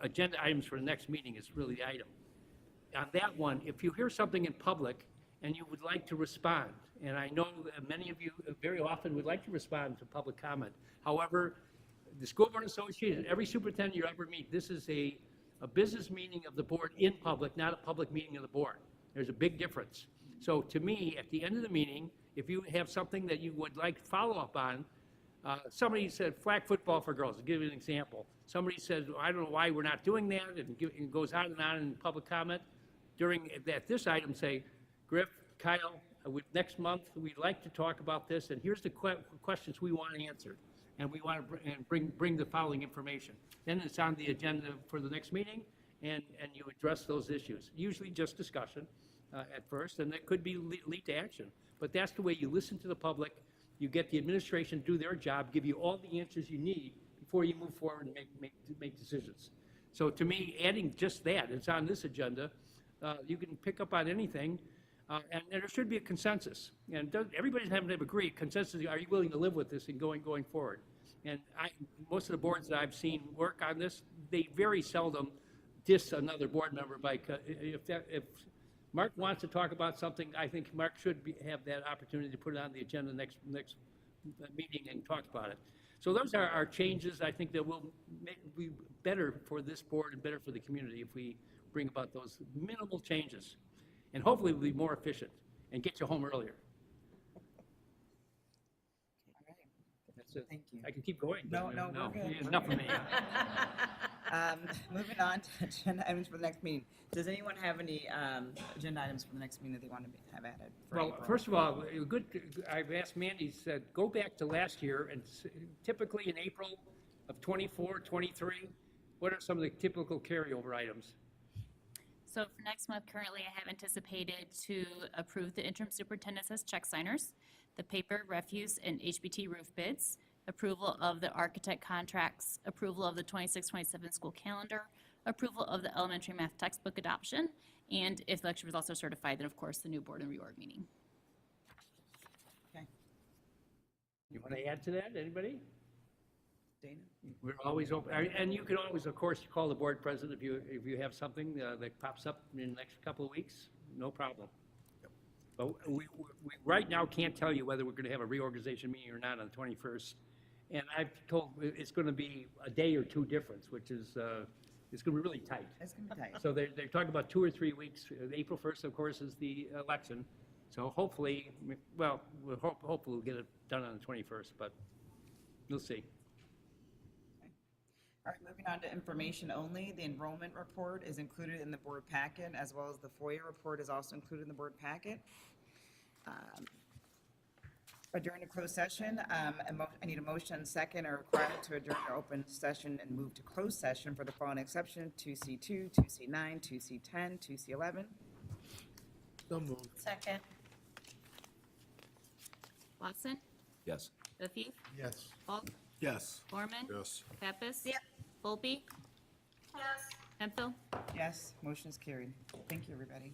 agenda items for the next meeting is really the item. On that one, if you hear something in public and you would like to respond, and I know that many of you very often would like to respond to public comment. However, the School Board Association, every superintendent you ever meet, this is a business meeting of the board in public, not a public meeting of the board. There's a big difference. So to me, at the end of the meeting, if you have something that you would like follow-up on, somebody said flag football for girls, I'll give you an example. Somebody said, I don't know why we're not doing that, and it goes on in public comment. During this item, say, Griff, Kyle, next month, we'd like to talk about this, and here's the questions we want answered, and we want to bring the following information. Then it's on the agenda for the next meeting, and you address those issues. Usually just discussion at first, and that could be lead to action. But that's the way you listen to the public, you get the administration to do their job, give you all the answers you need before you move forward and make decisions. So to me, adding just that, it's on this agenda, you can pick up on anything, and there should be a consensus. And everybody's having to agree, consensus, are you willing to live with this and going forward? And most of the boards that I've seen work on this, they very seldom diss another board member by, if Mark wants to talk about something, I think Mark should have that opportunity to put it on the agenda next meeting and talk about it. So those are our changes. I think that will be better for this board and better for the community if we bring about those minimal changes. And hopefully we'll be more efficient and get you home earlier. All right. That's it. Thank you. I can keep going. No, but we're good. Enough of me. Moving on to agenda items for the next meeting. Does anyone have any agenda items for the next meeting that they want to have added? for Well, April? first of all, I've asked Mandy, said, go back to last year, and typically in April of 24, 23, what are some of the typical carryover items? So for next month, currently, I have anticipated to approve the interim superintendents as check signers, the paper, refuse, and HBT roof bids, approval of the architect contracts, approval of the 26-27 school calendar, approval of the elementary math textbook adoption, and if the lecture was also certified, then of course, the new board and reorg meeting. Okay. You want to add to that, anybody? Dana? We're always open, and you can always, of course, call the board president if you have something that pops up in the next couple of weeks, no problem. But we right now can't tell you whether we're going to have a reorganization meeting or not on the 21st. And I've told, it's going to be a day or two difference, which is, it's going to be really tight. It's going to be tight. So they're talking about 2 or 3 weeks. April 1st, of course, is the election. So hopefully, well, hopefully we'll get it done on the 21st, but we'll see. All right, moving on to information only. The enrollment report is included in the board packet, as well as the FOIA report is also included in the board packet. Adjourn to closed session. I need a motion second or required to adjourn to open session and move to closed session for the following exception: 2C2, 2C9, 2C10, 2C11. So moved. Second. Watson? Yes. O'Keefe? Yes. Falk? Yes. Gorman? Yes. Pappas? Yep. Volpe? Yes. Hemphill? Yes, motion is carried. Thank you, everybody.